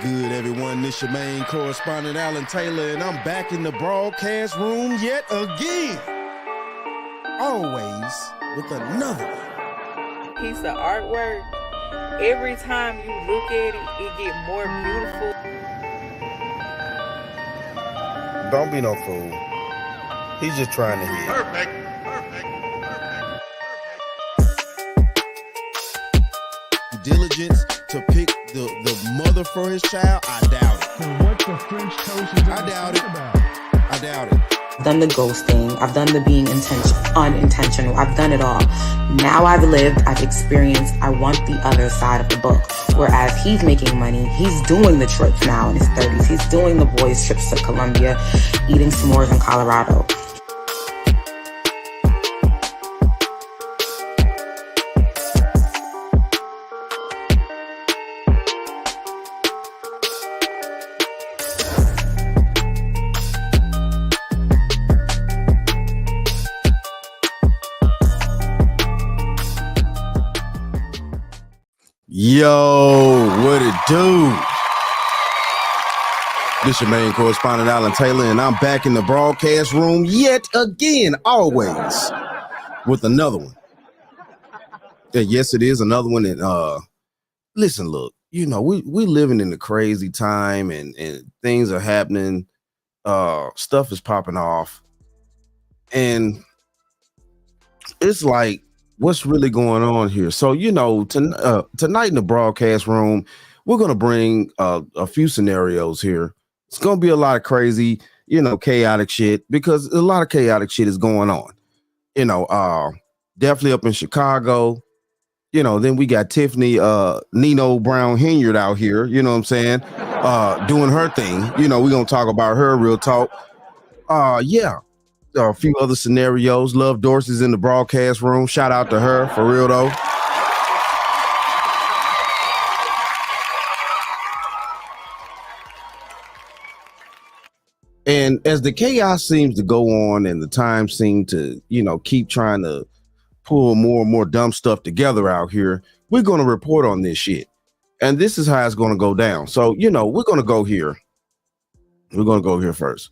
good, everyone? This your main correspondent, Alan Taylor, and I'm back in the broadcast room yet again. Always with another piece of artwork. Every time you look at it, it get more beautiful. Don't be no fool. He's just trying to hit. Perfect. Diligence to pick the mother for his child, I doubt it. And what the French toast is I doubt it. I doubt it. I've done the ghosting. I've done the being unintentional. I've done it all. Now I've lived, I've experienced, I want the other side of the book. Whereas he's making money, he's doing the trips now in his 30s. He's doing the boys' trips to Colombia, eating s'mores in Colorado. Yo, what it do? This your main correspondent, Alan Taylor, and I'm back in the broadcast room yet again, always, with another one. Yeah, yes, it is another one. And listen, look, you know, we living in a crazy time, and things are happening. Stuff is popping off, and it's like, what's really going on here? So, you know, tonight in the broadcast room, we're going to bring a few scenarios here. It's going to be a lot of crazy, you know, chaotic shit, because a lot of chaotic shit is going on. You know, definitely up in Chicago. You know, then we got Tiffany, Nino Brown Hinyard out here, you know what I'm saying? Doing her thing. You know, we're going to talk about her real talk. Yeah. A few other scenarios. Love Dorsey's in the broadcast room. Shout out to her, for real though. And as the chaos seems to go on and the time seem to, you know, keep trying to pull more and more dumb stuff together out here, we're going to report on this shit. And this is how it's going to go down. So, you know, we're going to go here. We're going to go here first.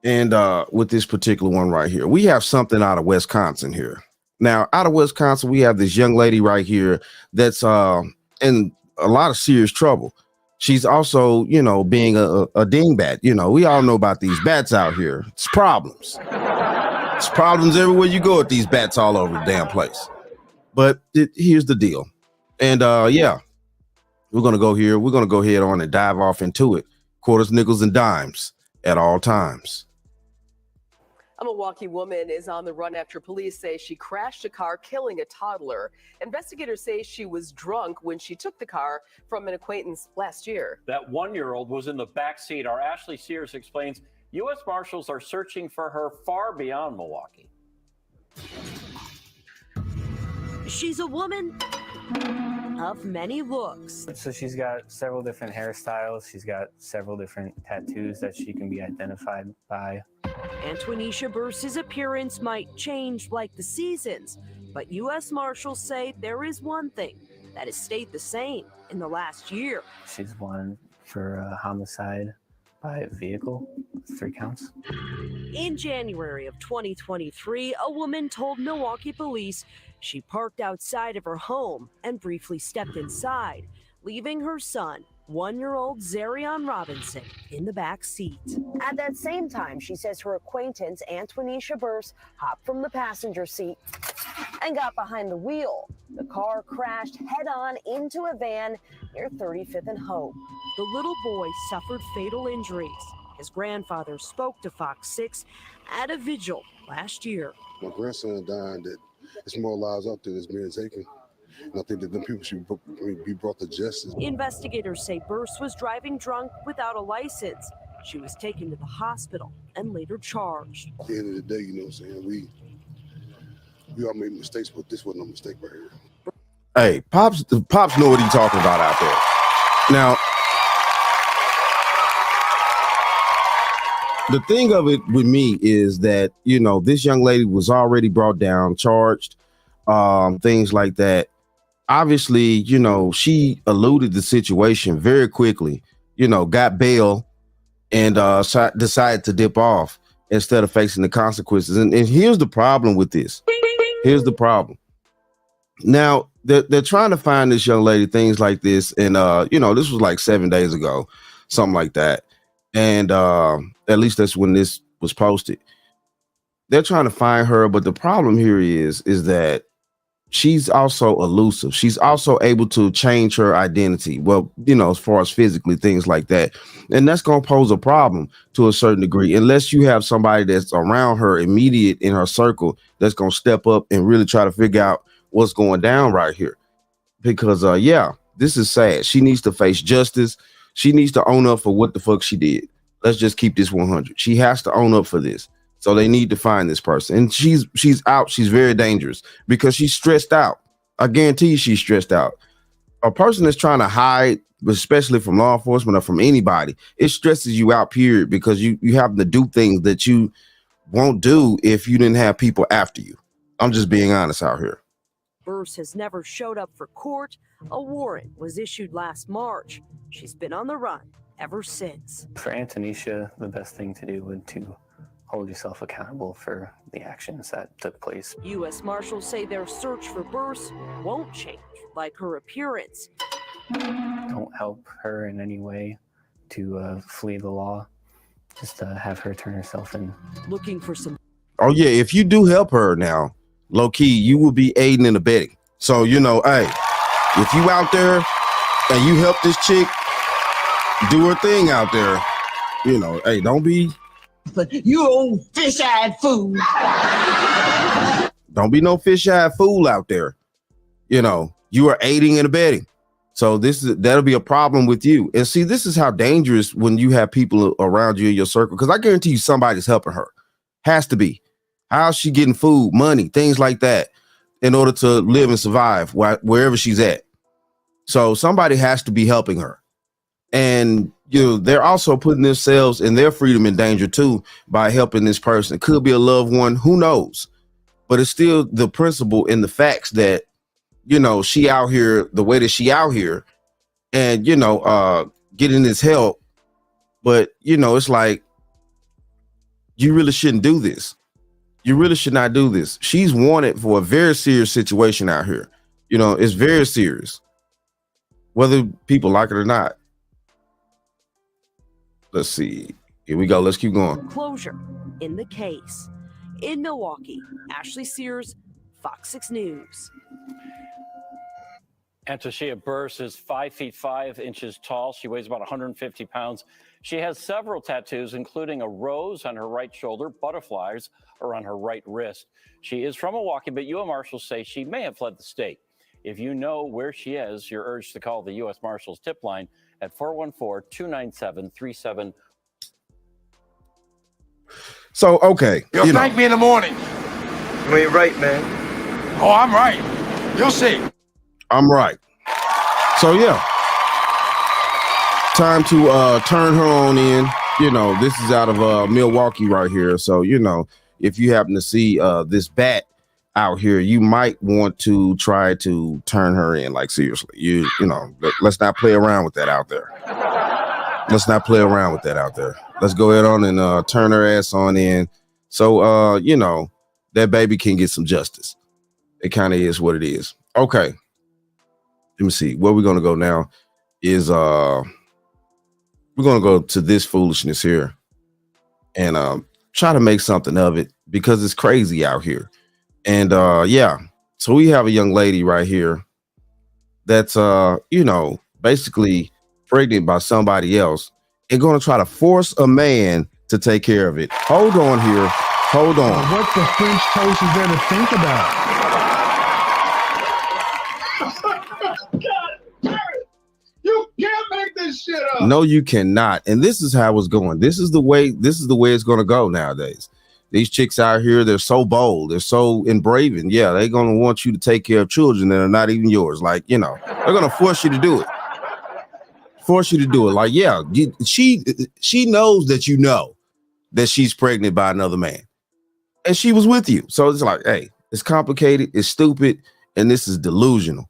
And with this particular one right here, we have something out of Wisconsin here. Now, out of Wisconsin, we have this young lady right here that's in a lot of serious trouble. She's also, you know, being a dingbat. You know, we all know about these bats out here. It's problems. It's problems everywhere you go with these bats all over the damn place. But here's the deal. And yeah, we're going to go here. We're going to go ahead on and dive off into it. Quarters, nickels, and dimes at all times. A Milwaukee woman is on the run after police say she crashed a car, killing a toddler. Investigators say she was drunk when she took the car from an acquaintance last year. That one-year-old was in the back seat. Our Ashley Sears explains U.S. Marshals are searching for her far beyond Milwaukee. She's a woman of many looks. So she's got several different hairstyles. She's got several different tattoos that she can be identified by. Antoinisha Burse's appearance might change like the seasons, but U.S. Marshals say there is one thing that has stayed the same in the last year. She's wanted for homicide by vehicle, 3 counts. In January of 2023, a woman told Milwaukee police she parked outside of her home and briefly stepped inside, leaving her son, 1-year-old Zarion Robinson, in the back seat. At that same time, she says her acquaintance, Antoinisha Burse, hopped from the passenger seat and got behind the wheel. The car crashed head-on into a van near 35th and Hope. The little boy suffered fatal injuries. His grandfather spoke to Fox 6 at a vigil last year. My grandson died, that there's more lives out there that's being taken. And I think that them people should be brought to justice. Investigators say Burse was driving drunk without a license. She was taken to the hospital and later charged. At the end of the day, you know what I'm saying, we all made mistakes, but this wasn't a mistake right here. Hey, Pops know what he's talking about out there. Now, the thing of it with me is that, you know, this young lady was already brought down, charged, things like that. obviously, she eluded the situation very quickly, got bail and decided to dip off instead of facing the consequences. And here's the problem with this. Here's the problem. Now, they're trying to find this young lady, things like this. And, this was like 7 days ago, something like that. And at least that's when this was posted. They're trying to find her. But the problem here is that she's also elusive. She's also able to change her identity. Well, as far as physically, things like that. And that's going to pose a problem to a certain degree, unless you have somebody that's around her, immediate in her circle, that's going to step up and really try to figure out what's going down right here. Because, this is sad. She needs to face justice. She needs to own up for what the fuck she did. Let's just keep this 100. She has to own up for this. So they need to find this person. And she's out. She's very dangerous because she's stressed out. I guarantee you she's stressed out. A person that's trying to hide, especially from law enforcement or from anybody, it stresses you out, period, because you having to do things that you won't do if you didn't have people after you. I'm just being honest out here. Burse has never showed up for court. A warrant was issued last March. She's been on the run ever since. For Antonisha, the best thing to do would to hold yourself accountable for the actions that took place. U.S. Marshals say their search for Burse won't change, like her appearance. Don't help her in any way to flee the law. Just have her turn herself in. Looking for some. Oh, yeah. If you do help her now, low key, you will be aiding and abetting. So, hey, if you out there and you help this chick do her thing out there, hey, don't be. You old fish-eyed fool. Don't be no fish-eyed fool out there. You are aiding and abetting. So that'll be a problem with you. And see, this is how dangerous when you have people around you in your circle. Because I guarantee you somebody's helping her. Has to be. How's she getting food, money, things like that in order to live and survive wherever she's at? So somebody has to be helping her. And they're also putting themselves and their freedom in danger too by helping this person. It could be a loved one, who knows? But it's still the principle and the facts that she out here the way that she out here, and getting this help. But it's like, you really shouldn't do this. You really should not do this. She's wanted for a very serious situation out here. It's very serious, whether people like it or not. Let's see. Here we go. Let's keep going. Closure in the case. In Milwaukee, Ashley Sears, Fox 6 News. Antonisha Burse is 5 feet 5 inches tall. She weighs about 150 pounds. She has several tattoos, including a rose on her right shoulder, butterflies are on her right wrist. She is from Milwaukee, but U.S. Marshals say she may have fled the state. If you know where she is, you're urged to call the U.S. Marshals tip line at 414-297-37. So, okay. You'll thank me in the morning. You ain't right, man. Oh, I'm right. You'll see. I'm right. So, yeah. Time to turn her on in. This is out of Milwaukee right here. So, if you happen to see this bat out here, you might want to try to turn her in. Like, seriously, let's not play around with that out there. Let's not play around with that out there. Let's go ahead on and turn her ass on in. So, that baby can get some justice. It kind of is what it is. Okay. Let me see. Where we're going to go now is we're going to go to this foolishness here and try to make something of it because it's crazy out here. And so we have a young lady right here that's basically pregnant by somebody else and going to try to force a man to take care of it. Hold on here. Hold on. What the French toast is there to think about? You can't make this shit up. No, you cannot. And this is how it's going. This is the way it's going to go nowadays. These chicks out here, they're so bold. They're so embraven. Yeah, they're going to want you to take care of children that are not even yours. Like, they're going to force you to do it. Force you to do it. Like, yeah, she knows that that she's pregnant by another man. And she was with you. So it's like, hey, it's complicated. It's stupid. And this is delusional.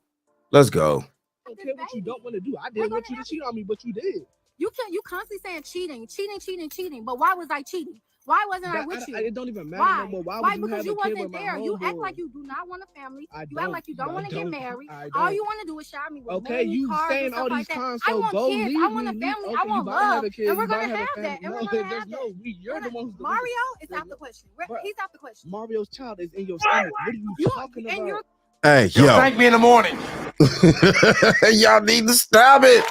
Let's go. I don't care what you don't want to do. I didn't want you to cheat on me, but you did. You constantly saying cheating. But why was I cheating? Why wasn't I with you? It don't even matter no more. Why would you because have you a kid wasn't with my there. You act homeboy? like you do not want a family. I You act like you don't want to get married. All you want to do is shout me with okay, money, you cars, saying and stuff all these like that. cons, I so want go kids. leave I want a me. family. Okay, I want you about to have love, a kid, and we're you about gonna to have a that. family. And we're No, gonna there's have no that. we. You're the one who's Mario is out the question. He's out the question. Mario's child is in your stomach. What are you talking about? Hey, Yo, yo. thank me in the morning. Y'all need to stop it.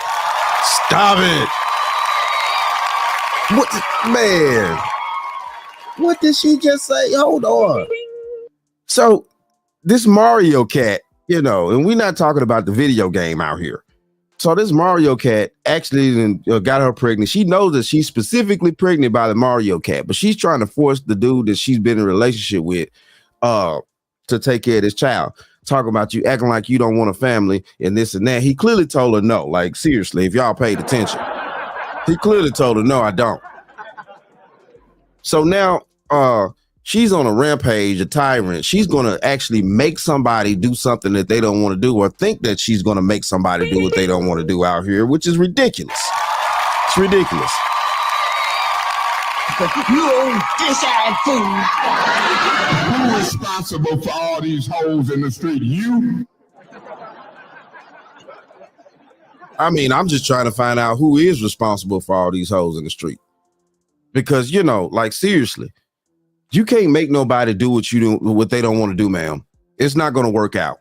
Stop it. What, man? What did she just say? Hold on. So this Mario cat, you know, and we're not talking about the video game out here. So this Mario cat actually got her pregnant. She knows that she's specifically pregnant by the Mario cat, but she's trying to force the dude that she's been in a relationship with to take care of this child. Talking about you acting like you don't want a family and this and that. He clearly told her no. Like, seriously, if y'all paid attention. He clearly told her, no, I don't. So now she's on a rampage, a tyrant. She's going to actually make somebody do something that they don't want to do or think that she's going to make somebody do what they don't want to do out here, which is ridiculous. It's ridiculous. You old fish-eyed fool. Who's responsible for all these hoes in the street? You? I mean, I'm just trying to find out who is responsible for all these hoes in the street. Because, you know, like, seriously, you can't make nobody do what they don't want to do, ma'am. It's not going to work out.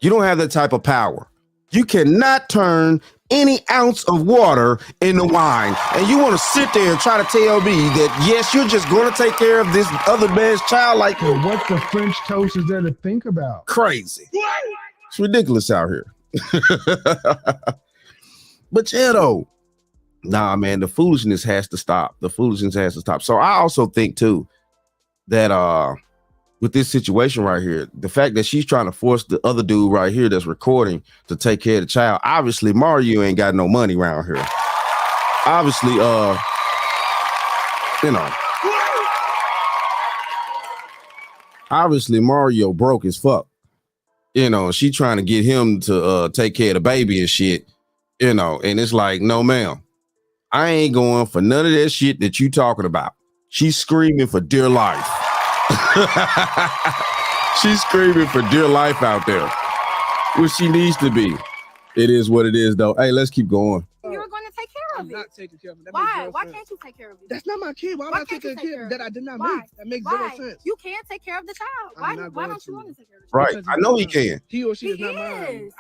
You don't have that type of power. You cannot turn any ounce of water into wine. And you want to sit there and try to tell me that, yes, you're just going to take care of this other man's child like Well, what the French toast is there to think about? Crazy. It's ridiculous out here. But yeah, though, nah, man, the foolishness has to stop. The foolishness has to stop. So I also think too that with this situation right here, the fact that she's trying to force the other dude right here that's recording to take care of the child. Obviously, Mario ain't got no money around here. Obviously, you know, obviously Mario broke as fuck. You know, she trying to get him to take care of the baby and shit. You know, and it's like, no, ma'am, I ain't going for none of that shit that you talking about. She's screaming for dear life. She's screaming for dear life out there, which she needs to be. It is what it is, though. Hey, let's keep going. You were going to take care of it. I'm not taking care of it. That Why? makes zero Why sense. can't you take care of it? That's not my kid. Why am I taking care of that I did not make? That makes zero sense. You can't take care of the child. Why don't you want to take care of the Right. child? I know he can. He or she is not mine.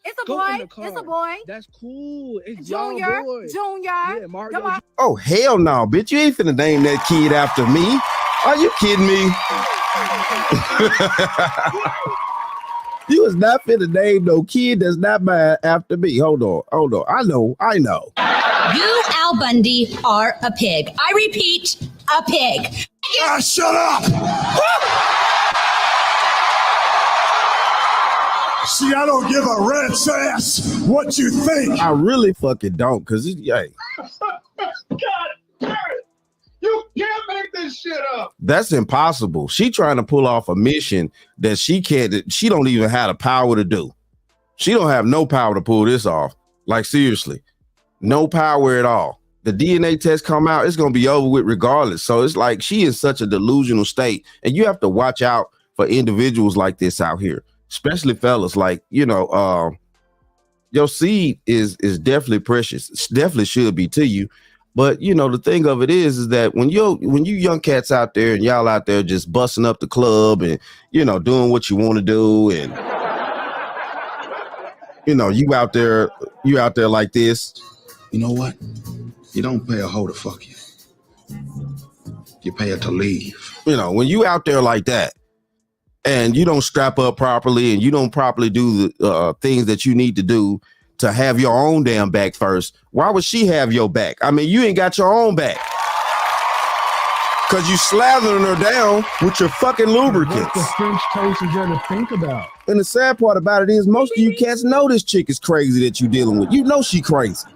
It's a boy. It's a boy. That's cool. It's Junior. y'all boy. Junior. Yeah, Mario. Oh, hell no, bitch. You ain't finna name that kid after me. Are you kidding me? You is not finna name no kid that's not mine after me. Hold on. I know. You, Al Bundy, are a pig. I repeat, a pig. Shut up! See, I don't give a rat's ass what you think. I really fucking don't, because hey. God damn it. You can't make this shit up. That's impossible. She trying to pull off a mission that she don't even have the power to do. She don't have no power to pull this off. Like, seriously, no power at all. The DNA test come out, it's going to be over with regardless. So it's like she is such a delusional state. And you have to watch out for individuals like this out here, especially fellas. Like, you know, your seed is definitely precious. It definitely should be to you. But, you know, the thing of it is that when you young cats out there and y'all out there just busting up the club and, you know, doing what you want to do and, you know, you out there like this. You know what? You don't pay a hoe to fuck you. You pay her to leave. You know, when you out there like that and you don't strap up properly and you don't properly do the things that you need to do to have your own damn back first, why would she have your back? I mean, you ain't got your own back. Because you slathering her down with your fucking lubricants. What the French toast is there to think about? And the sad part about it is most of you cats know this chick is crazy that you dealing with. You know she crazy.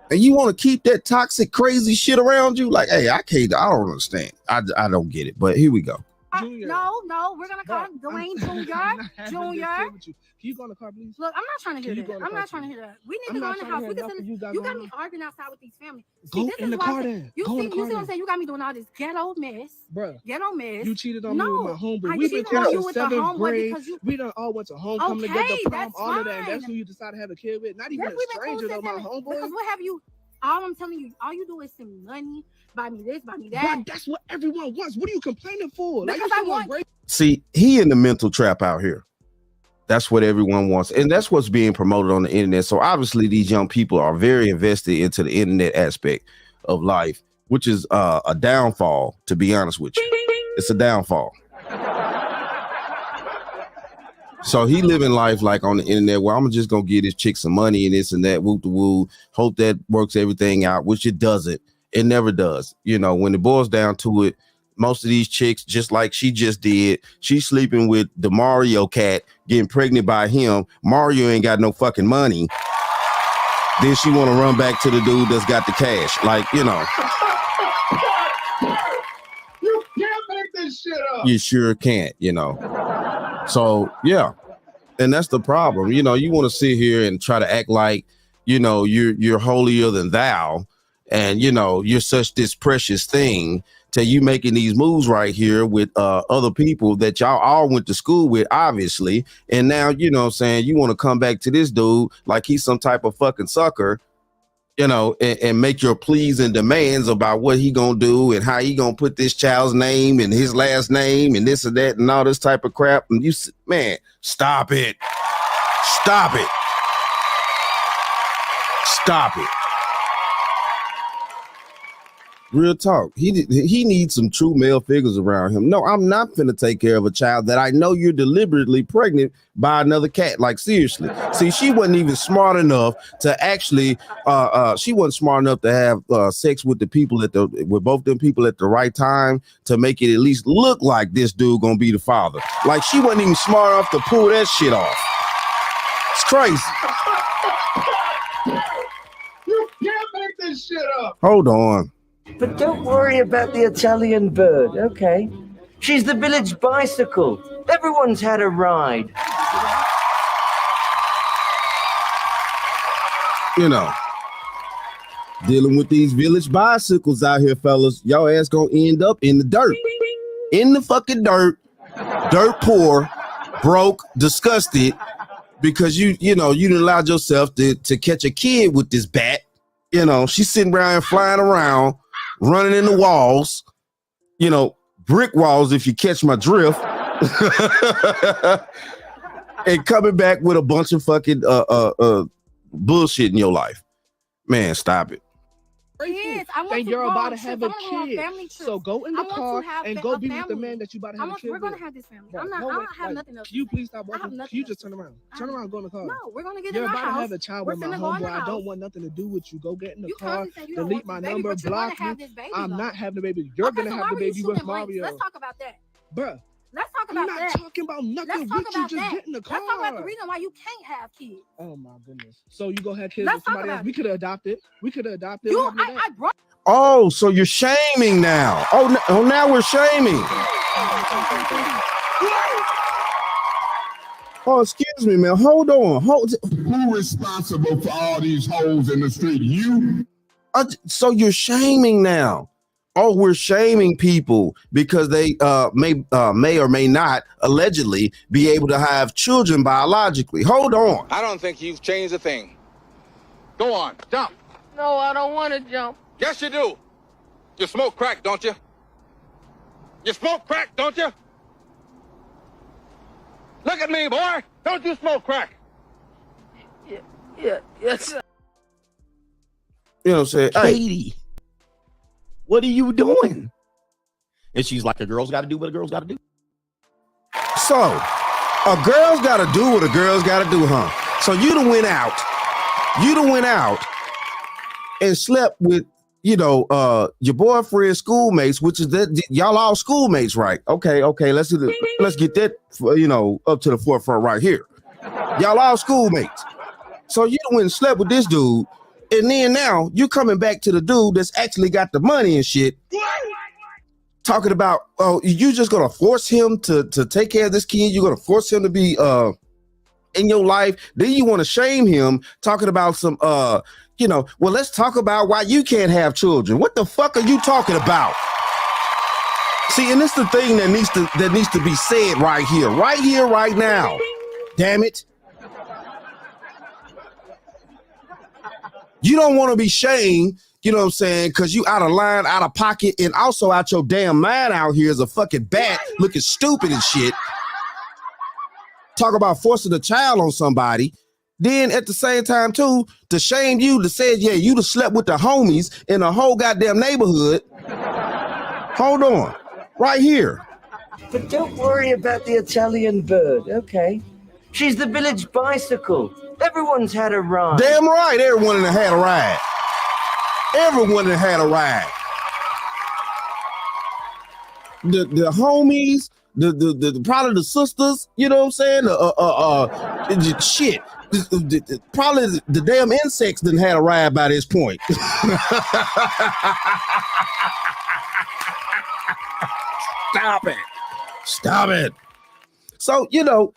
And you want to keep that toxic, crazy shit around you? Like, hey, I don't understand. I don't get it. But here we go. Junior. No, we're gonna call him Dwayne Jr. Junior. Can you go in the car, please? Look, I'm not trying to hear that. I'm not trying to hear that. We need to go in the house. We can you got me arguing outside with these families. Go in the car then. You see what I'm saying? You got me doing all this ghetto mess. Bruh. Ghetto mess. You cheated on me with my homeboy. We've been cool since 7th grade. We done all went to homecoming together, prom, that's all of that. And fine. that's who you decided to have a kid with. Not even a stranger though, my homeboy. Because what have you? All I'm telling you, all you do is send me money, buy me this, buy me that. But that's what everyone wants. What are you complaining for? Because I want. See, he in the mental trap out here. That's what everyone wants. And that's what's being promoted on the internet. So obviously these young people are very invested into the internet aspect of life, which is a downfall, to be honest with you. It's a downfall. So he living life like on the internet where I'm just gonna give this chick some money and this and that, whoop the woo, hope that works everything out, which it doesn't. It never does. You know, when it boils down to it, most of these chicks, just like she just did, she's sleeping with the Mario cat, getting pregnant by him. Mario ain't got no fucking money. Then she want to run back to the dude that's got the cash. Like, you know. You can't make this shit up. You sure can't, you know. So, yeah. And that's the problem. You know, you want to sit here and try to act like, you know, you're holier than thou. And, you know, you're such this precious thing till you making these moves right here with other people that y'all all went to school with, obviously. And now, you know what I'm saying, you want to come back to this dude like he's some type of fucking sucker, you know, and make your pleas and demands about what he gonna do and how he gonna put this child's name and his last name and this and that and all this type of crap. And you, man, stop it. Stop it. Stop it. Real talk. He needs some true male figures around him. No, I'm not finna take care of a child that I know you're deliberately pregnant by another cat. Like, seriously. See, she wasn't even smart enough to actually she wasn't smart enough to have sex with the people with both them people at the right time to make it at least look like this dude gonna be the father. Like, she wasn't even smart enough to pull that shit off. It's crazy. You can't make this shit up. Hold on. But don't worry about the Italian bird, okay? She's the village bicycle. Everyone's had a ride. You know, dealing with these village bicycles out here, fellas, y'all ass gonna end up in the dirt. In the fucking dirt. Dirt poor, broke, disgusted, because you didn't allow yourself to catch a kid with this bat. You know, she's sitting around and flying around, running in the walls, you know, brick walls, if you catch my drift, and coming back with a bunch of fucking bullshit in your life. Man, stop it. Yes, I want and to you're go about on to have trips. a I wanna go on kid. So go in the car and go be with the man that you about to have a kid We're gonna with. have this family. No, I don't have nothing else. Can you please stop walking? Can you just turn around? Turn around and go in the car. No, we're gonna get You're in my about house. to have a child with my homeboy. I don't want nothing to do with you. Go get in the car, delete my number, block me. I'm not having the baby. You're gonna have the baby with Mario. Let's talk about that. Bruh. Let's talk about that. I'm not talking about nothing with you. Just get in the car. Let's talk about the reason why you can't have kids. Oh my goodness. So you go have kids with somebody else. We could have adopted. I brought. Oh, so you're shaming now. Oh, now we're shaming. Oh, excuse me, man. Hold on. Who's responsible for all these holes in the street? You? So you're shaming now. Oh, we're shaming people because they may or may not allegedly be able to have children biologically. Hold on. I don't think you've changed a thing. Go on, jump. No, I don't want to jump. Yes, you do. You smoke crack, don't you? You smoke crack, don't you? Look at me, boy. Don't you smoke crack? Yes. You know what I'm saying? Katie, what are you doing? And she's like, a girl's got to do what a girl's got to do. So, a girl's got to do what a girl's got to do, huh? So you done went out. And slept with, your boyfriend's schoolmates, which is that y'all all schoolmates, right? Okay. Let's get that, up to the forefront right here. Y'all all schoolmates. So you done went and slept with this dude, and then now you coming back to the dude that's actually got the money and shit. talking about, oh, you just gonna force him to take care of this kid. You're gonna force him to be in your life. Then you want to shame him, talking about some well, let's talk about why you can't have children. What the fuck are you talking about? See, and it's the thing that needs to be said right here, right now. Damn it. You don't want to be shamed, you know what I'm saying, because you out of line, out of pocket, and also out your damn mind out here as a fucking bat looking stupid and shit. Talk about forcing a child on somebody. Then at the same time, too, to shame you, to say, yeah, you done slept with the homies in the whole goddamn neighborhood. Hold on. Right here. But don't worry about the Italian bird, okay? She's the village bicycle. Everyone's had a ride. Damn right, everyone that had a ride. Everyone that had a ride. The homies, the probably the sisters, you know what I'm saying? Shit. Probably the damn insects didn't had a ride by this point. Stop it. So, you gonna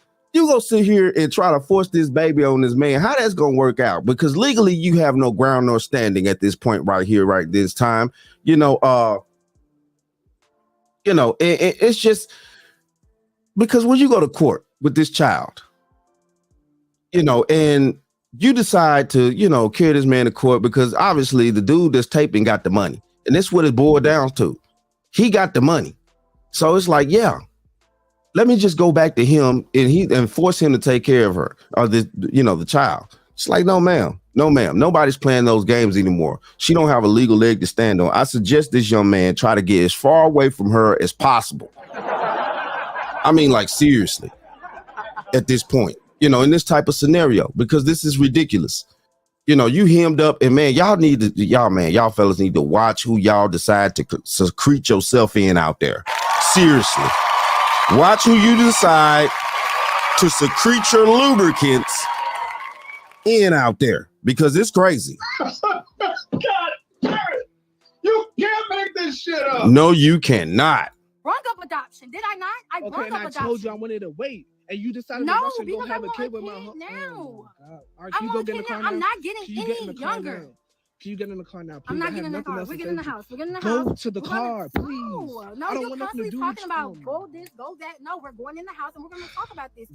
sit here and try to force this baby on this man. How that's gonna work out? Because legally you have no ground nor standing at this point right here, right this time. It's just because when you go to court with this child, and you decide to, carry this man to court because obviously the dude that's taping got the money. And that's what it boiled down to. He got the money. So it's like, yeah, let me just go back to him and force him to take care of her or the child. It's like, no, ma'am. Nobody's playing those games anymore. She don't have a legal leg to stand on. I suggest this young man try to get as far away from her as possible. I mean, like, seriously, at this point, in this type of scenario, because this is ridiculous. You hemmed up, and man, y'all fellas need to watch who y'all decide to secrete yourself in out there. Seriously. Watch who you decide to secrete your lubricants in out there, because it's crazy. God damn it! You can't make this shit up. No, you cannot. Brung up adoption, did I not? I brung up adoption. I told you I wanted to wait, and you decided no, that I should go because have I a kid with my now. Oh my God. All right, I can you go get in the car now? I'm not getting any younger. Now? Can you get in the car now, please? I'm not getting in the car. We're getting in the house. Go to the car, please. No, you're constantly talking about go this, go that. No, we're going in the house and we're going to talk about this.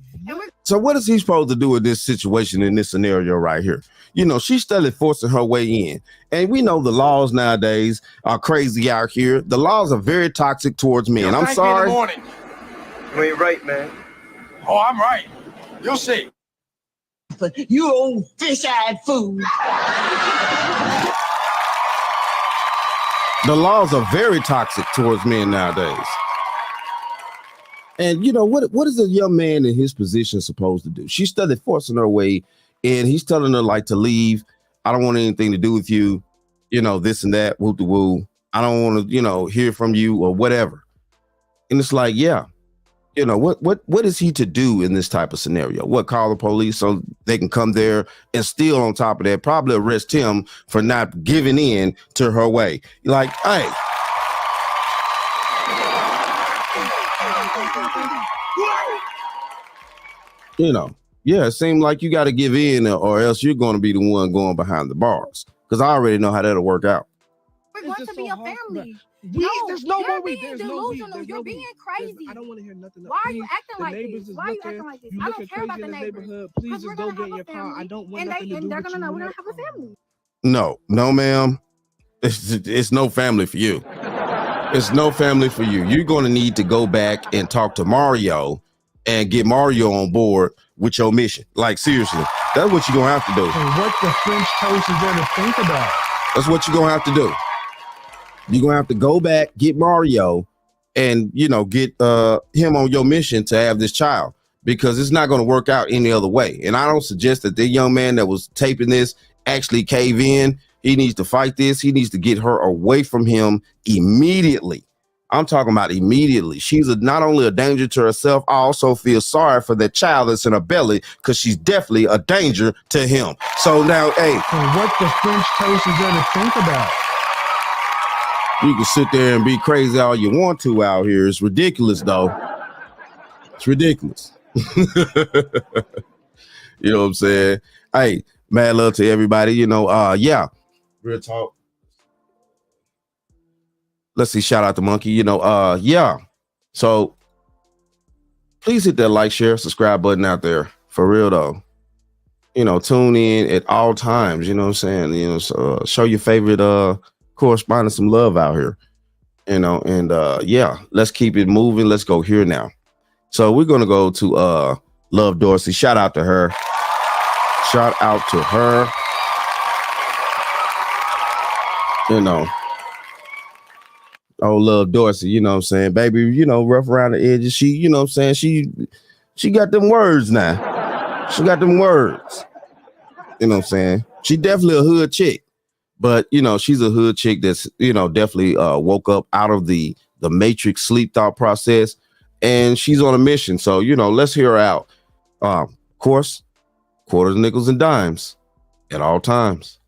So what is he supposed to do in this situation, in this scenario right here? She's still forcing her way in. And we know the laws nowadays are crazy out here. The laws are very toxic towards men. I'm sorry. You ain't right, man. Oh, I'm right. You'll see. You old fish-eyed fool. The laws are very toxic towards men nowadays. And what is a young man in his position supposed to do? She's still forcing her way, and he's telling her like to leave. I don't want anything to do with you, this and that, woo de woo. I don't want to, hear from you or whatever. And it's like, yeah. What is he to do in this type of scenario? What, call the police so they can come there, and still on top of that, probably arrest him for not giving in to her way. Like, hey. Yeah, it seems like you got to give in or else you're going to be the one going behind the bars. Because I already know how that'll work out. We're going to be a family. There's no more way. You're being delusional. You're being crazy. I don't want to hear nothing. Why are you acting like this? Why are you acting like this? I don't care about the neighborhood. Please just go get in your car. I don't want nothing to do with you. And they're going to know we're going to have a family. No, ma'am. It's no family for you. It's no family for you. You're going to need to go back and talk to Mario and get Mario on board with your mission. Like, seriously, that's what you're going to have to do. And what the French toast is there to think about? That's what you're going to have to do. You're going to have to go back, get Mario, and, get him on your mission to have this child, because it's not going to work out any other way. And I don't suggest that the young man that was taping this actually cave in. He needs to fight this. He needs to get her away from him immediately. I'm talking about immediately. She's not only a danger to herself, I also feel sorry for that child that's in her belly, because she's definitely a danger to him. So now, hey. And what the French toast is there to think about? You can sit there and be crazy all you want to out here. It's ridiculous, though. It's ridiculous. You know what I'm saying? Hey, mad love to everybody. Yeah. Real talk. Let's see. Shout out to Monkey. Yeah. So please hit that like, share, subscribe button out there. For real, though. Tune in at all times. You know what I'm saying? Show your favorite correspondent some love out here. Yeah, let's keep it moving. Let's go here now. So we're gonna go to Love Dorsey. Shout out to her. Shout out to her. Oh, Love Dorsey, you know what I'm saying? Baby, rough around the edges. She, you know what I'm saying? She got them words now. She got them words. You know what I'm saying? She definitely a hood chick. But, she's a hood chick that's, definitely woke up out of the matrix sleep thought process. And she's on a mission. So, let's hear her out. Of course, quarters, nickels, and dimes at all times.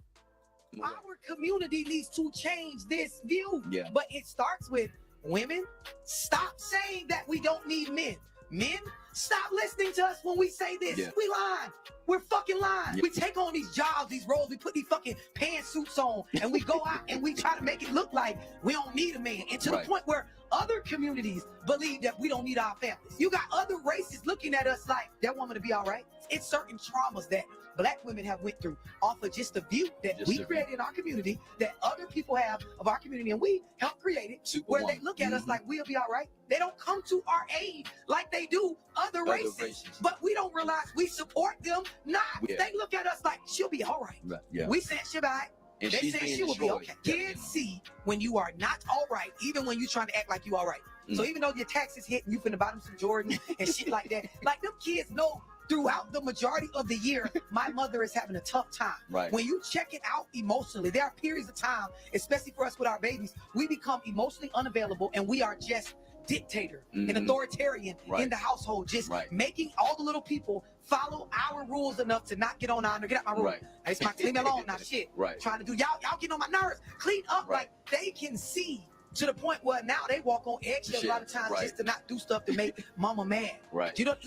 Our community needs to change this view. Yeah. But it starts with women. Stop saying that we don't need men. Men, stop listening to us when we say this. Yeah. We lying. We're fucking lying. Yeah. We take on these jobs, these roles. We put these fucking pantsuits on, and we go out and we try to make it look like we don't need a man. And to the point where other communities believe that we don't need our families. You got other races looking at us like that woman to be all right. It's certain traumas that Black women have went through off of just the view that we created in our community, that other people have of our community, and we helped create it, where they look at us like we'll be all right. They don't come to our aid like they do other races. But we don't realize we support them. Nah, they look at us like she'll be all right. Yeah. We said she'll be all right. And they say she will be okay. Kids see when you are not all right, even when you're trying to act like you all right. So even though your taxes hit and you finna buy them some Jordan and shit like that, like them kids know throughout the majority of the year, my mother is having a tough time. Right. When you check it out emotionally, there are periods of time, especially for us with our babies, we become emotionally unavailable and we are just dictator and authoritarian in the household, just making all the little people follow our rules enough to not get on our, get out my room. It's my leave me alone now, shit. Trying to do y'all getting on my nerves. Clean up like they can see. To the point where now they walk on eggshells a lot of times just to not do stuff to make mama mad.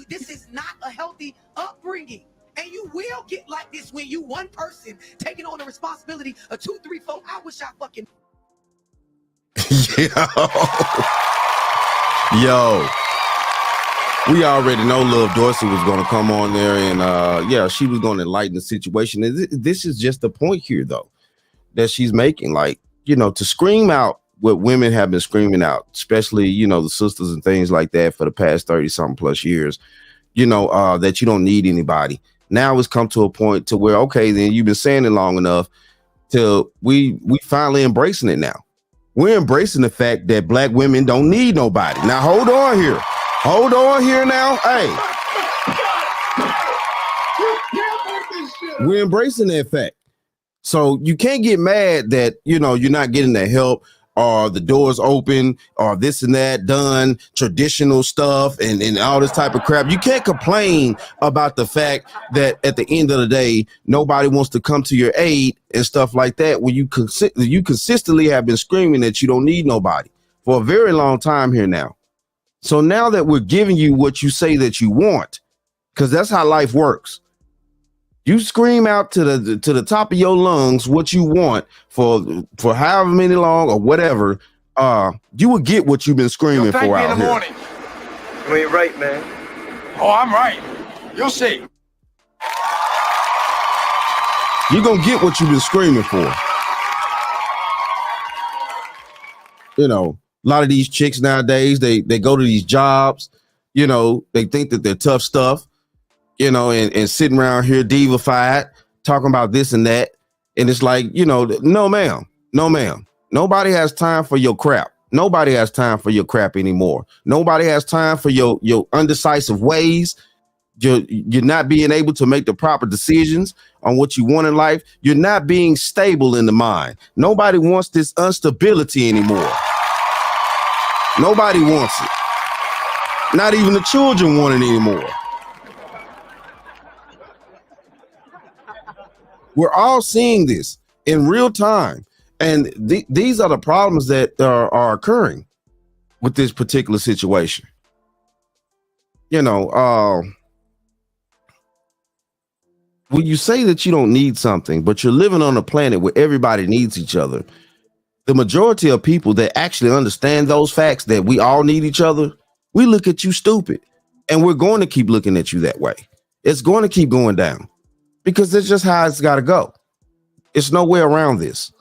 This is not a healthy upbringing. And you will get like this when you one person taking on the responsibility of 2, 3, 4. I wish I fucking. Yo. We already know Love Dorsey was going to come on there and she was going to enlighten the situation. And this is just the point here, though, that she's making. Like, to scream out what women have been screaming out, especially, the sisters and things like that for the past 30-something plus years, that you don't need anybody. Now it's come to a point to where, okay, then you've been saying it long enough till we finally embracing it now. We're embracing the fact that Black women don't need nobody. Now, hold on here. Hold on here now. Hey. We're embracing that fact. So you can't get mad that, you're not getting the help or the doors open or this and that done, traditional stuff and all this type of crap. You can't complain about the fact that at the end of the day, nobody wants to come to your aid and stuff like that when you consistently have been screaming that you don't need nobody for a very long time here now. So now that we're giving you what you say that you want, because that's how life works. You scream out to the top of your lungs what you want for however many long or whatever, you will get what you've been screaming for out here. Morning. You ain't right, man. Oh, I'm right. You'll see. You're going to get what you've been screaming for. A lot of these chicks nowadays, they go to these jobs, they think that they're tough stuff. And sitting around here divified, talking about this and that. And it's like, no, ma'am. No, ma'am. Nobody has time for your crap. Nobody has time for your crap anymore. Nobody has time for your undecisive ways. You're not being able to make the proper decisions on what you want in life. You're not being stable in the mind. Nobody wants this instability anymore. Nobody wants it. Not even the children want it anymore. We're all seeing this in real time. And these are the problems that are occurring with this particular situation. You know, when you say that you don't need something, but you're living on a planet where everybody needs each other, the majority of people that actually understand those facts that we all need each other, we look at you stupid. And we're going to keep looking at you that way. It's going to keep going down because that's just how it's got to go. It's no way around this.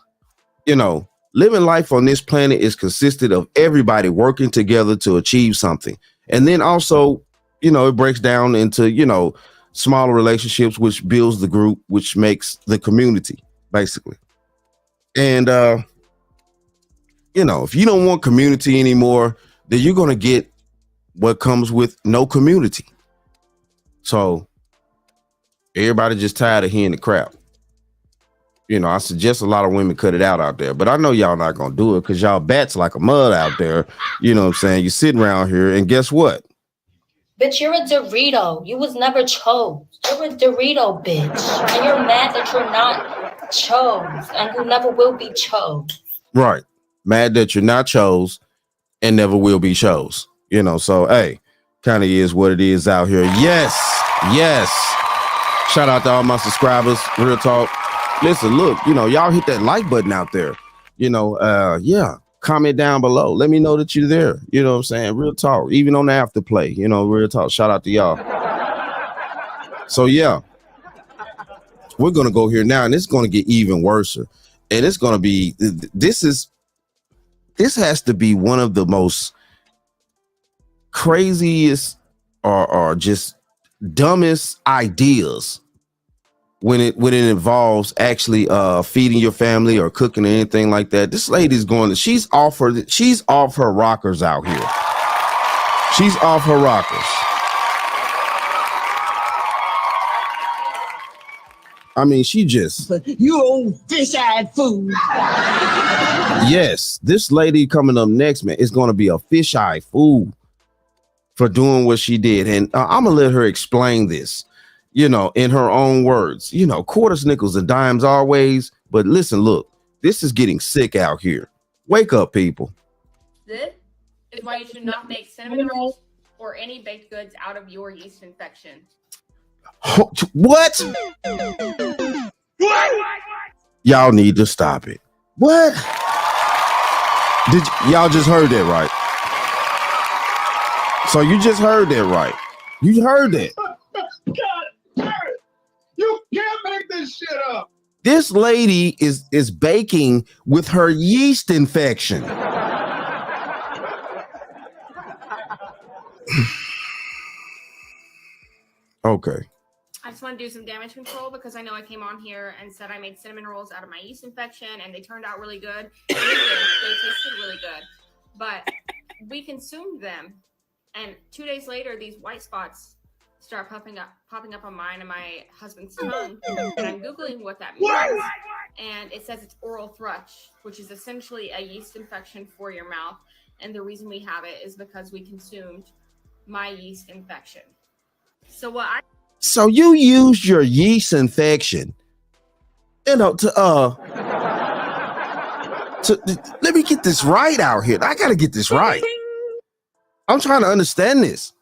You know, living life on this planet is consisted of everybody working together to achieve something. And then also, you know, it breaks down into, you know, smaller relationships, which builds the group, which makes the community, basically. And, you know, if you don't want community anymore, then you're going to get what comes with no community. So everybody just tired of hearing the crap. You know, I suggest a lot of women cut it out there, but I know y'all not going to do it because y'all bats like a mud out there. You know what I'm saying? You're sitting around here and guess what? Bitch, you're a Dorito. You was never chose. You're a Dorito, bitch. And you're mad that you're not chose and you never will be chose. Right. Mad that you're not chose and never will be chose. You know, so hey, kind of is what it is out here. Yes. Shout out to all my subscribers. Real talk. Listen, look, you know, y'all hit that like button out there. You know, yeah. Comment down below. Let me know that you're there. You know what I'm saying? Real talk. Even on the afterplay, you know, real talk. Shout out to y'all. So yeah, we're gonna go here now, and it's gonna get even worse. And it's gonna be this has to be one of the most craziest or just dumbest ideas when it involves actually feeding your family or cooking or anything like that. This lady's she's off her rockers out here. She's off her rockers. I mean, she just you old fish-eyed fool. Yes, this lady coming up next, man, is going to be a fish-eyed fool for doing what she did. And I'm gonna let her explain this, you know, in her own words. You know, quarters, nickels, and dimes always. But listen, look, this is getting sick out here. Wake up, people. This is why you should not make cinnamon rolls or any baked goods out of your yeast infection. What? Y'all need to stop it. What? Y'all just heard that right? So you just heard that right? You heard that. God, you can't make this shit up. This lady is baking with her yeast infection. Okay. I just want to do some damage control because I know I came on here and said I made cinnamon rolls out of my yeast infection and they turned out really good. They tasted really good. But we consumed them. And 2 days later, these white spots start popping up on mine and my husband's tongue. And I'm Googling what that means. And it says it's oral thrush, which is essentially a yeast infection for your mouth. And the reason we have it is because we consumed my yeast infection. So you used your yeast infection, you know, to let me get this right out here. I got to get this right. I'm trying to understand this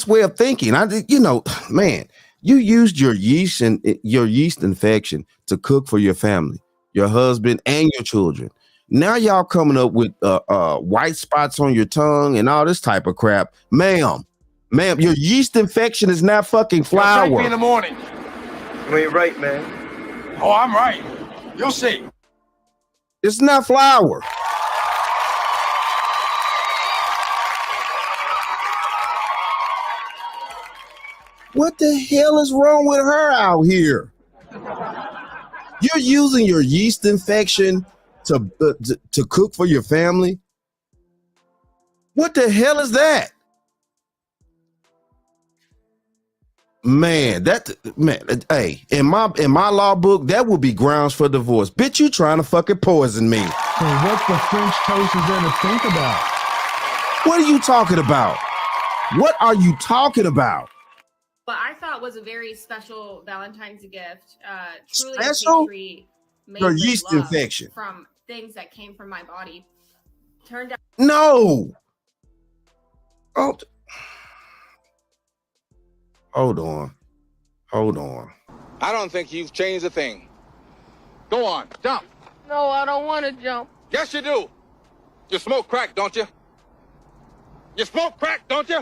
way of thinking. You know, man, you used your yeast infection to cook for your family, your husband, and your children. Now y'all coming up with white spots on your tongue and all this type of crap, ma'am. Your yeast infection is not fucking flour. You'll thank me in the morning. You ain't right, man. Oh, I'm right. You'll see. It's not flour. What the hell is wrong with her out here? You're using your yeast infection to cook for your family? What the hell is that? Man, hey, in my law book, that would be grounds for divorce. Bitch, you trying to fucking poison me. So what's the French toast is there to think about? What are you talking about? What are you talking about? What I thought was a very special Valentine's gift. Truly Special? a pastry made Your with yeast love infection. from things that came from my body. Turned out. No. Oh. Hold on. I don't think you've changed a thing. Go on, jump. No, I don't want to jump. Yes, you do. You smoke crack, don't you? You smoke crack, don't you?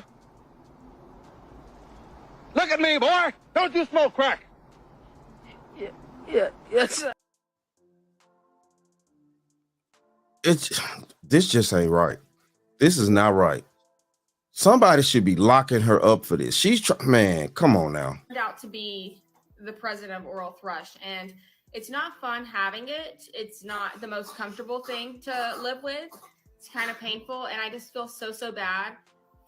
Look at me, boy. Don't you smoke crack? Yes, sir. This just ain't right. This is not right. Somebody should be locking her up for this. Man, come on now. Turned out to be the president of Oral Thrush, and it's not fun having it. It's not the most comfortable thing to live with. It's kind of painful, and I just feel so bad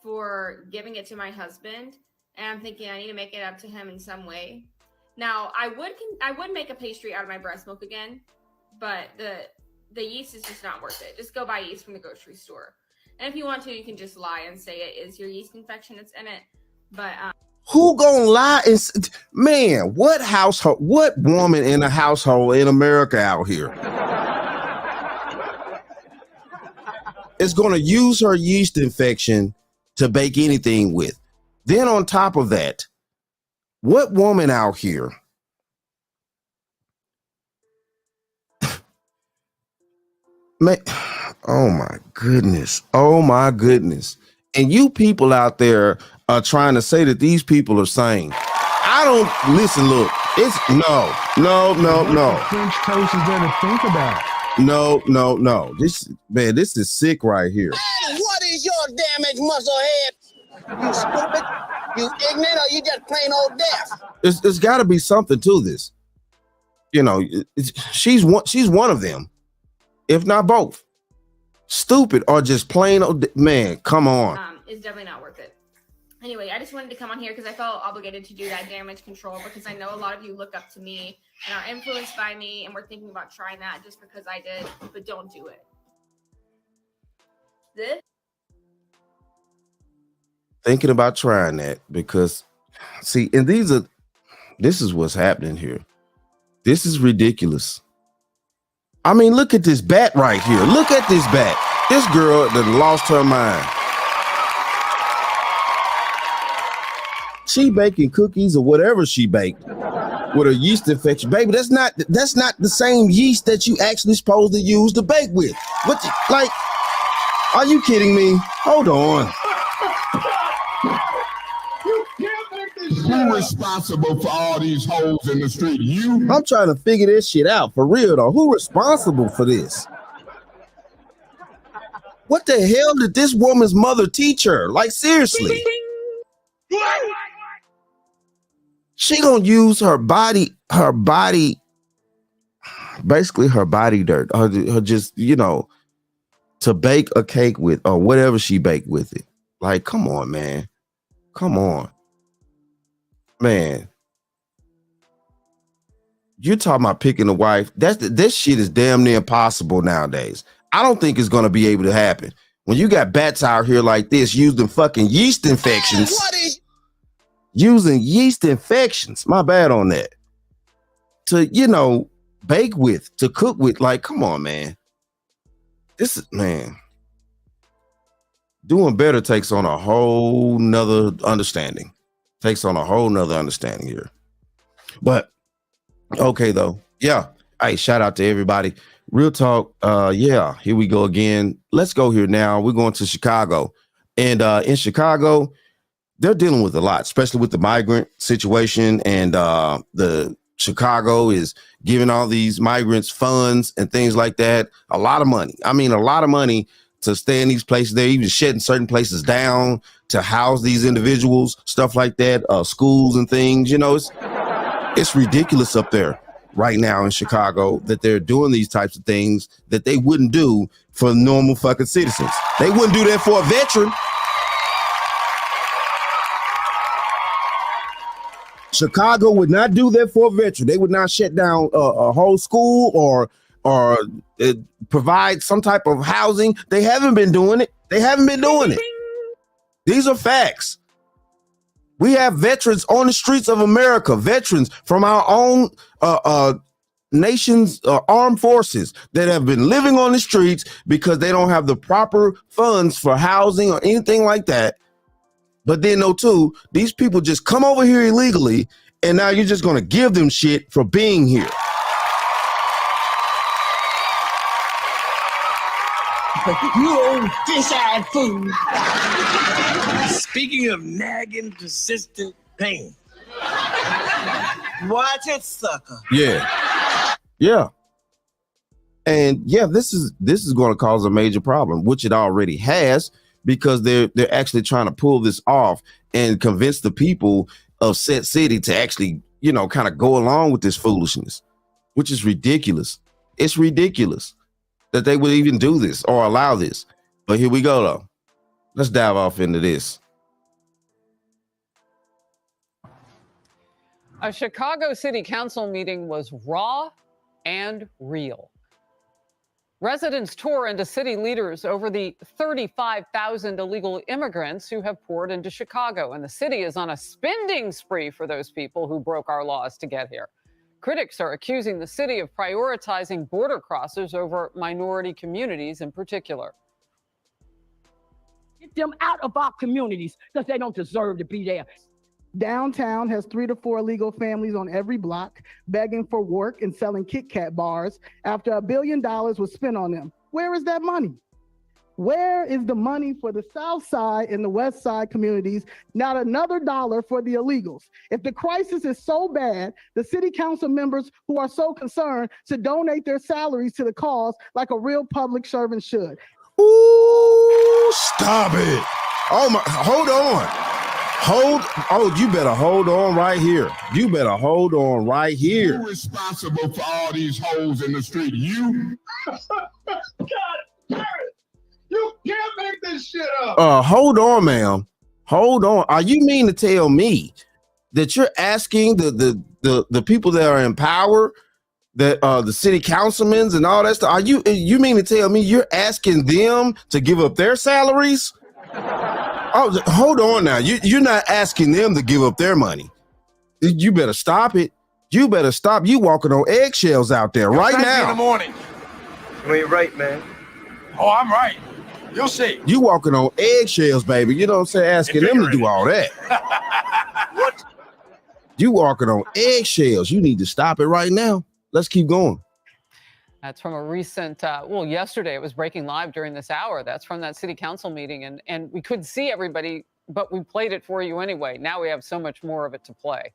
for giving it to my husband. And I'm thinking I need to make it up to him in some way. Now, I would make a pastry out of my breast milk again, but the yeast is just not worth it. Just go buy yeast from the grocery store. And if you want to, you can just lie and say it is your yeast infection that's in it. But who gonna lie? Man, what woman in a household in America out here is gonna use her yeast infection to bake anything with? Then on top of that, what woman out here man, oh my goodness. And you people out there are trying to say that these people are sane. I don't listen, look, it's no. French toast is there to think about. No. This is sick right here. Hey, what is your damaged muscle head? You stupid? You ignorant, or you just plain old deaf? There's got to be something to this. You know, she's one of them, if not both. Stupid or just plain old man. Come on. It's definitely not worth it. Anyway, I just wanted to come on here because I felt obligated to do that damage control because I know a lot of you look up to me and are influenced by me, and we're thinking about trying that just because I did, but don't do it. Thinking about trying that because, see, and this is what's happening here. This is ridiculous. I mean, look at this bat right here. Look at this bat. This girl that lost her mind. She baking cookies or whatever she baked with a yeast infection. Baby, that's not the same yeast that you actually supposed to use to bake with. Are you kidding me? Hold on. Who's responsible for all these holes in the street? You? I'm trying to figure this shit out for real though. Who responsible for this? What the hell did this woman's mother teach her? Like seriously. She gonna use her body, basically her body dirt, her just, you know, to bake a cake with or whatever she baked with it. Like, come on, man. Come on. Man. You're talking about picking a wife. This shit is damn near impossible nowadays. I don't think it's gonna be able to happen. When you got bats out here like this using fucking yeast infections. Using yeast infections, my bad on that, to, you know, bake with, to cook with. Like, come on, man. This is, man, doing better takes on a whole nother understanding. Takes on a whole nother understanding here. But, okay, though. Yeah. Hey, shout out to everybody. Real talk. Yeah, here we go again. Let's go here now. We're going to Chicago. And in Chicago, they're dealing with a lot, especially with the migrant situation. And the Chicago is giving all these migrants funds and things like that. A lot of money. I mean, a lot of money to stay in these places. They're even shutting certain places down to house these individuals, stuff like that, schools and things. You know, it's ridiculous up there right now in Chicago that they're doing these types of things that they wouldn't do for normal fucking citizens. They wouldn't do that for a veteran. Chicago would not do that for a veteran. They would not shut down a whole school or provide some type of housing. They haven't been doing it. These are facts. We have veterans on the streets of America, veterans from our own nations, armed forces that have been living on the streets because they don't have the proper funds for housing or anything like that. But then, no, too, these people just come over here illegally, and now you're just going to give them shit for being here. You old fish-eyed fool. Speaking of nagging, persistent pain. Watch it, sucker. Yeah. And yeah, this is going to cause a major problem, which it already has, because they're actually trying to pull this off and convince the people of said city to actually, kind of go along with this foolishness, which is ridiculous. It's ridiculous that they would even do this or allow this. But here we go, though. Let's dive off into this. A Chicago City Council meeting was raw and real. Residents tore into city leaders over the 35,000 illegal immigrants who have poured into Chicago, and the city is on a spending spree for those people who broke our laws to get here. Critics are accusing the city of prioritizing border crossers over minority communities in particular. Get them out of our communities because they don't deserve to be there. Downtown has 3 to 4 illegal families on every block begging for work and selling Kit Kat bars after $1 billion was spent on them. Where is that money? Where is the money for the South Side and the West Side communities? Not another dollar for the illegals. If the crisis is so bad, the city council members who are so concerned should donate their salaries to the cause like a real public servant should. Ooh, stop it. Oh my, hold on. You better hold on right here. You better hold on right here. Who's responsible for all these holes in the street? You? God damn it. You can't make this shit up. Hold on, ma'am. Hold on. Are you mean to tell me that you're asking the people that are in power, that the city councilmen and all that stuff? You mean to tell me you're asking them to give up their salaries? Oh, hold on now. You're not asking them to give up their money. You better stop it. You better stop. You walking on eggshells out there right now. In the morning. You ain't right, man. Oh, I'm right. You'll see. You walking on eggshells, baby. You know what I'm saying? Asking them to do all that. What? You walking on eggshells. You need to stop it right now. Let's keep going. That's from a recent, yesterday it was breaking live during this hour. That's from that city council meeting. And we couldn't see everybody, but we played it for you anyway. Now we have so much more of it to play.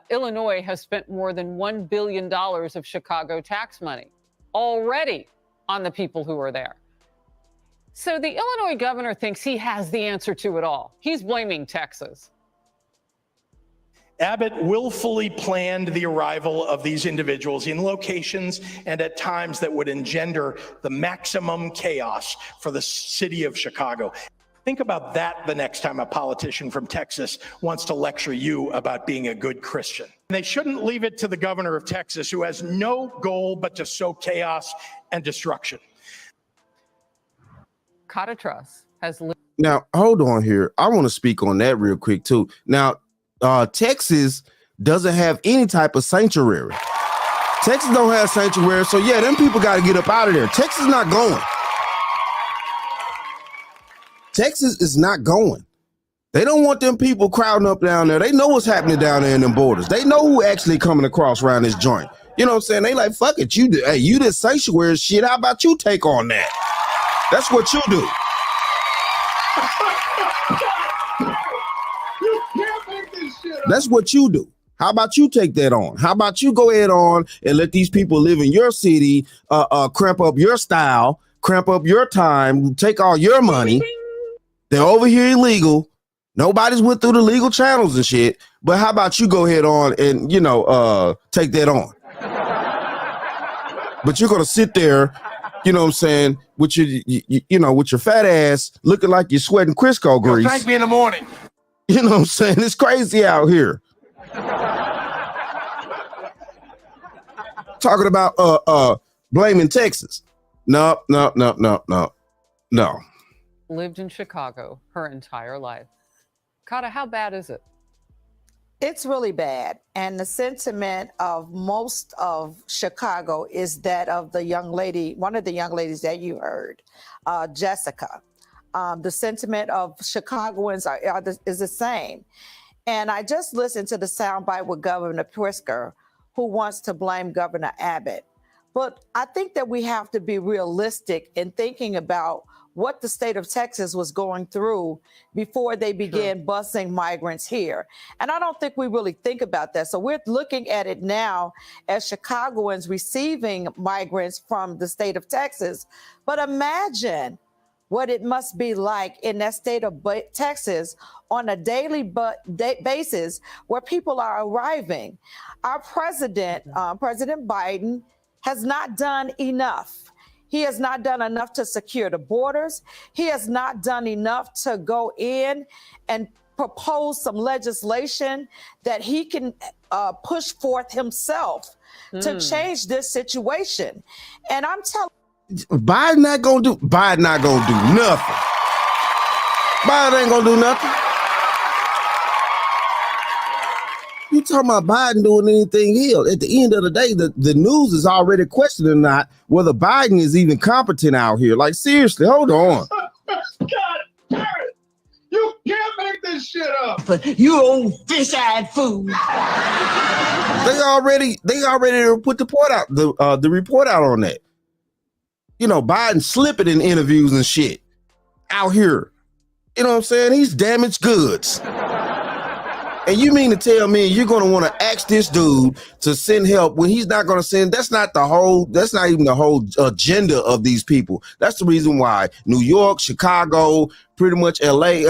Illinois has spent more than $1 billion of Chicago tax money already on the people who are there. So the Illinois governor thinks he has the answer to it all. He's blaming Texas. Abbott willfully planned the arrival of these individuals in locations and at times that would engender the maximum chaos for the city of Chicago. Think about that the next time a politician from Texas wants to lecture you about being a good Christian. They shouldn't leave it to the governor of Texas, who has no goal but to sow chaos and destruction. Cottatras has... Now, hold on here. I want to speak on that real quick, too. Now, Texas doesn't have any type of sanctuary. Texas don't have sanctuary, so yeah, them people got to get up out of there. Texas not going. Texas is not going. They don't want them people crowding up down there. They know what's happening down there in them borders. They know who actually coming across around this joint. You know what I'm saying? They like, fuck it, you this sanctuary shit. How about you take on that? That's what you do. That's what you do. How about you take that on? How about you go ahead on and let these people live in your city, cramp up your style, cramp up your time, take all your money. They're over here illegal. Nobody's went through the legal channels and shit. But how about you go ahead on and, take that on? But you're going to sit there, you know what I'm saying, with your, with your fat ass looking like you're sweating Crisco grease. Thank me in the morning. You know what I'm saying? It's crazy out here. Talking about blaming Texas. No. Lived in Chicago her entire life. Kata, how bad is it? It's really bad. And the sentiment of most of Chicago is that of the young lady, one of the young ladies that you heard, Jessica. The sentiment of Chicagoans is the same. And I just listened to the soundbite with Governor Pritzker, who wants to blame Governor Abbott. But I think that we have to be realistic in thinking about what the state of Texas was going through before they began busing migrants here. And I don't think we really think about that. So we're looking at it now as Chicagoans receiving migrants from the state of Texas. But imagine what it must be like in that state of Texas on a daily basis where people are arriving. Our president, President Biden, has not done enough. He has not done enough to secure the borders. He has not done enough to go in and propose some legislation that he can push forth himself to change this situation. And I'm telling Biden not gonna do nothing. Biden ain't gonna do nothing. You talking about Biden doing anything here? At the end of the day, the news is already questioning not whether Biden is even competent out here. Like, seriously, hold on. God damn it! You can't make this shit up. You old fish-eyed fool. They already put the report out on that. You know, Biden slipping in interviews and shit out here. You know what I'm saying? He's damaged goods. And you mean to tell me you're going to want to ask this dude to send help when he's not going to send? That's not even the whole agenda of these people. That's the reason why New York, Chicago, pretty much LA,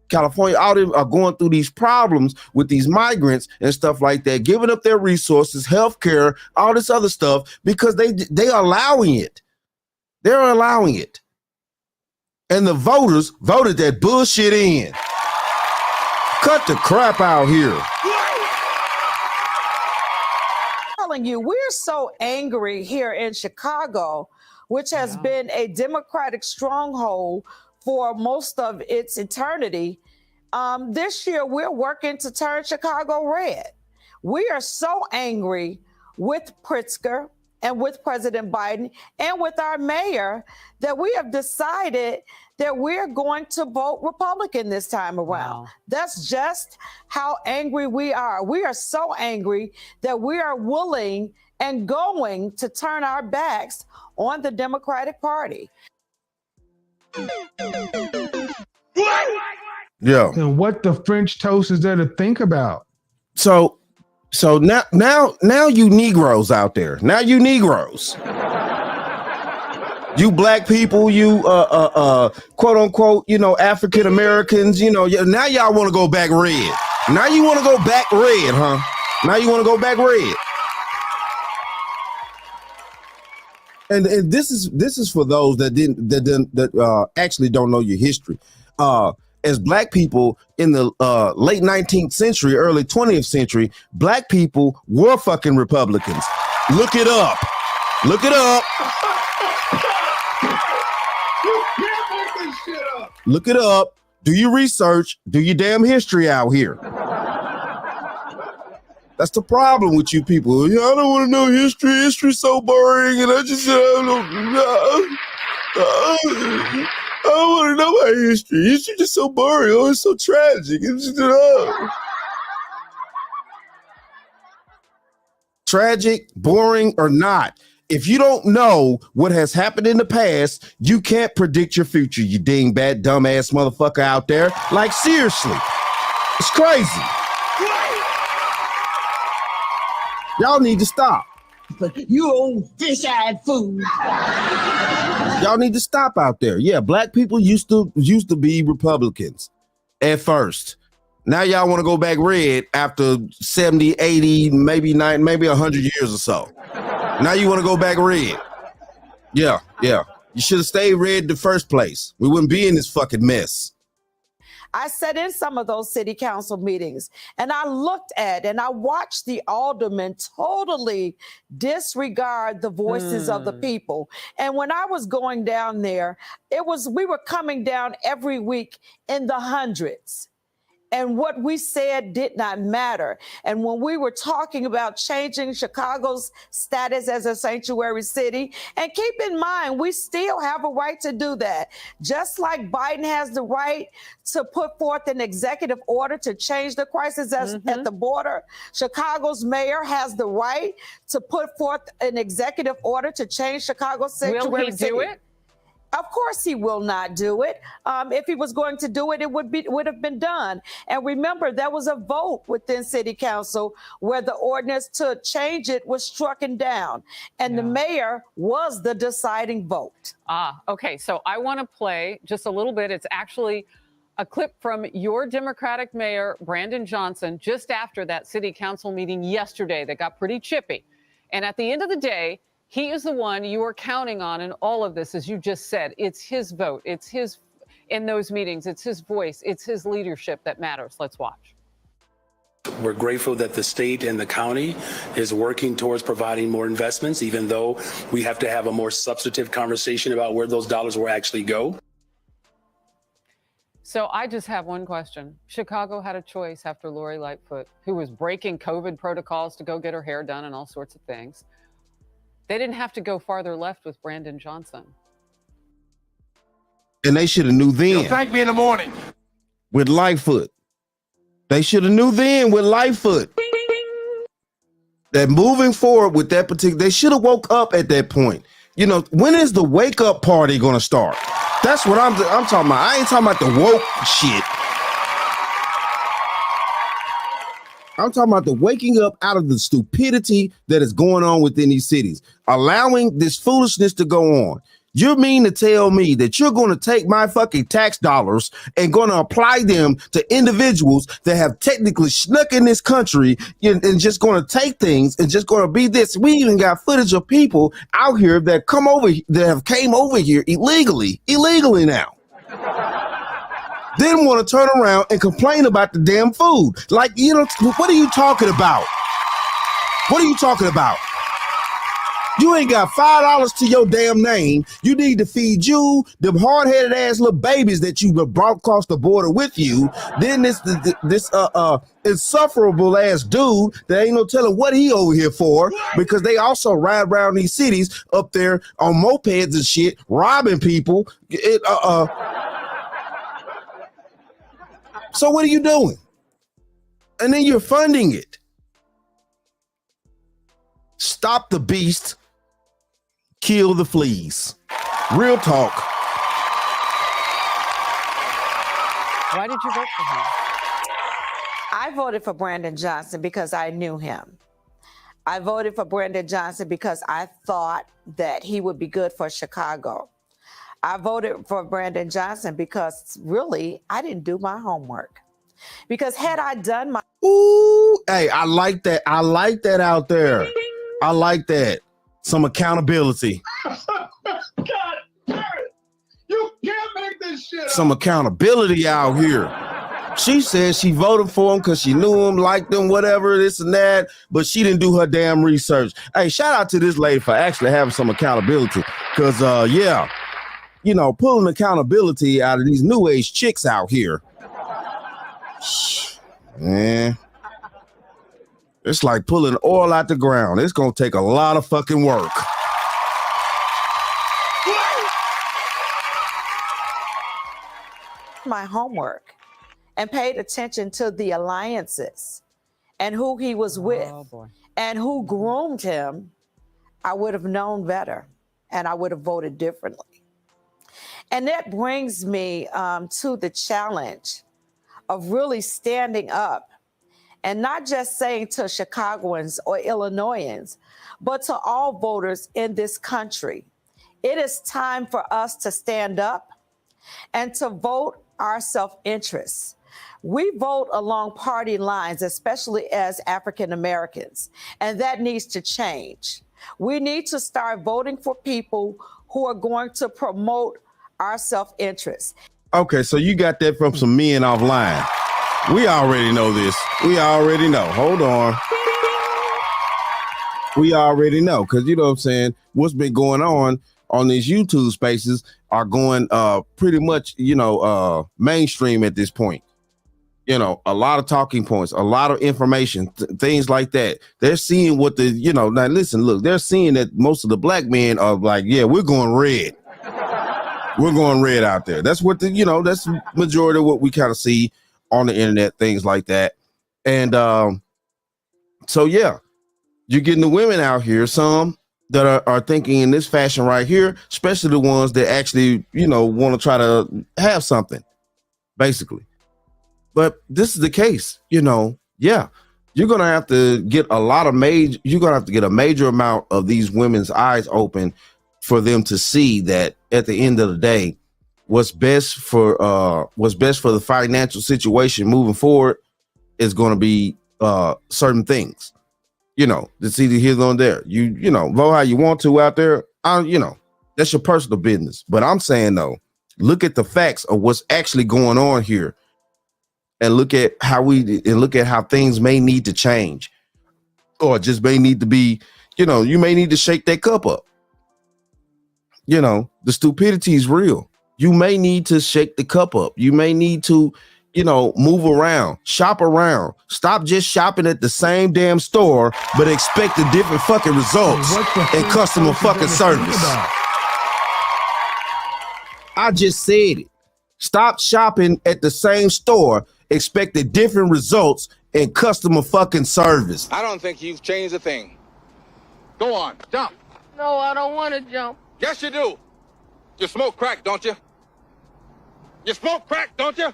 California, all them are going through these problems with these migrants and stuff like that, giving up their resources, healthcare, all this other stuff, because they are allowing it. They're allowing it. And the voters voted that bullshit in. Cut the crap out here. telling you, we're so angry here in Chicago, which has been a Democratic stronghold for most of its eternity. This year, we're working to turn Chicago red. We are so angry with Pritzker and with President Biden and with our mayor that we have decided that we're going to vote Republican this time around. Wow. That's just how angry we are. We are so angry that we are willing and going to turn our backs on the Democratic Party. Yeah. And what the French toast is there to think about? So now you Negroes out there. Now you Negroes. You black people, you quote unquote, African Americans, now y'all want to go back red. Now you want to go back red, huh? Now you want to go back red. And this is for those that actually don't know your history. As black people in the late 19th century, early 20th century, black people were fucking Republicans. Look it up. Look it up. You can't make this shit up. Look it up. Do your research. Do your damn history out here. That's the problem with you people. I don't want to know history. History's so boring, and I don't want to know about history. History is so boring. Oh, it's so tragic. It's just, tragic, boring, or not. If you don't know what has happened in the past, you can't predict your future, you dingbat, dumbass motherfucker out there. Like, seriously. It's crazy. Y'all need to stop. You old fish-eyed fool. Y'all need to stop out there. Yeah, black people used to be Republicans at first. Now y'all want to go back red after 70, 80, maybe 100 years or so. Now you want to go back red. Yeah. You should have stayed red in the first place. We wouldn't be in this fucking mess. I sat in some of those city council meetings and I looked at and I watched the aldermen totally disregard the voices of the people. And when I was going down there, we were coming down every week in the hundreds. And what we said did not matter. And when we were talking about changing Chicago's status as a sanctuary city, and keep in mind, we still have a right to do that. Just like Biden has the right to put forth an executive order to change the crisis at the border, Chicago's mayor has the right to put forth an executive order to change Chicago's sanctuary city. Will he do it? Of course he will not do it. If he was going to do it, it would have been done. And remember, there was a vote within City Council where the ordinance to change it was strucken down. And the mayor was the deciding vote. Okay. So I want to play just a little bit. It's actually a clip from your Democratic mayor, Brandon Johnson, just after that City Council meeting yesterday that got pretty chippy. And at the end of the day, he is the one you are counting on in all of this, as you just said. It's his vote. It's his, in those meetings, it's his voice. It's his leadership that matters. Let's watch. We're grateful that the state and the county is working towards providing more investments, even though we have to have a more substantive conversation about where those dollars will actually go. So I just have one question. Chicago had a choice after Lori Lightfoot, who was breaking COVID protocols to go get her hair done and all sorts of things. They didn't have to go farther left with Brandon Johnson. And they should have knew then. You'll thank me in the morning. With Lightfoot. They should have knew then with Lightfoot. That moving forward with that particular, they should have woke up at that point. You know, when is the wake up party going to start? That's what I'm talking about. I ain't talking about the woke shit. I'm talking about the waking up out of the stupidity that is going on within these cities, allowing this foolishness to go on. You mean to tell me that you're going to take my fucking tax dollars and going to apply them to individuals that have technically snuck in this country and just going to take things and just going to be this? We even got footage of people out here that have came over here illegally now. Then want to turn around and complain about the damn food. Like, you know, what are you talking about? What are you talking about? You ain't got $5 to your damn name. You need to feed you them hard-headed ass little babies that you brought across the border with you. Then this insufferable ass dude that ain't no telling what he over here for, because they also ride around these cities up there on mopeds and shit, robbing people. So what are you doing? And then you're funding it. Stop the beast. Kill the fleas. Real talk. Why did you vote for him? I voted for Brandon Johnson because I knew him. I voted for Brandon Johnson because I thought that he would be good for Chicago. I voted for Brandon Johnson because really I didn't do my homework. Because had I done my hey, I like that. I like that out there. I like that. Some accountability. God damn it. You can't make this shit up. Some accountability out here. She said she voted for him because she knew him, liked him, whatever, this and that, but she didn't do her damn research. Hey, shout out to this lady for actually having some accountability. Because, yeah, you know, pulling accountability out of these new age chicks out here. Man. It's like pulling oil out the ground. It's going to take a lot of fucking work. my homework and paid attention to the alliances and who he was with and who groomed him, I would have known better and I would have voted differently. And that brings me to the challenge of really standing up and not just saying to Chicagoans or Illinoisans, but to all voters in this country, it is time for us to stand up and to vote our self-interest. We vote along party lines, especially as African Americans, and that needs to change. We need to start voting for people who are going to promote our self-interest. Okay, so you got that from some men offline. We already know this. We already know. Hold on. We already know, because you know what I'm saying, what's been going on these YouTube spaces are going pretty much, mainstream at this point. You know, a lot of talking points, a lot of information, things like that. They're seeing what the, you know, now listen, look, they're seeing that most of the black men are like, yeah, we're going red. We're going red out there. That's what the, you know, that's the majority of what we kind of see on the internet, things like that. And so, yeah, you're getting the women out here, some that are thinking in this fashion right here, especially the ones that actually, you know, want to try to have something, basically. But this is the case, you know, yeah, you're going to have to get a lot of you're going to have to get a major amount of these women's eyes open for them to see that at the end of the day, what's best for the financial situation moving forward is going to be certain things. You know, it's either here or there. You know, vote how you want to out there. You know, that's your personal business. But I'm saying though, look at the facts of what's actually going on here, and look at how things may need to change, or just may need to be. You know, you may need to shake that cup up. You know, the stupidity is real. You may need to shake the cup up. You may need to, you know, move around, shop around. Stop just shopping at the same damn store, but expect a different fucking results and customer fucking service. I just said it. Stop shopping at the same store, expect a different results and customer fucking service. I don't think you've changed a thing. Go on, jump. No, I don't want to jump. Yes, you do. You smoke crack, don't you? You smoke crack, don't you?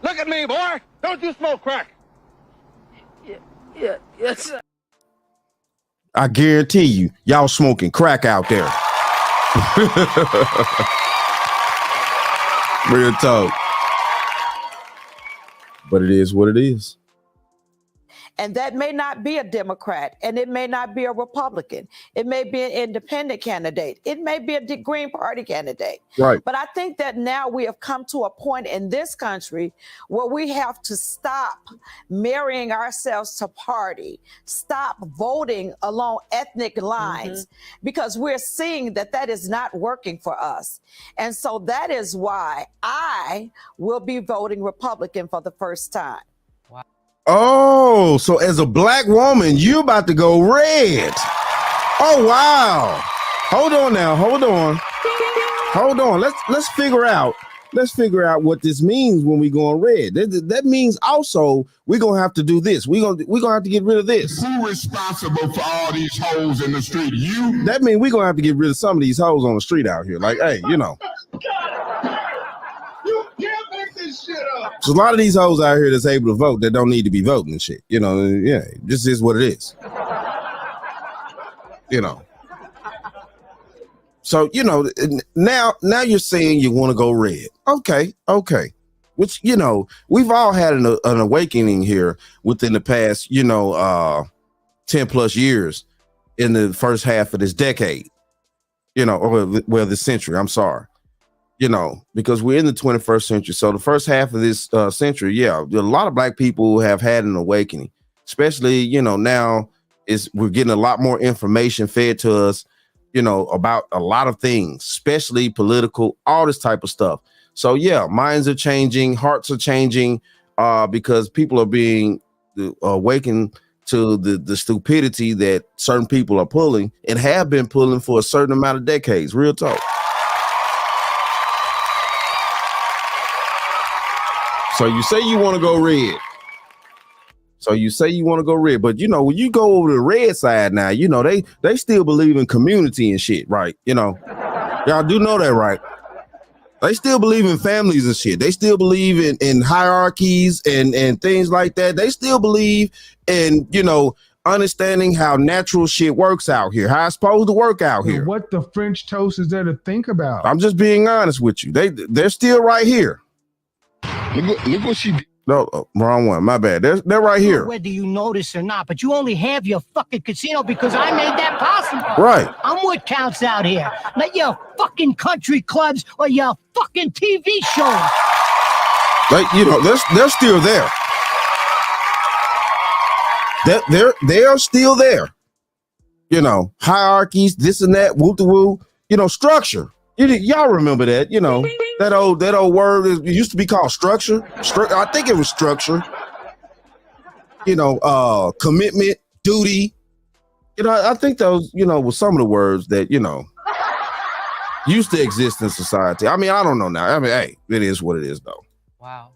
Look at me, boy. Don't you smoke crack? Yes, sir. I guarantee you, y'all smoking crack out there. Real talk. But it is what it is. And that may not be a Democrat, and it may not be a Republican. It may be an independent candidate. It may be a Green Party candidate. Right. But I think that now we have come to a point in this country where we have to stop marrying ourselves to party, stop voting along ethnic lines, because we're seeing that that is not working for us. And so that is why I will be voting Republican for the first time. Oh, so as a black woman, you about to go red. Oh, wow. Hold on now. Hold on. Let's figure out what this means when we go on red. That means also we're going to have to do this. We're going to have to get rid of this. Who responsible for all these hoes in the street? You? That means we're going to have to get rid of some of these hoes on the street out here. Like, hey, you know. You can't make this shit up. So a lot of these hoes out here that's able to vote that don't need to be voting and shit. You know, yeah, this is what it is. You know. So, you know, now you're saying you want to go red. Okay. Which, you know, we've all had an awakening here within the past, 10 plus years in the first half of this decade, or this century, I'm sorry. Because we're in the 21st century. So the first half of this century, yeah, a lot of black people have had an awakening, especially, now we're getting a lot more information fed to us, about a lot of things, especially political, all this type of stuff. So yeah, minds are changing, hearts are changing, because people are being awakened to the stupidity that certain people are pulling and have been pulling for a certain amount of decades. Real talk. So you say you want to go red. But when you go over to the red side now, they still believe in community and shit, right? Y'all do know that, right? They still believe in families and shit. They still believe in hierarchies and things like that. They still believe in, understanding how natural shit works out here, how it's supposed to work out here. What the French toast is there to think about? I'm just being honest with you. They're still right here. Look what she did. No, wrong one. My bad. They're right here. Whether you notice or not, but you only have your fucking casino because I made that possible. Right. I'm what counts out here. Not your fucking country clubs or your fucking TV shows. They're still there. They are still there. Hierarchies, this and that, woo-to-woo, structure. Y'all remember that, that old word it used to be called structure. I think it was structure. Commitment, duty. I think those, were some of the words that, used to exist in society. I mean, I don't know now. I mean, hey, it is what it is, though. Wow.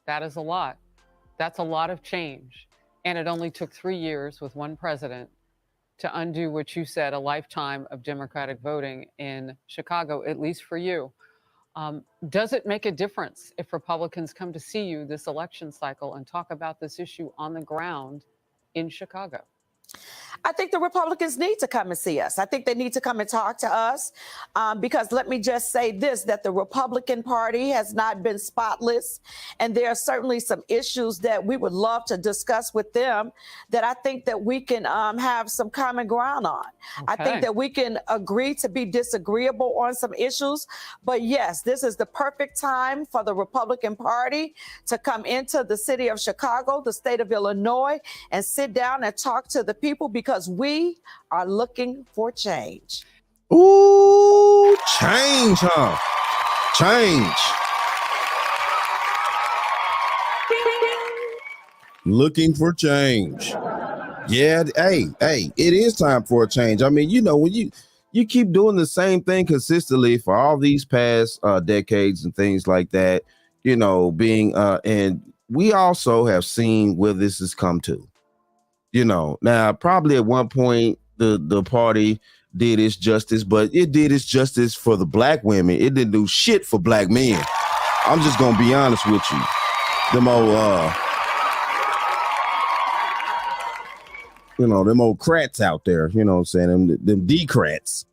That is a lot. That's a lot of change. And it only took 3 years with one president to undo what you said, a lifetime of Democratic voting in Chicago, at least for you. Does it make a difference if Republicans come to see you this election cycle and talk about this issue on the ground in Chicago? I think the Republicans need to come and see us. I think they need to come and talk to us because let me just say this, that the Republican Party has not been spotless. And there are certainly some issues that we would love to discuss with them that I think that we can have some common ground on. Okay. I think that we can agree to be disagreeable on some issues. But yes, this is the perfect time for the Republican Party to come into the city of Chicago, the state of Illinois, and sit down and talk to the people because we are looking for change. Ooh, change, huh? Change. Looking for change. Yeah, hey, it is time for a change. I mean, when you keep doing the same thing consistently for all these past decades and things like that, and we also have seen where this has come to. Now probably at one point the party did its justice, but it did its justice for the black women. It didn't do shit for black men. I'm just gonna be honest with you. Them old them old crats out there, what I'm saying? Them D-crats,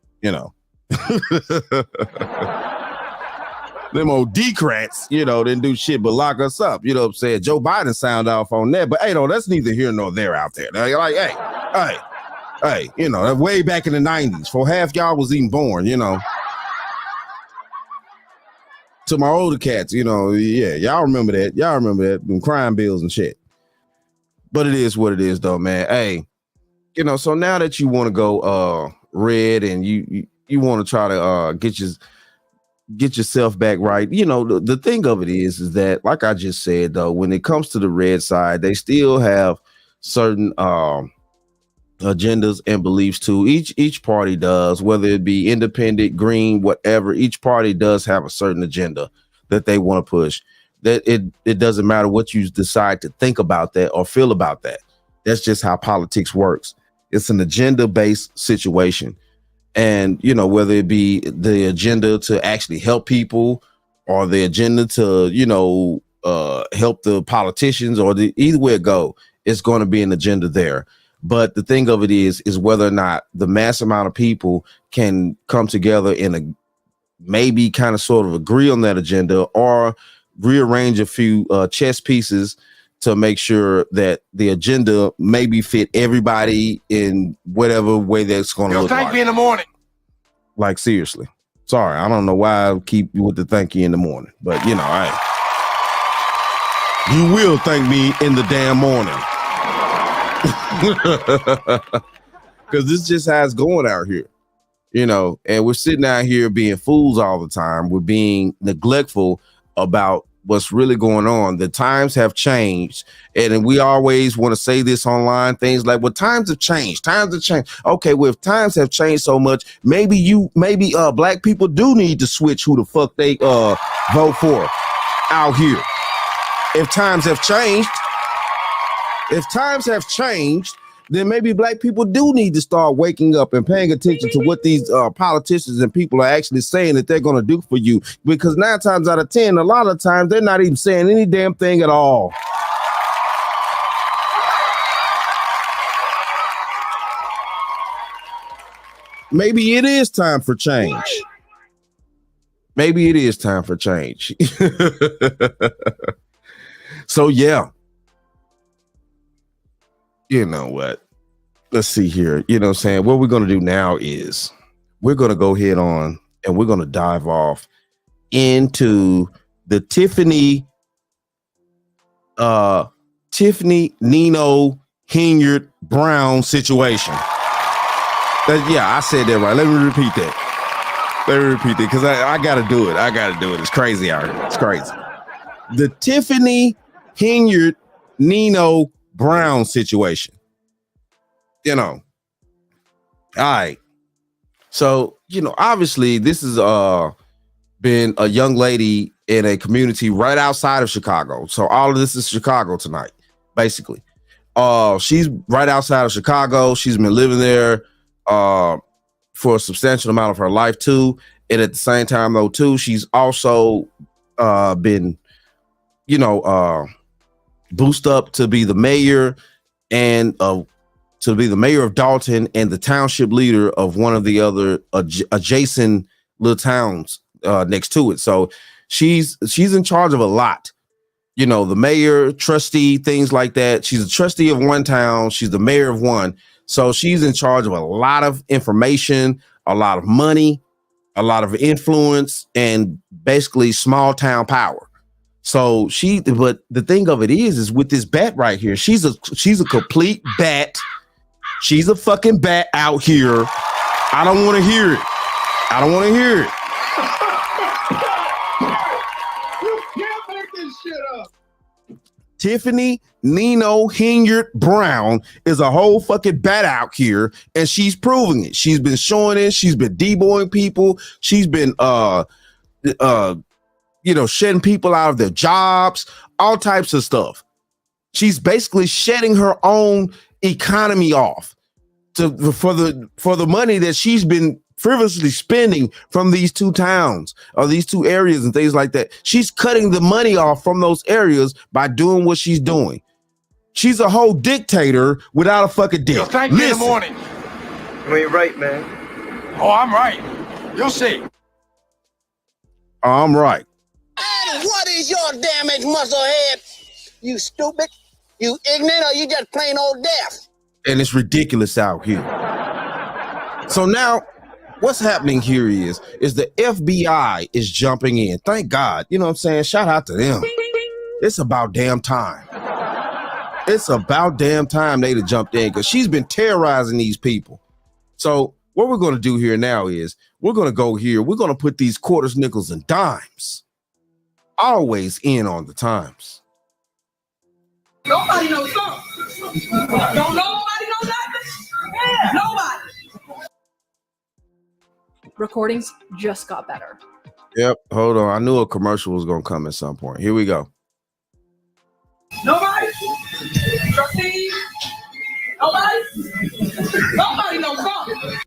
Them old D-crats, didn't do shit but lock us up. You know what I'm saying? Joe Biden sound off on that, but hey, no, that's neither here nor there out there. They're like, hey, that's way back in the 90s, before half y'all was even born, To my older cats, yeah, y'all remember that. Them crime bills and shit. But it is what it is, though, man. Hey, so now that you want to go red and you want to try to get yourself back right. The thing of it is that, like I just said, though, when it comes to the red side, they still have certain agendas and beliefs too. Each party does, whether it be independent, green, whatever. Each party does have a certain agenda that they want to push. That it doesn't matter what you decide to think about that or feel about that. That's just how politics works. It's an agenda-based situation. And, whether it be the agenda to actually help people or the agenda to, help the politicians or either way it go, it's going to be an agenda there. But the thing of it is whether or not the mass amount of people can come together in maybe kind of sort of agree on that agenda or rearrange a few chess pieces to make sure that the agenda maybe fit everybody in whatever way that's going to look thank like. Me in the morning. Like, seriously. Sorry, I don't know why I keep you with the thank you in the morning, but you will thank me in the damn morning. Because this is just how it's going out here, and we're sitting out here being fools all the time. We're being neglectful about what's really going on. The times have changed, and we always want to say this online, things like, well, times have changed. Okay, well, if times have changed so much, maybe black people do need to switch who the fuck they vote for out here. If times have changed, then maybe black people do need to start waking up and paying attention to what these politicians and people are actually saying that they're going to do for you. Because 9 times out of 10, a lot of times they're not even saying any damn thing at all. Maybe it is time for change. So, yeah. You know what? Let's see here. You know what I'm saying? What we're going to do now is we're going to go ahead on and we're going to dive off into the Tiffany, Nino, Hinyard, Brown situation. Yeah, I said that right. Let me repeat that. Let me repeat it because I got to do it. I got to do it. It's crazy out here. It's crazy. The Tiffany Henyard Nino Brown situation. You know. All right. So, obviously this has been a young lady in a community right outside of Chicago. So all of this is Chicago tonight, basically. She's right outside of Chicago. She's been living there for a substantial amount of her life too. And at the same time though, too, she's also been, boosted up to be the mayor and to be the mayor of Dalton and the township leader of one of the other adjacent little towns next to it. So she's in charge of a lot. The mayor, trustee, things like that. She's a trustee of one town. She's the mayor of one. So she's in charge of a lot of information, a lot of money, a lot of influence, and basically small town power. So but the thing of it is with this bat right here, she's a complete bat. She's a fucking bat out here. I don't want to hear it. I don't want to hear it. You can't make this shit up. Tiffany Nino Henyard Brown is a whole fucking bat out here, and she's proving it. She's been showing it. She's been deboing people. She's been shedding people out of their jobs, all types of stuff. She's basically shedding her own economy off for the money that she's been frivolously spending from these two towns or these two areas and things like that. She's cutting the money off from those areas by doing what she's doing. She's a whole dictator without a fucking dick. Yo, thank you in the morning. You ain't right, man. Oh, I'm right. You'll see. I'm right. And what is your damaged muscle head? You stupid? You ignorant, or you just plain old deaf? And it's ridiculous out here. So now what's happening here is the FBI is jumping in. Thank God. You know what I'm saying? Shout out to them. It's about damn time. It's about damn time they have jumped in because she's been terrorizing these people. So what we're going to do here now is we're going to go here. We're going to put these quarters, nickels, and dimes always in on the times. Nobody knows something. Don't nobody know nothing? Yeah, nobody. Recordings just got better. Yep. Hold on. I knew a commercial was going to come at some point. Here we go. Nobody? Trustee? Nobody? Nobody knows something.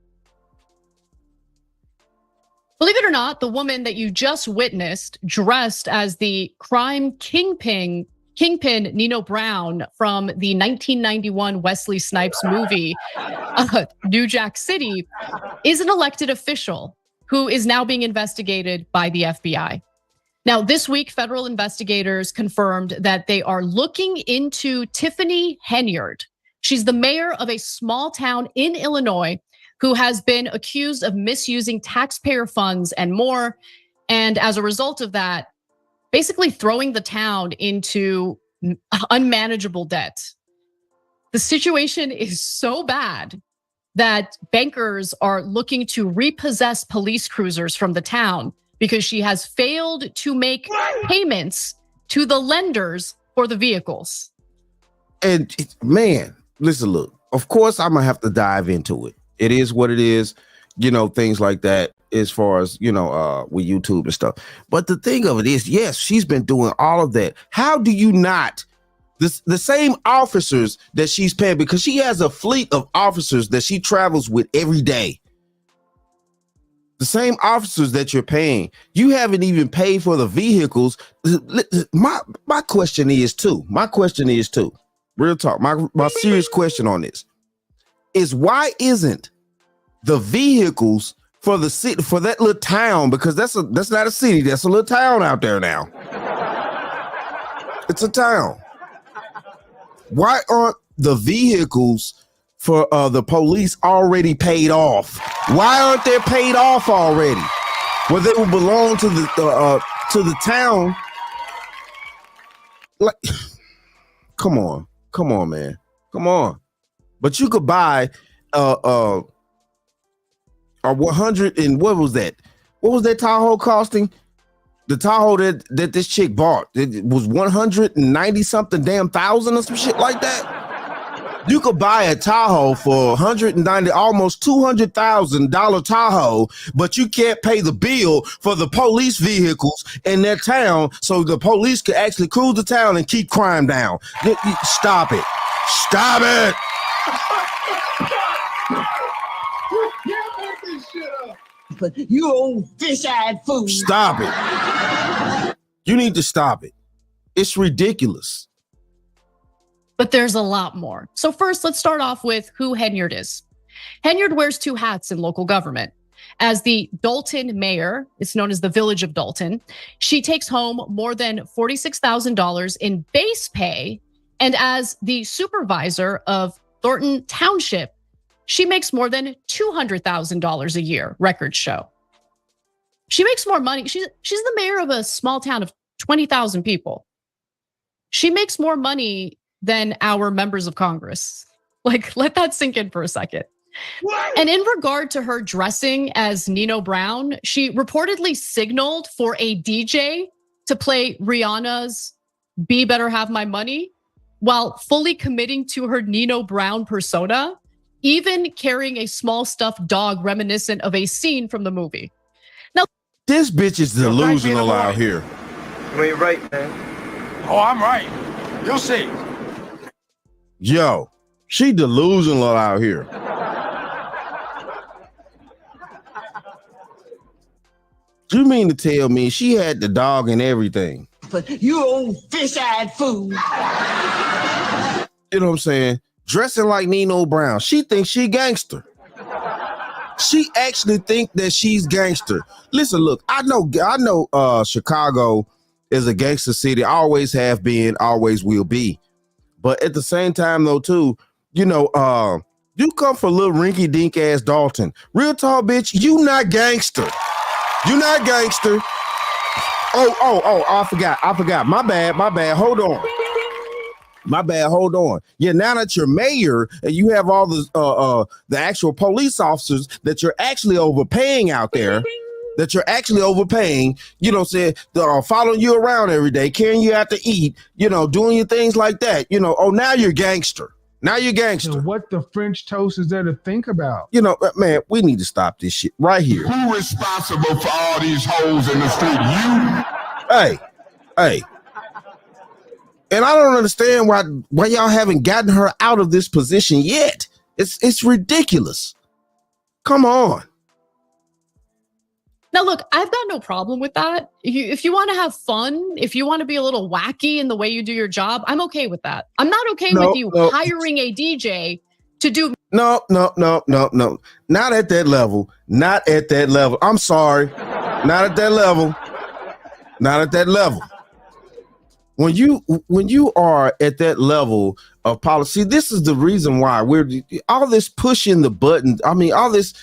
Believe it or not, the woman that you just witnessed dressed as the crime kingpin Nino Brown from the 1991 Wesley Snipes movie, New Jack City, is an elected official who is now being investigated by the FBI. Now, this week, federal investigators confirmed that they are looking into Tiffany Henyard. She's the mayor of a small town in Illinois who has been accused of misusing taxpayer funds and more. And as a result of that, basically throwing the town into unmanageable debt. The situation is so bad that bankers are looking to repossess police cruisers from the town because she has failed to make payments to the lenders for the vehicles. And man, listen, look, of course I'm gonna have to dive into it. It is what it is, things like that as far as, with YouTube and stuff. But the thing of it is, yes, she's been doing all of that. How do you not, the same officers that she's paying, because she has a fleet of officers that she travels with every day. The same officers that you're paying, you haven't even paid for the vehicles. My question is too, real talk, my serious question on this is, why isn't the vehicles for the city, for that little town, because that's not a city, that's a little town out there now. It's a town. Why aren't the vehicles for the police already paid off? Why aren't they paid off already? Well, they will belong to the town. Like, come on, man, come on. But you could buy a 100 and what was that? What was that Tahoe costing? The Tahoe that this chick bought, it was 190 something damn thousand or some shit like that. You could buy a Tahoe for 190, almost $200,000 Tahoe, but you can't pay the bill for the police vehicles in that town, so the police could actually cruise the town and keep crime down. Stop it! Stop it! You can't make this shit up. You old fish-eyed fool. Stop it! You need to stop it. It's ridiculous. But there's a lot more. So first, let's start off with who Henyard is. Henyard wears two hats in local government. As the Dalton mayor, it's known as the Village of Dalton, she takes home more than $46,000 in base pay. And as the supervisor of Thornton Township, she makes more than $200,000 a year, records show. She makes more money. She's the mayor of a small town of 20,000 people. She makes more money than our members of Congress. Like, let that sink in for a second. What? And in regard to her dressing as Nino Brown, she reportedly signaled for a DJ to play Rihanna's "Be Better Have My Money" while fully committing to her Nino Brown persona, even carrying a small stuffed dog reminiscent of a scene from the movie. Now, this bitch is delusional out here. You ain't right, man. Oh, I'm right. You'll see. Yo, she delusional out here. You mean to tell me she had the dog and everything? You old fish-eyed fool. You know what I'm saying? Dressing like Nino Brown. She thinks she gangster. She actually think that she's gangster. Listen, look, I know Chicago is a gangster city, always have been, always will be. But at the same time though, too, you know, you come for a little rinky dink ass Dalton. Real tall bitch, you not gangster. You not gangster. Oh, I forgot. My bad. Hold on. My bad. Hold on. Yeah, now that you're mayor and you have all the actual police officers that you're actually overpaying out there, you know, say following you around every day, carrying you out to eat, you know, doing your things like that, you know. Oh, now you're gangster. Now you're gangster. So what the French toast is there to think about? You know, man, we need to stop this shit right here. Who responsible for all these holes in the street? You? Hey. And I don't understand why y'all haven't gotten her out of this position yet. It's ridiculous. Come on. now look, I've got no problem with that. If you want to have fun, if you want to be a little wacky in the way you do your job, I'm okay with that. I'm not okay with you hiring a DJ to do. No. Not at that level. Not at that level. I'm sorry. Not at that level. Not at that level. When you are at that level of policy, this is the reason why we're all this pushing the button. I mean, all this,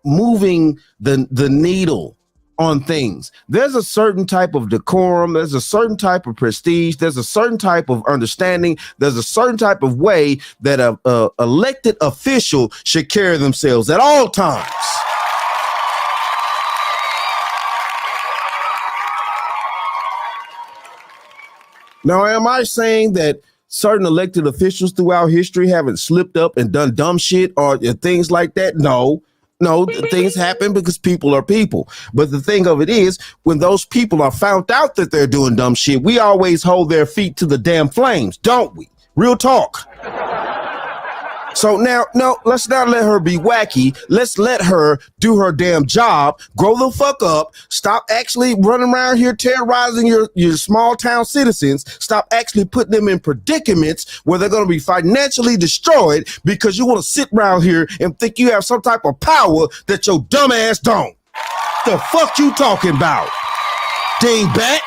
moving the needle on things. There's a certain type of decorum. There's a certain type of prestige. There's a certain type of understanding. There's a certain type of way that a elected official should carry themselves at all times. Now, am I saying that certain elected officials throughout history haven't slipped up and done dumb shit or things like that? No, things happen because people are people. But the thing of it is, when those people are found out that they're doing dumb shit, we always hold their feet to the damn flames, don't we? Real talk. So now, no, let's not let her be wacky. Let's let her do her damn job, grow the fuck up, stop actually running around here terrorizing your small town citizens, stop actually putting them in predicaments where they're going to be financially destroyed because you want to sit around here and think you have some type of power that your dumb ass don't. The fuck you talking about, dingbat?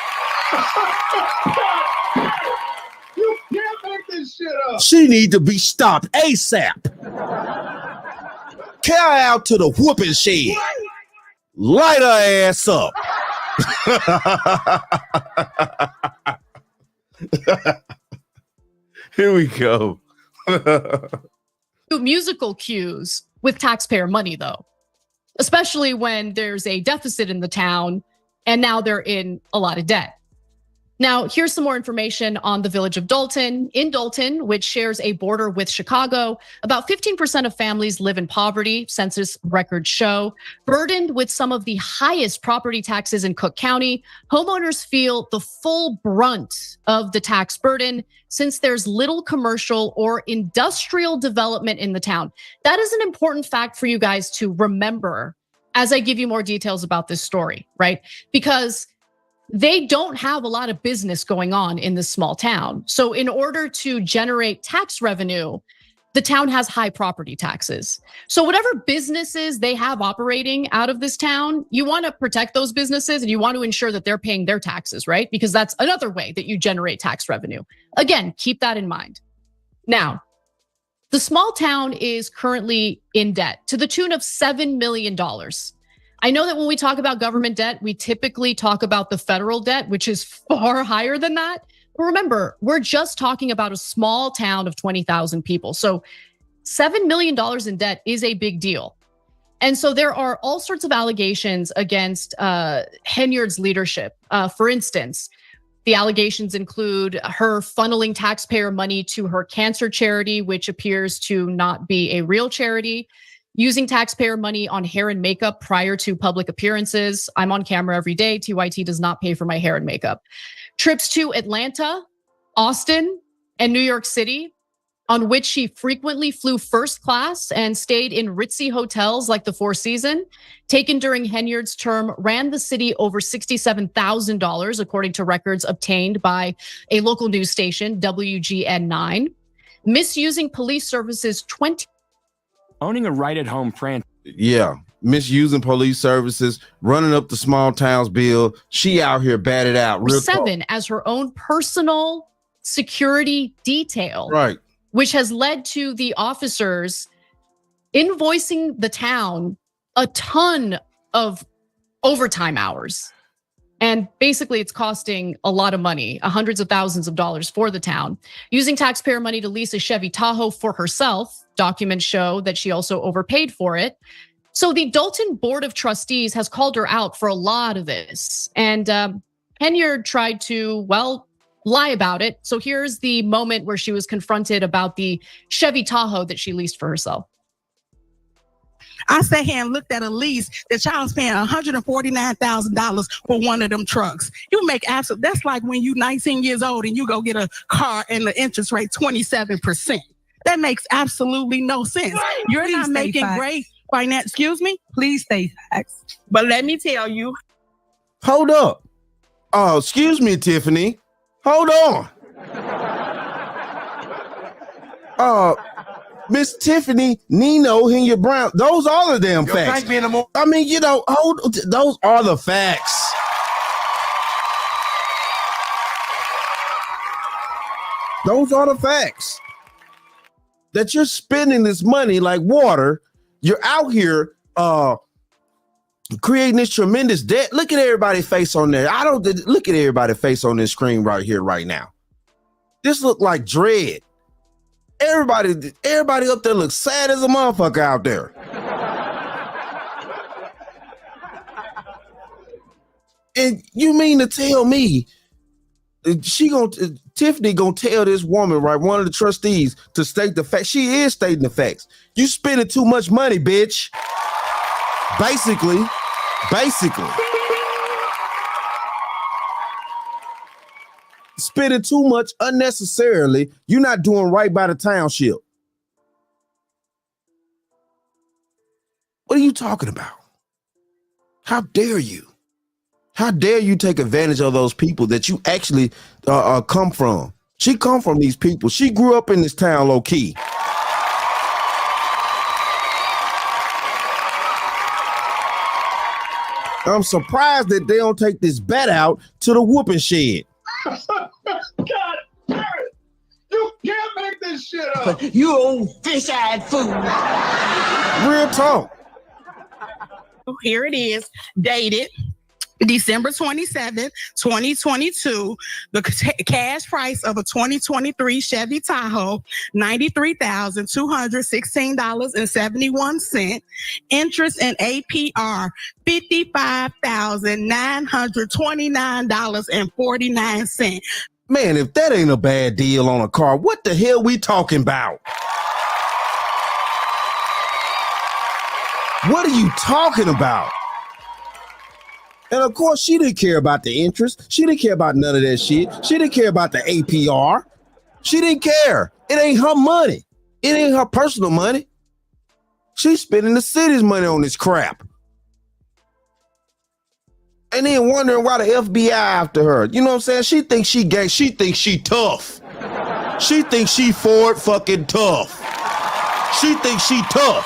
She need to be stopped ASAP. Carry out to the whooping shed. Light her ass up. Here we go. Musical cues with taxpayer money, though. especially when there's a deficit in the town and now they're in a lot of debt. Now, here's some more information on the village of Dalton. In Dalton, which shares a border with Chicago, about 15% of families live in poverty, census records show. Burdened with some of the highest property taxes in Cook County, homeowners feel the full brunt of the tax burden since there's little commercial or industrial development in the town. That is an important fact for you guys to remember as I give you more details about this story, right? Because they don't have a lot of business going on in this small town. So in order to generate tax revenue, the town has high property taxes. So whatever businesses they have operating out of this town, you want to protect those businesses and you want to ensure that they're paying their taxes, right? Because that's another way that you generate tax revenue. Again, keep that in mind. Now, the small town is currently in debt to the tune of $7 million. I know that when we talk about government debt, we typically talk about the federal debt, which is far higher than that. But remember, we're just talking about a small town of 20,000 people. So $7 million in debt is a big deal. And so there are all sorts of allegations against Henyard's leadership. For instance, the allegations include her funneling taxpayer money to her cancer charity, which appears to not be a real charity. Using taxpayer money on hair and makeup prior to public appearances. I'm on camera every day. TYT does not pay for my hair and makeup. Trips to Atlanta, Austin, and New York City, on which she frequently flew first class and stayed in ritzy hotels like the Four Seasons, taken during Henyard's term, ran the city over $67,000, according to records obtained by a local news station, WGN9. Misusing police services Owning a right-at-home franchise. Yeah, misusing police services, running up the small towns bill. She out here batted out. Real 7 as her own personal security detail. Right. Which has led to the officers invoicing the town a ton of overtime hours. And basically it's costing a lot of money, hundreds of thousands of dollars for the town. Using taxpayer money to lease a Chevy Tahoe for herself. Documents show that she also overpaid for it. So the Dalton Board of Trustees has called her out for a lot of this. And Henyard tried to, well, lie about it. So here's the moment where she was confronted about the Chevy Tahoe that she leased for herself. I sat here and looked at a lease that y'all was paying $149,000 for one of them trucks. You make absolute, that's like when you 19 years old and you go get a car and the interest rate 27%. That makes absolutely no sense. You're Please not stay making facts. great finance, excuse me? Please stay facts. But let me tell you. Hold up. Oh, excuse me, Tiffany. Hold on. Miss Tiffany, Nino, Henyard Brown, those are the damn facts. I mean, you know, those are the facts. Those are the facts. That you're spending this money like water. You're out here creating this tremendous debt. Look at everybody's face on there. Look at everybody's face on this screen right here, right now. This look like dread. Everybody up there looks sad as a motherfucker out there. And you mean to tell me Tiffany gonna tell this woman, right, one of the trustees, to state the facts? She is stating the facts. You spending too much money, bitch. Basically. Spending too much unnecessarily. You're not doing right by the township. What are you talking about? How dare you? How dare you take advantage of those people that you actually come from? She come from these people. She grew up in this town low key. I'm surprised that they don't take this bat out to the whooping shed. God damn it! You can't make this shit up. You old fish-eyed fool. Real talk. Here it is, dated December 27th, 2022, the cash price of a 2023 Chevy Tahoe, $93,216.71. Interest and APR, $55,929.49. Man, if that ain't a bad deal on a car, what the hell we talking about? What are you talking about? And of course, she didn't care about the interest. She didn't care about none of that shit. She didn't care about the APR. She didn't care. It ain't her money. It ain't her personal money. She's spending the city's money on this crap. And then wondering why the FBI after her. You know what I'm saying? She thinks she gay. She thinks she tough. She thinks she Ford fucking tough. She thinks she tough.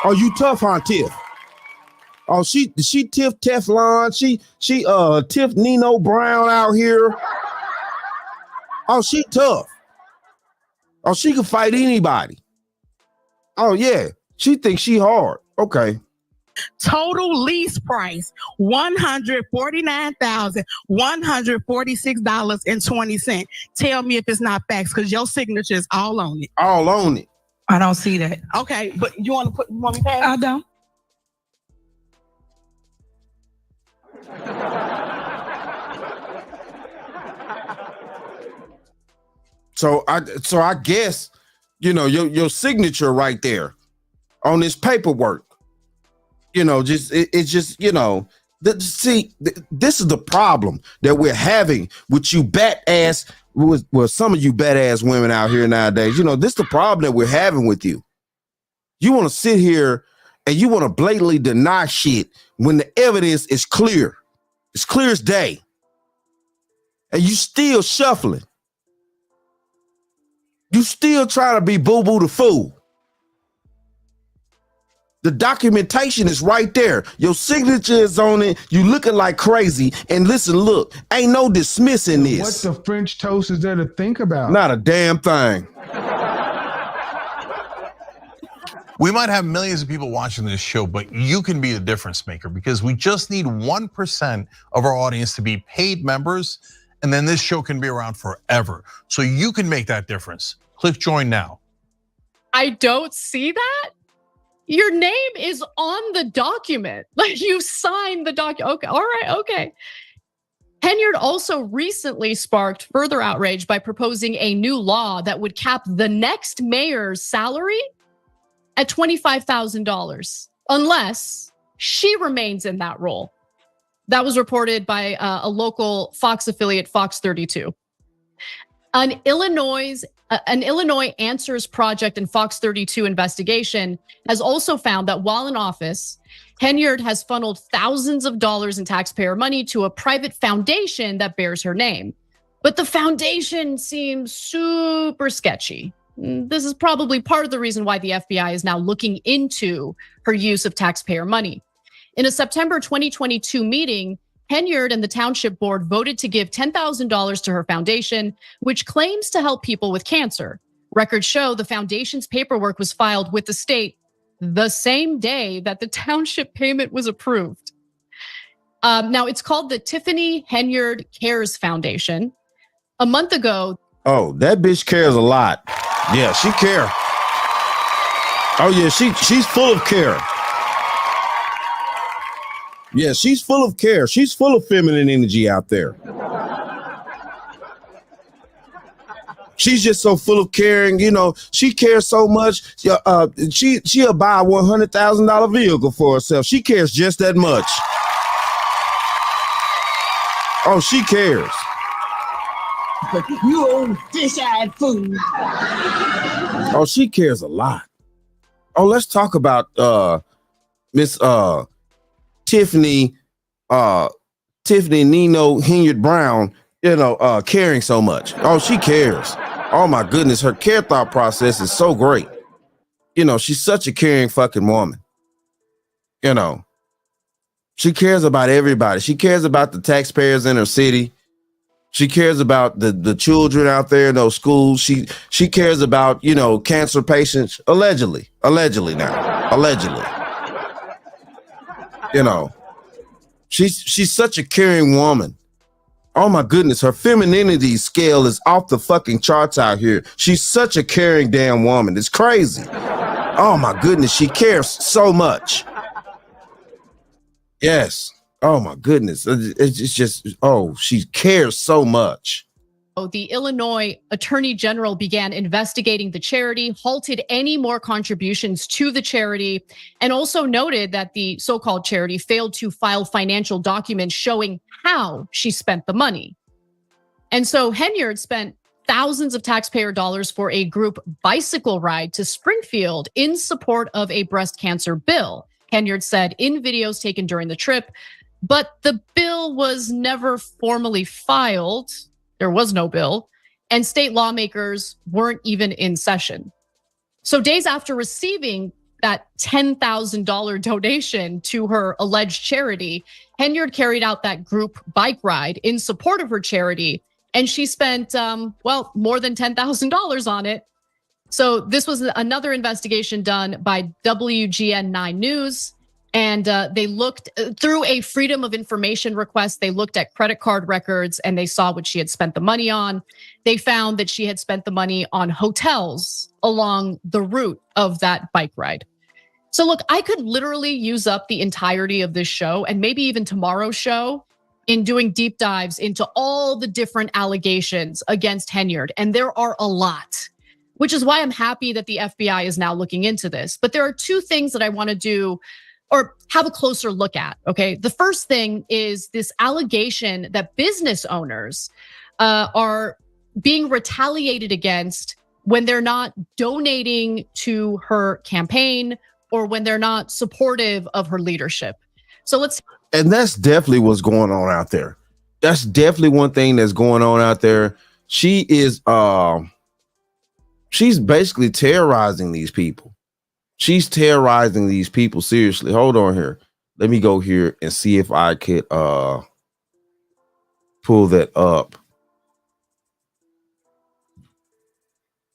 Oh, you tough, huh, Tiff? Oh, she Tiff Teflon. She Tiff Nino Brown out here. Oh, she tough. Oh, she can fight anybody. Oh, yeah. She thinks she hard. Okay. Total lease price, $149,146.20. Tell me if it's not facts, because your signature is all on it. All on it. I don't see that. Okay, but you want me to pass? I don't. So I guess, you know, your signature right there on this paperwork, you know, it's just, you know, this is the problem that we're having with you with some of you badass women out here nowadays. You know, this is the problem that we're having with you. You want to sit here and you want to blatantly deny shit when the evidence is clear. It's clear as day. And you still shuffling. You still trying to be boo-boo the fool. The documentation is right there. Your signature is on it. You looking like crazy. And listen, look, ain't no dismissing this. What the French toast is there to think about? Not a damn thing. We might have millions of people watching this show, but you can be the difference maker, because we just need 1% of our audience to be paid members, and then this show can be around forever. So you can make that difference. Click join now. I don't see that. Your name is on the document. Like, you signed the document. Okay, all right, okay. Henyard also recently sparked further outrage by proposing a new law that would cap the next mayor's salary at $25,000 unless she remains in that role. That was reported by a local Fox affiliate, Fox 32. An Illinois Answers Project and Fox 32 investigation has also found that while in office, Henyard has funneled thousands of dollars in taxpayer money to a private foundation that bears her name. But the foundation seems super sketchy. This is probably part of the reason why the FBI is now looking into her use of taxpayer money. In a September 2022 meeting, Henyard and the township board voted to give $10,000 to her foundation, which claims to help people with cancer. Records show the foundation's paperwork was filed with the state the same day that the township payment was approved. Now, it's called the Tiffany Henyard Cares Foundation. A month ago. Oh, that bitch cares a lot. Yeah, she care. Oh yeah, she's full of care. Yeah, she's full of care. She's full of feminine energy out there. She's just so full of caring, you know. She cares so much. She'll buy a $100,000 vehicle for herself. She cares just that much. Oh, she cares. But you old fish-eyed fool. Oh, she cares a lot. Oh, let's talk about Miss Tiffany Nino Henyard Brown, you know, caring so much. Oh, she cares. Oh my goodness, her care thought process is so great. You know, she's such a caring fucking woman. You know, she cares about everybody. She cares about the taxpayers in her city. She cares about the children out there in those schools. She cares about, you know, cancer patients, allegedly now. You know, she's such a caring woman. Oh my goodness, her femininity scale is off the fucking charts out here. She's such a caring damn woman. It's crazy. Oh my goodness, she cares so much. Yes. Oh my goodness. It's just, oh, she cares so much. The Illinois Attorney General began investigating the charity, halted any more contributions to the charity, and also noted that the so-called charity failed to file financial documents showing how she spent the money. And so Henyard spent thousands of taxpayer dollars for a group bicycle ride to Springfield in support of a breast cancer bill, Henyard said in videos taken during the trip, but the bill was never formally filed. There was no bill, and state lawmakers weren't even in session. So days after receiving that $10,000 donation to her alleged charity, Henyard carried out that group bike ride in support of her charity, and she spent, well, more than $10,000 on it. So this was another investigation done by WGN 9 News. And they looked through a Freedom of Information request. They looked at credit card records and they saw what she had spent the money on. They found that she had spent the money on hotels along the route of that bike ride. So look, I could literally use up the entirety of this show and maybe even tomorrow's show in doing deep dives into all the different allegations against Henyard. And there are a lot, which is why I'm happy that the FBI is now looking into this. But there are two things that I want to do or have a closer look at, okay? The first thing is this allegation that business owners are being retaliated against when they're not donating to her campaign or when they're not supportive of her leadership. So let's. And that's definitely what's going on out there. That's definitely one thing that's going on out there. She is, she's basically terrorizing these people. She's terrorizing these people, seriously. Hold on here. Let me go here and see if I could pull that up.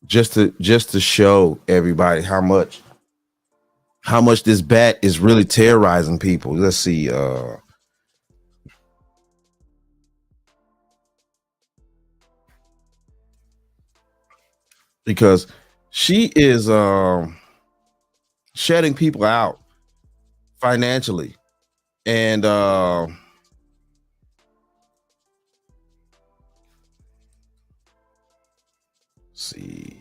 Just to show everybody how much this bat is really terrorizing people. Let's see. Because she is shutting people out financially. And see.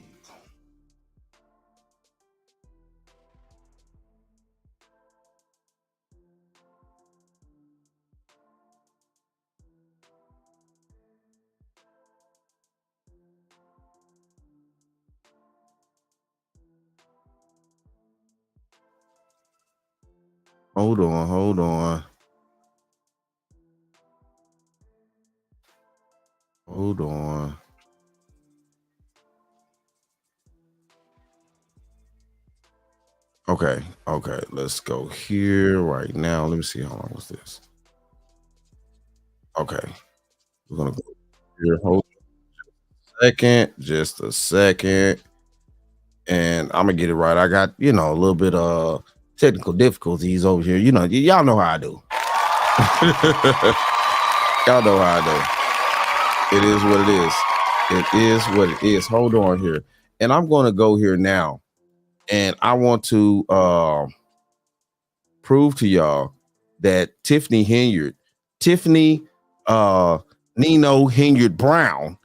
Hold on. Okay, let's go here right now. Let me see, how long was this? Okay, we're gonna go here. Hold just a second, and I'm gonna get it right. I got, a little bit of technical difficulties over here. Y'all know how I do. Y'all know how I do. It is what it is. It is what it is. Hold on here. And I'm going to go here now. And I want to prove to y'all that Tiffany Nino Henyard Brown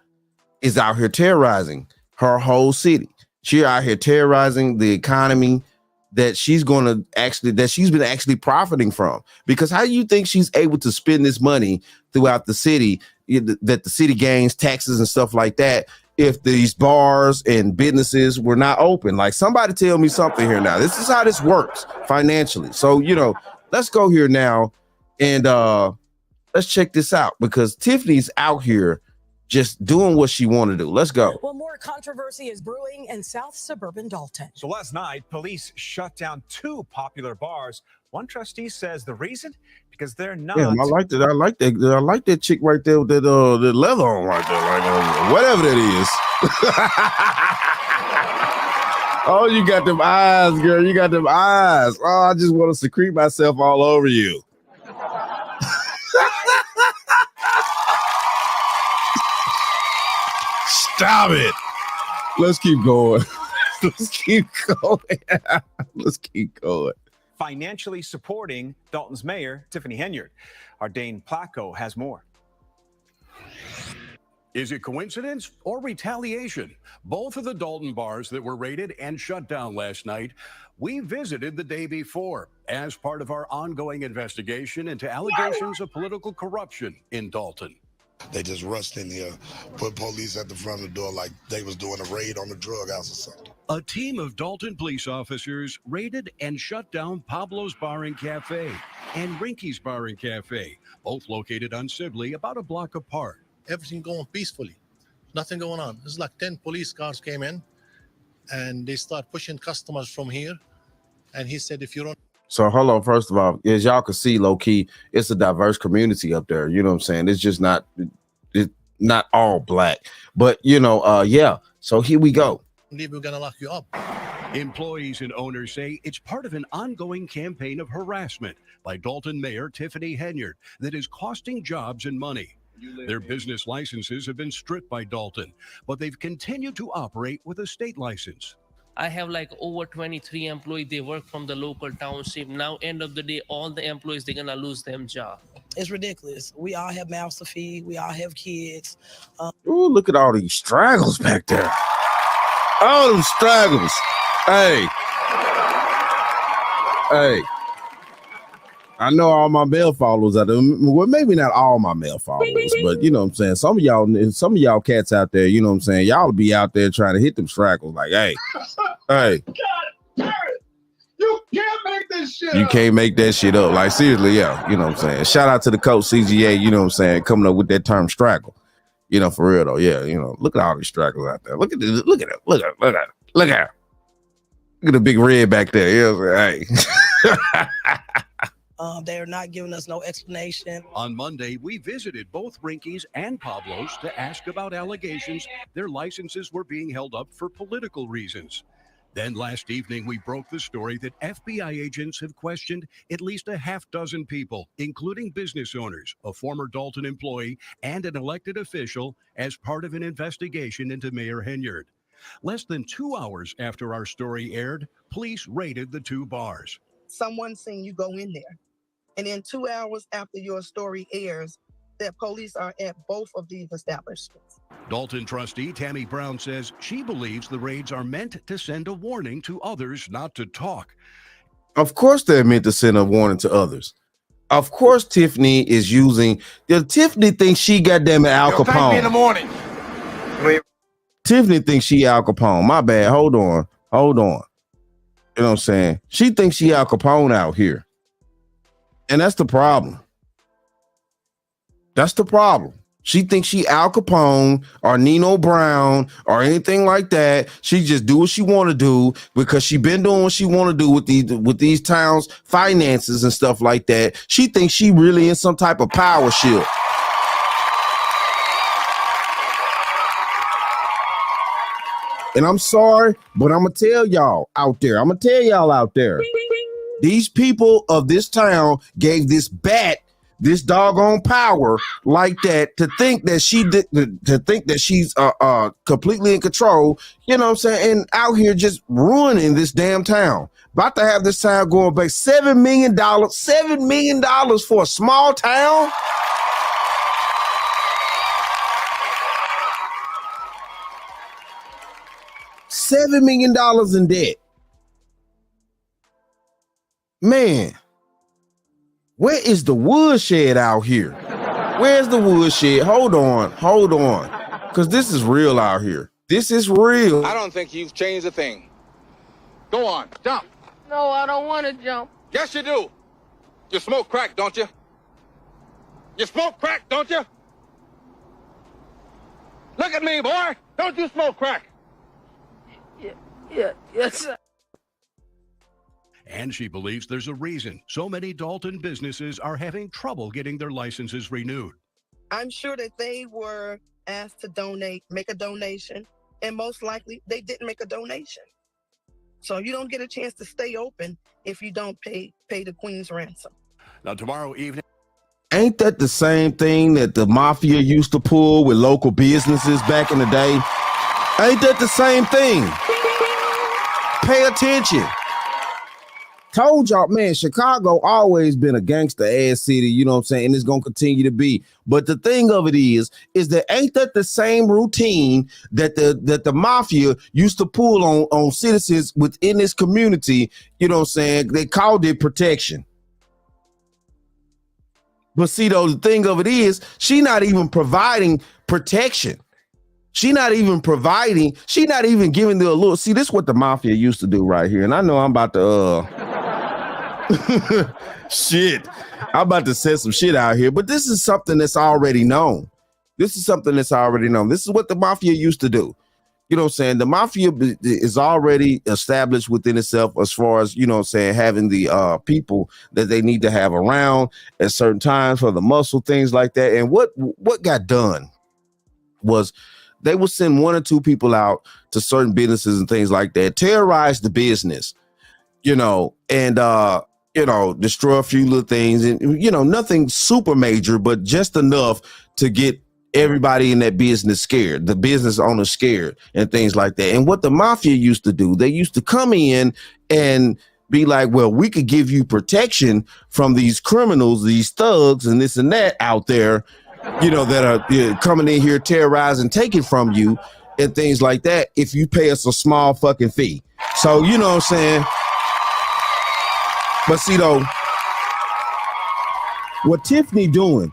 is out here terrorizing her whole city. She's out here terrorizing the economy that she's been actually profiting from. Because how do you think she's able to spend this money throughout the city, that the city gains taxes and stuff like that, if these bars and businesses were not open? Like, somebody tell me something here now. This is how this works financially. So, let's go here now and let's check this out, because Tiffany's out here just doing what she want to do. Let's go. Well, more controversy is brewing in South Suburban Dalton. So last night, police shut down two popular bars. One trustee says the reason, because they're not. Yeah, I like that. I like that chick right there with that the leather on right there, like whatever that is. Oh, you got them eyes, girl. You got them eyes. Oh, I just want to secrete myself all over you. Stop it. Let's keep going. Let's keep going. Let's keep going. Financially supporting Dalton's mayor, Tiffany Henyard. Our Dane Placco has more. Is it coincidence or retaliation? Both of the Dalton bars that were raided and shut down last night, we visited the day before as part of our ongoing investigation into allegations of political corruption in Dalton. They just rushed in here, put police at the front of the door like they was doing a raid on the drug house or something. A team of Dalton police officers raided and shut down Pablo's Bar and Cafe and Rinky's Bar and Cafe, both located on Sibley, about a block apart. Everything going peacefully, nothing going on. It's like 10 police cars came in and they start pushing customers from here. And he said, if you don't. So hold on. First of all, as y'all can see, low key, it's a diverse community up there. You know what I'm saying? It's just not all black, but yeah. So here we go. Leave, we're gonna lock you up. Employees and owners say it's part of an ongoing campaign of harassment by Dalton Mayor Tiffany Henyard that is costing jobs and money. Their business licenses have been stripped by Dalton, but they've continued to operate with a state license. I have like over 23 employees. They work from the local township. Now, end of the day, all the employees, they're gonna lose their job. It's ridiculous. We all have mouths to feed. We all have kids. Ooh, look at all these straggles back there. All them straggles. Hey. I know all my male followers out there. Well, maybe not all my male followers, but you know what I'm saying? Some of y'all cats out there, you know what I'm saying? Y'all be out there trying to hit them straggles like, hey. God damn it. You can't make this shit You up. can't make that shit up. Like, seriously, yeah. You know what I'm saying? Shout out to the coach, CGA, you know what I'm saying, coming up with that term straggle. You know, for real though. Yeah, look at all these straggles out there. Look at it. Look at it. Look at the big red back there. Yeah, hey. They're not giving us no explanation. On Monday, we visited both Rinky's and Pablo's to ask about allegations their licenses were being held up for political reasons. Then last evening, we broke the story that FBI agents have questioned at least a half dozen people, including business owners, a former Dalton employee, and an elected official as part of an investigation into Mayor Henyard. Less than 2 hours after our story aired, police raided the two bars. Someone seen you go in there. And then 2 hours after your story airs, that police are at both of these establishments. Dalton trustee Tammy Brown says she believes the raids are meant to send a warning to others not to talk. Of course they're meant to send a warning to others. Of course Tiffany is using... Tiffany thinks she goddamn Al Capone. Thank me in the morning. Tiffany thinks she Al Capone. My bad. Hold on. You know what I'm saying? She thinks she Al Capone out here. And that's the problem. She thinks she Al Capone or Nino Brown or anything like that. She just do what she want to do because she been doing what she want to do with these towns' finances and stuff like that. She thinks she really in some type of power shield. And I'm sorry, but I'm going to tell y'all out there. These people of this town gave this bat this doggone power like that to think that she's completely in control, you know what I'm saying, and out here just ruining this damn town. About to have this town going back $7 million for a small town. $7 million in debt. Man, where is the woodshed out here? Where's the woodshed? Hold on. Because this is real out here. This is real. I don't think you've changed a thing. Go on, jump. No, I don't want to jump. Yes, you do. You smoke crack, don't you? You smoke crack, don't you? Look at me, boy. Don't you smoke crack? Yes, sir. And she believes there's a reason so many Dalton businesses are having trouble getting their licenses renewed. I'm sure that they were asked to make a donation, and most likely they didn't make a donation. So you don't get a chance to stay open if you don't pay the queen's ransom. Now, tomorrow evening. Ain't that the same thing that the mafia used to pull with local businesses back in the day? Ain't that the same thing? Pay attention. Told y'all, man, Chicago always been a gangster ass city, you know what I'm saying? And it's gonna continue to be. But the thing of it is that ain't that the same routine that the mafia used to pull on citizens within this community, you know what I'm saying? They called it protection. But see, though, the thing of it is, she not even providing protection. She not even giving the allure. See, this is what the mafia used to do right here. And I know I'm about to shit. I'm about to set some shit out here, but this is something that's already known. This is what the mafia used to do. You know what I'm saying? The mafia is already established within itself as far as, you know what I'm saying, having the people that they need to have around at certain times for the muscle, things like that. And what got done was they would send one or two people out to certain businesses and things like that, terrorize the business, you know, and destroy a few little things, and you know, nothing super major, but just enough to get everybody in that business scared, the business owner scared, and things like that. And what the mafia used to do, they used to come in and be like, well, we could give you protection from these criminals, these thugs, and this and that out there, you know, that are coming in here terrorizing, taking from you, and things like that, if you pay us a small fucking fee. So, you know what I'm saying? But see, though, what Tiffany doing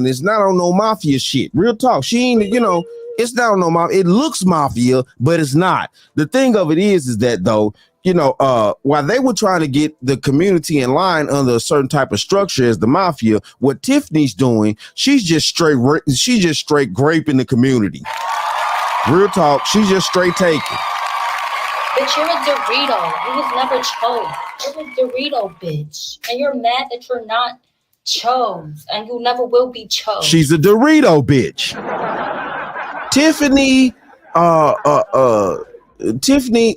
is not on no mafia shit. Real talk. She ain't, you know, it's not on no mafia. It looks mafia, but it's not. The thing of it is that, though, you know, while they were trying to get the community in line under a certain type of structure as the mafia, what Tiffany's doing, she's just straight graping the community. Real talk. She's just straight taking. Bitch, you're a Dorito. You was never chose. You're a Dorito, bitch. And you're mad that you're not chose. And you never will be chose. She's a Dorito, bitch. Tiffany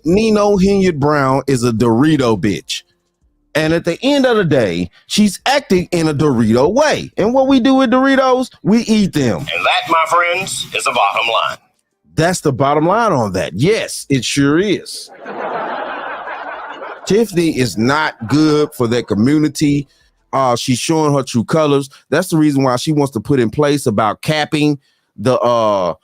Nino Hilliard Brown is a Dorito bitch. And at the end of the day, she's acting in a Dorito way. And what we do with Doritos, we eat them. And that, my friends, is the bottom line. That's the bottom line on that. Yes, it sure is. Tiffany is not good for that community. She's showing her true colors. That's the reason why she wants to put in place about capping the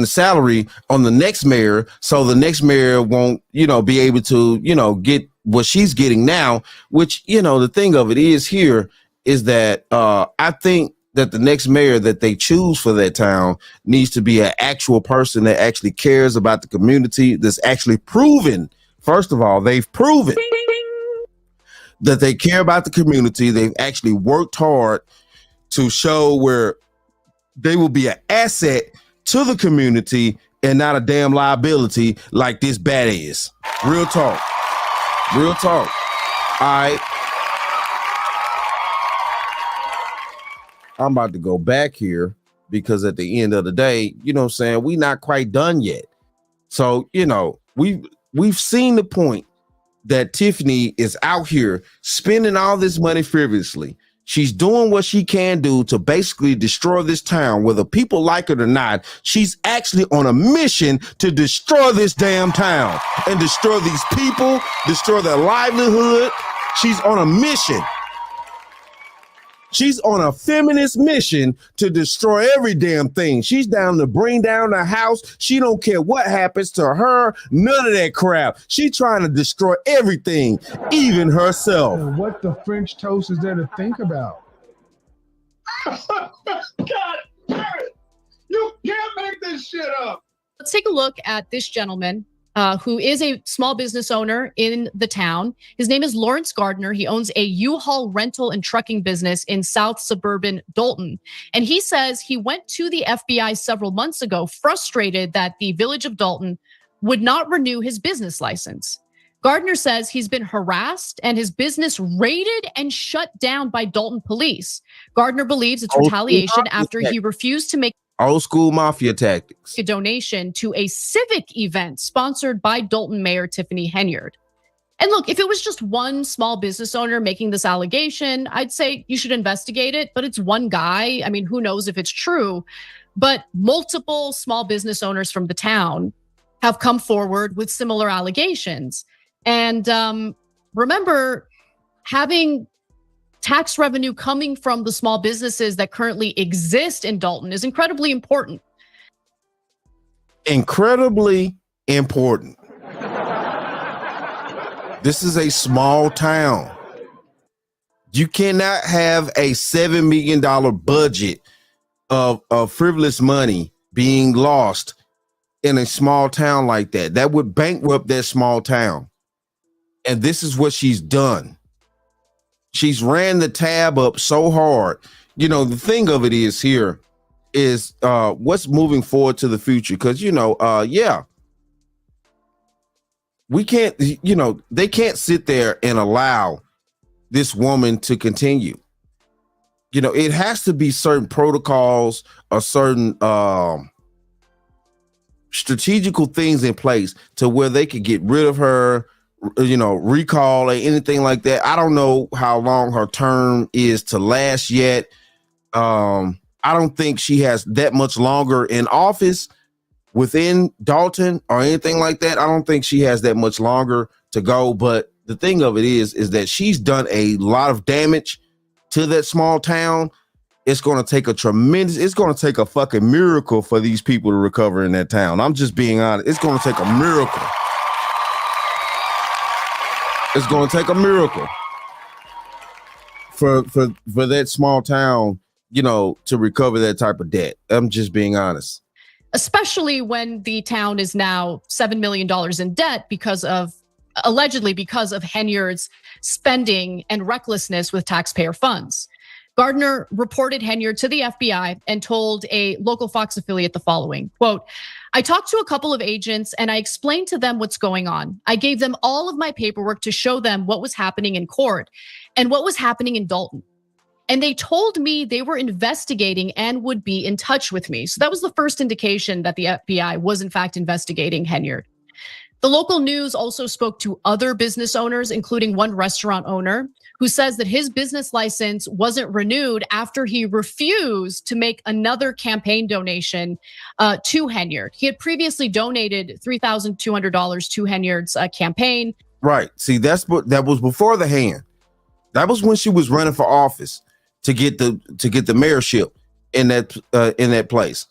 salary on the next mayor, so the next mayor won't, you know, be able to, you know, get what she's getting now. Which, you know, the thing of it is here is that I think that the next mayor that they choose for that town needs to be an actual person that actually cares about the community, that's actually proven. First of all, they've proven that they care about the community. They've actually worked hard to show where they will be an asset to the community and not a damn liability like this bat is. Real talk. Real talk. All right. I'm about to go back here because at the end of the day, you know what I'm saying, we not quite done yet. So, you know, we've seen the point that Tiffany is out here spending all this money frivolously. She's doing what she can do to basically destroy this town, whether people like it or not. She's actually on a mission to destroy this damn town and destroy these people, destroy their livelihood. She's on a mission. She's on a feminist mission to destroy every damn thing. She's down to bring down the house. She don't care what happens to her. None of that crap. She's trying to destroy everything, even herself. What the French toast is there to think about? God damn it. You can't make this shit up. Let's take a look at this gentleman who is a small business owner in the town. His name is Lawrence Gardner. He owns a U-Haul rental and trucking business in South Suburban Dalton. And he says he went to the FBI several months ago, frustrated that the village of Dalton would not renew his business license. Gardner says he's been harassed and his business raided and shut down by Dalton police. Gardner believes it's retaliation after he refused to make Old school mafia tactics. A donation to a civic event sponsored by Dalton Mayor Tiffany Henyard. And look, if it was just one small business owner making this allegation, I'd say you should investigate it, but it's one guy. I mean, who knows if it's true? But multiple small business owners from the town have come forward with similar allegations. And remember, having tax revenue coming from the small businesses that currently exist in Dalton is incredibly important. Incredibly important. This is a small town. You cannot have a $7 million budget of frivolous money being lost in a small town like that. That would bankrupt that small town. And this is what she's done. She's ran the tab up so hard. You know, the thing of it is here is what's moving forward to the future. Because, we can't, they can't sit there and allow this woman to continue. It has to be certain protocols or certain strategical things in place to where they could get rid of her, recall or anything like that. I don't know how long her term is to last yet. I don't think she has that much longer in office within Dalton or anything like that. I don't think she has that much longer to go. But the thing of it is that she's done a lot of damage to that small town. It's going to take it's going to take a fucking miracle for these people to recover in that town. I'm just being honest. It's going to take a miracle. It's going to take a miracle for that small town, to recover that type of debt. I'm just being honest. Especially when the town is now $7 million in debt allegedly because of Henyard's spending and recklessness with taxpayer funds. Gardner reported Henyard to the FBI and told a local Fox affiliate the following, quote, "I talked to a couple of agents and I explained to them what's going on. I gave them all of my paperwork to show them what was happening in court and what was happening in Dalton. And they told me they were investigating and would be in touch with me." So that was the first indication that the FBI was in fact investigating Henyard. The local news also spoke to other business owners, including one restaurant owner who says that his business license wasn't renewed after he refused to make another campaign donation to Henyard. He had previously donated $3,200 to Henyard's campaign. Right. See, that was before the hand. That was when she was running for office to get the mayorship in that place.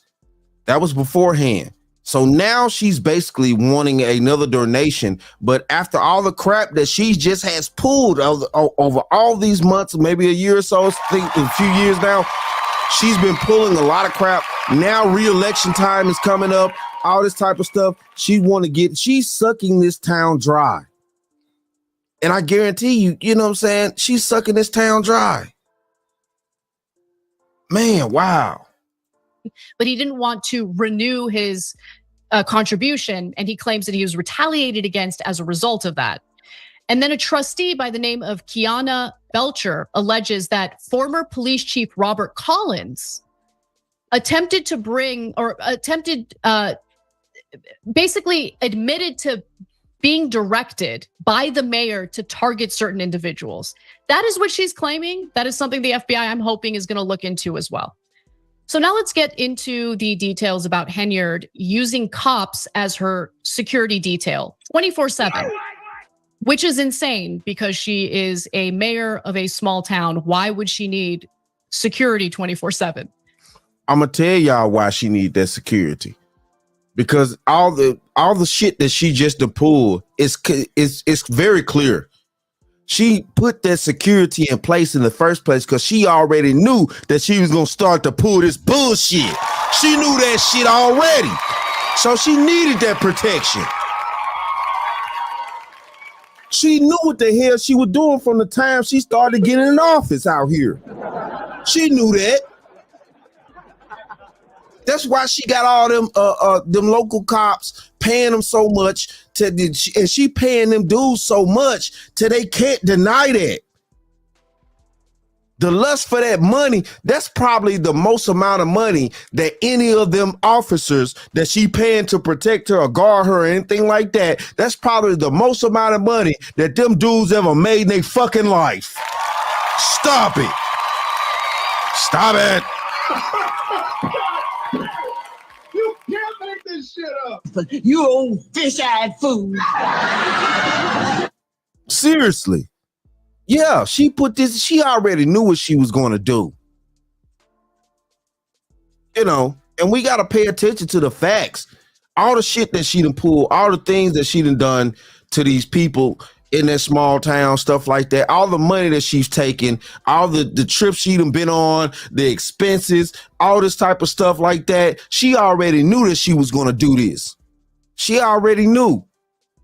That was beforehand. So now she's basically wanting another donation, but after all the crap that she just has pulled over all these months, maybe a year or so, I think a few years now, she's been pulling a lot of crap. Now re-election time is coming up, all this type of stuff. She's sucking this town dry. And I guarantee you, you know what I'm saying? She's sucking this town dry. Man, wow. But he didn't want to renew his contribution, and he claims that he was retaliated against as a result of that. And then a trustee by the name of Kiana Belcher alleges that former police chief Robert Collins basically admitted to being directed by the mayor to target certain individuals. That is what she's claiming. That is something the FBI, I'm hoping, is going to look into as well. So now let's get into the details about Henyard using cops as her security detail 24/7, which is insane because she is a mayor of a small town. Why would she need security 24/7? I'm gonna tell y'all why she need that security. Because all the shit that she just pulled is very clear. She put that security in place in the first place because she already knew that she was gonna start to pull this bullshit. She knew that shit already. So she needed that protection. She knew what the hell she was doing from the time she started getting in office out here. She knew that. That's why she got all them local cops paying them so much and she paying them dudes so much till they can't deny that. The lust for that money, that's probably the most amount of money that any of them officers that she paying to protect her or guard her or anything like that, that's probably the most amount of money that them dudes ever made in their fucking life. Stop it. Stop it. You can't make this shit up. You old fish-eyed fool. Seriously. Yeah, she already knew what she was going to do. You know, and we got to pay attention to the facts. All the shit that she done pulled, all the things that she done done to these people in that small town, stuff like that, all the money that she's taken, all the trips she done been on, the expenses, all this type of stuff like that. She already knew that she was going to do this. She already knew.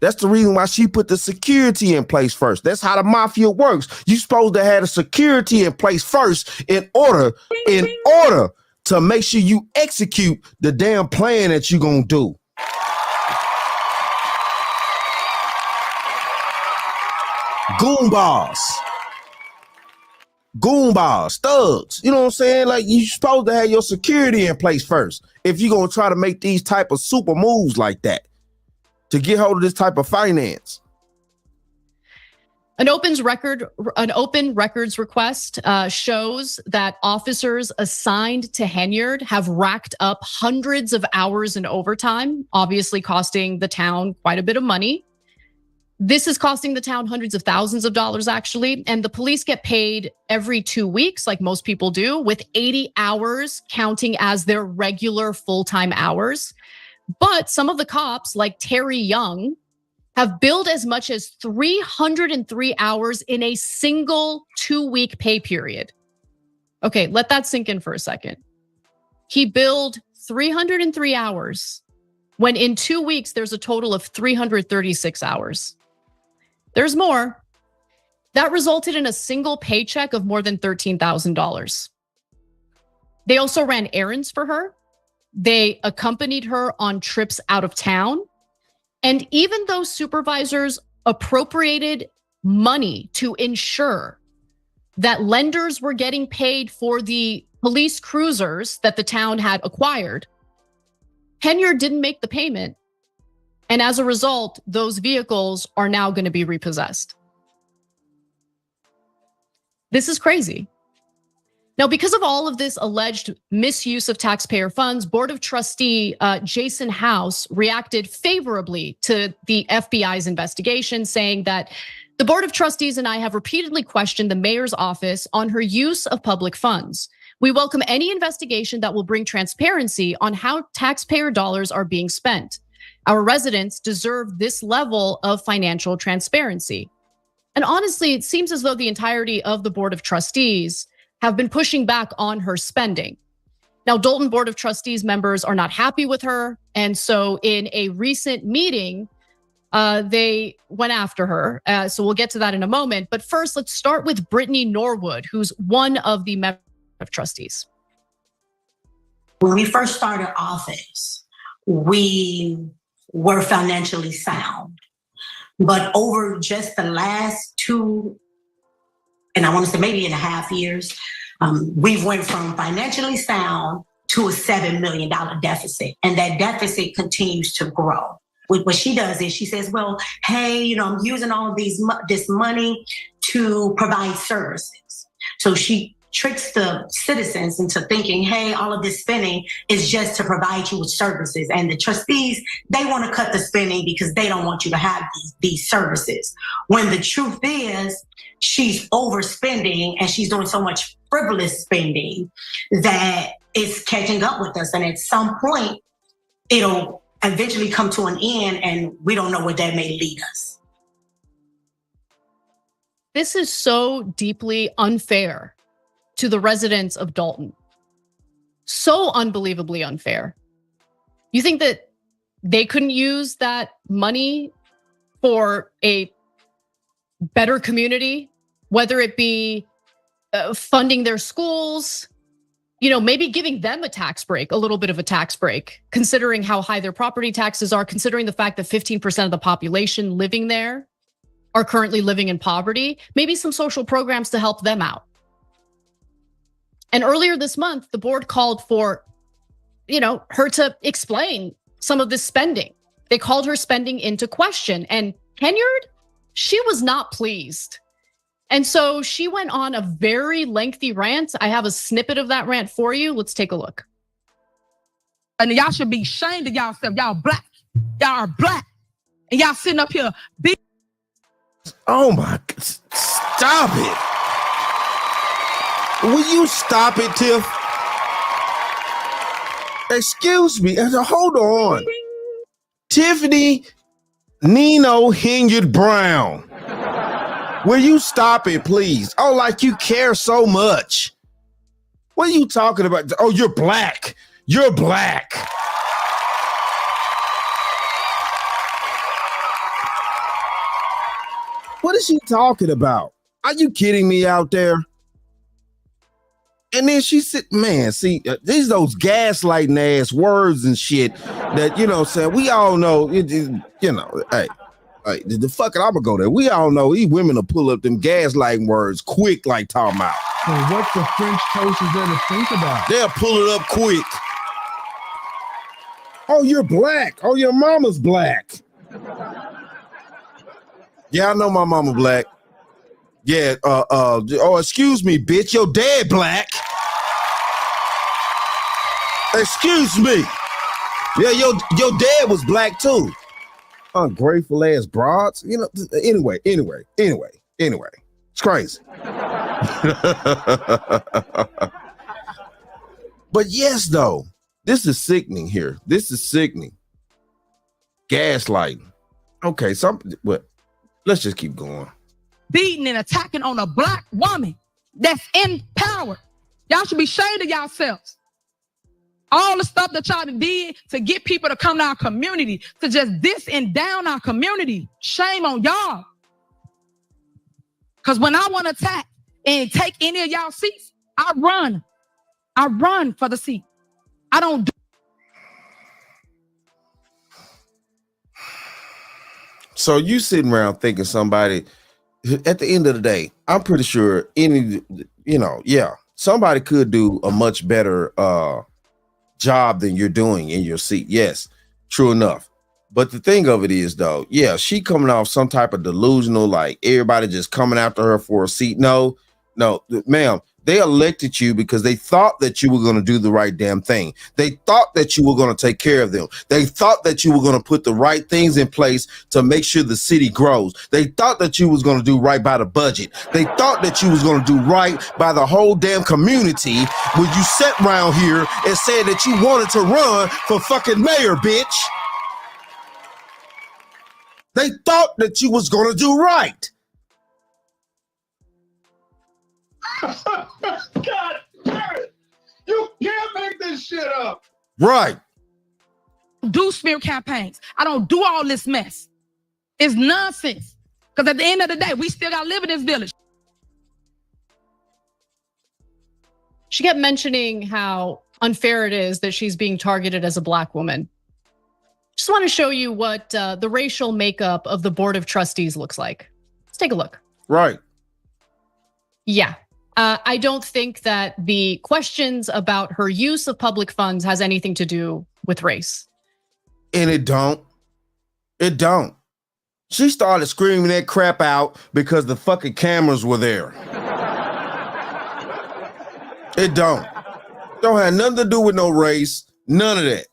That's the reason why she put the security in place first. That's how the mafia works. You supposed to have the security in place first in order to make sure you execute the damn plan that you're going to do. Goonballs, thugs. You know what I'm saying? Like, you supposed to have your security in place first if you're going to try to make these type of super moves like that to get hold of this type of finance. An open records request shows that officers assigned to Henyard have racked up hundreds of hours in overtime, obviously costing the town quite a bit of money. This is costing the town hundreds of thousands of dollars, actually. And the police get paid every 2 weeks, like most people do, with 80 hours counting as their regular full-time hours. But some of the cops, like Terry Young, have billed as much as 303 hours in a single 2-week pay period. Okay, let that sink in for a second. He billed 303 hours when in 2 weeks, there's a total of 336 hours. There's more. That resulted in a single paycheck of more than $13,000. They also ran errands for her. They accompanied her on trips out of town. And even though supervisors appropriated money to ensure that lenders were getting paid for the police cruisers that the town had acquired, Henyard didn't make the payment. And as a result, those vehicles are now going to be repossessed. This is crazy. Now, because of all of this alleged misuse of taxpayer funds, Board of Trustee Jason House reacted favorably to the FBI's investigation, saying that the Board of Trustees and I have repeatedly questioned the mayor's office on her use of public funds. We welcome any investigation that will bring transparency on how taxpayer dollars are being spent. Our residents deserve this level of financial transparency. And honestly, it seems as though the entirety of the Board of Trustees have been pushing back on her spending. Now, Dolton Board of Trustees members are not happy with her. And so in a recent meeting, they went after her. So we'll get to that in a moment. But first, let's start with Brittany Norwood, who's one of the members of trustees. When we first started office, we were financially sound. But over just the last 2, and I want to say maybe 1.5 years, we've went from financially sound to a $7 million deficit. And that deficit continues to grow. What she does is she says, well, hey, I'm using all of this money to provide services. So she tricks the citizens into thinking, hey, all of this spending is just to provide you with services. And the trustees, they want to cut the spending because they don't want you to have these services. When the truth is, she's overspending and she's doing so much frivolous spending that it's catching up with us. And at some point, it'll eventually come to an end and we don't know where that may lead us. This is so deeply unfair to the residents of Dolton. So unbelievably unfair. You think that they couldn't use that money for a better community, whether it be funding their schools, maybe giving them a tax break, a little bit of a tax break, considering how high their property taxes are, considering the fact that 15% of the population living there are currently living in poverty, maybe some social programs to help them out. And earlier this month, the board called for, her to explain some of this spending. They called her spending into question. And Henyard, she was not pleased. And so she went on a very lengthy rant. I have a snippet of that rant for you. Let's take a look. And y'all should be ashamed of yourself. Y'all black. Y'all are black. And y'all sitting up here. Oh my God. Stop it. Will you stop it, Tiff? Excuse me. Hold on. Tiffany Nino Henyard Brown. Will you stop it, please? Oh, like you care so much. What are you talking about? Oh, you're black. You're black. What is she talking about? Are you kidding me out there? And then she said, man, see, these those gaslighting ass words and shit that, saying we all know, hey, the fuck it, I'm gonna go there. We all know these women will pull up them gaslighting words quick like talking about. Well, what the French toast is there to think about? They'll pull it up quick. Oh, you're black. Oh, your mama's black. Yeah, I know my mama black. Yeah, oh, excuse me, bitch, your dad black. Excuse me. Yeah, your dad was black too. Ungrateful ass broads. Anyway. It's crazy. But yes, though, this is sickening here. This is sickening. Gaslighting. Okay, let's just keep going. Beating and attacking on a black woman that's in power. Y'all should be ashamed of yourselves. All the stuff that y'all did to get people to come to our community, to just diss and down our community. Shame on y'all. Because when I want to attack and take any of y'all seats, I run. I run for the seat. I don't do. So you sitting around thinking somebody, at the end of the day, I'm pretty sure somebody could do a much better job than you're doing in your seat. Yes, true enough. But the thing of it is, though, yeah, she coming off some type of delusional, like everybody just coming after her for a seat. No, ma'am. They elected you because they thought that you were going to do the right damn thing. They thought that you were going to take care of them. They thought that you were going to put the right things in place to make sure the city grows. They thought that you was going to do right by the budget. They thought that you was going to do right by the whole damn community when you sat around here and said that you wanted to run for fucking mayor, bitch. They thought that you was going to do right. God damn it. You can't make this shit up. Right. Do smear campaigns. I don't do all this mess. It's nonsense. Because at the end of the day, we still got to live in this village. She kept mentioning how unfair it is that she's being targeted as a black woman. Just want to show you what the racial makeup of the board of trustees looks like. Let's take a look. Right. Yeah. I don't think that the questions about her use of public funds has anything to do with race. And it don't. It don't. She started screaming that crap out because the fucking cameras were there. It don't. Don't have nothing to do with no race. None of that.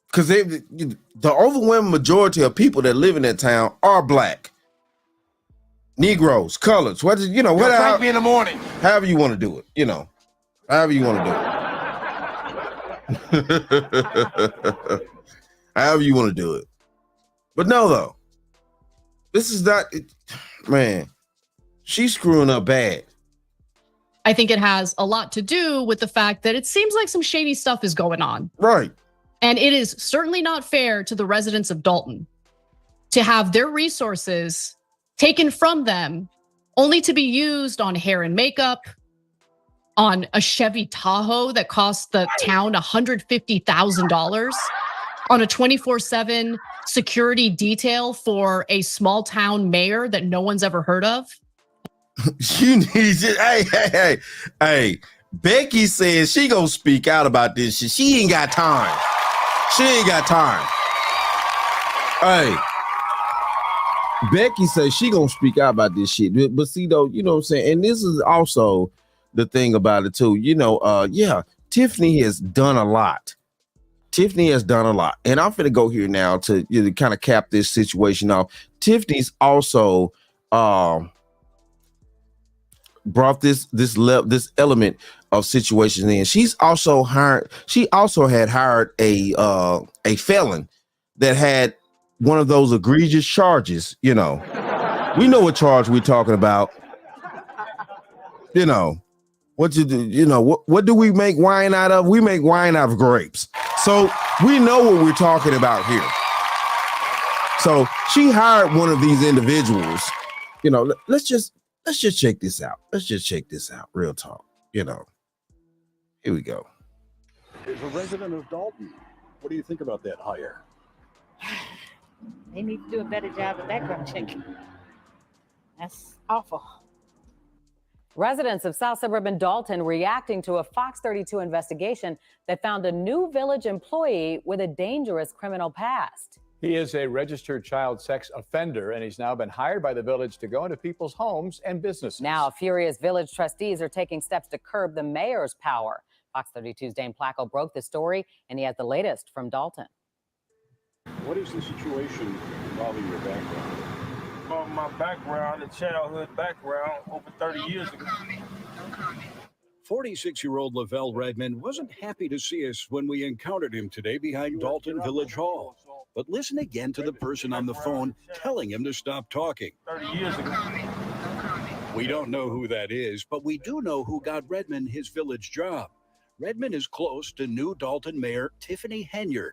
Because the overwhelming majority of people that live in that town are black. Negroes, colors, what in the morning. However you want to do it, however you want to do it. However you want to do it. But no, though, this is not, man, she's screwing up bad. I think it has a lot to do with the fact that it seems like some shady stuff is going on. Right. And it is certainly not fair to the residents of Dalton to have their resources taken from them only to be used on hair and makeup, on a Chevy Tahoe that cost the town $150,000, on a 24/7 security detail for a small town mayor that no one's ever heard of. You need to, hey. Becky says she gonna speak out about this shit. She ain't got time. Hey, Becky says she gonna speak out about this shit. But see though, you know what I'm saying? And this is also the thing about it too. You know, Tiffany has done a lot. And I'm finna go here now to kind of cap this situation off. Tiffany's also brought this element of situations in. She also had hired a felon that had one of those egregious charges. You know, we know what charge we're talking about. You know, what you do, you know, what do we make wine out of? We make wine out of grapes. So we know what we're talking about here. So she hired one of these individuals. You know, let's just check this out. Real talk. You know, here we go. Is a resident of Dalton. What do you think about that hire? They need to do a better job of background checking. That's awful. Residents of South Suburban Dalton reacting to a Fox 32 investigation that found a new village employee with a dangerous criminal past. He is a registered child sex offender, and he's now been hired by the village to go into people's homes and businesses. Now, furious village trustees are taking steps to curb the mayor's power. Fox 32's Dane Placco broke the story, and he has the latest from Dalton. What is the situation involving your background? Well, my background, the childhood background, over 30 years ago. 46-year-old Lavelle Redmond wasn't happy to see us when we encountered him today behind Dalton Village Hall. But listen again to the person on the phone telling him to stop talking. 30 years ago. We don't know who that is, but we do know who got Redmond his village job. Redmond is close to new Dalton Mayor Tiffany Henyard.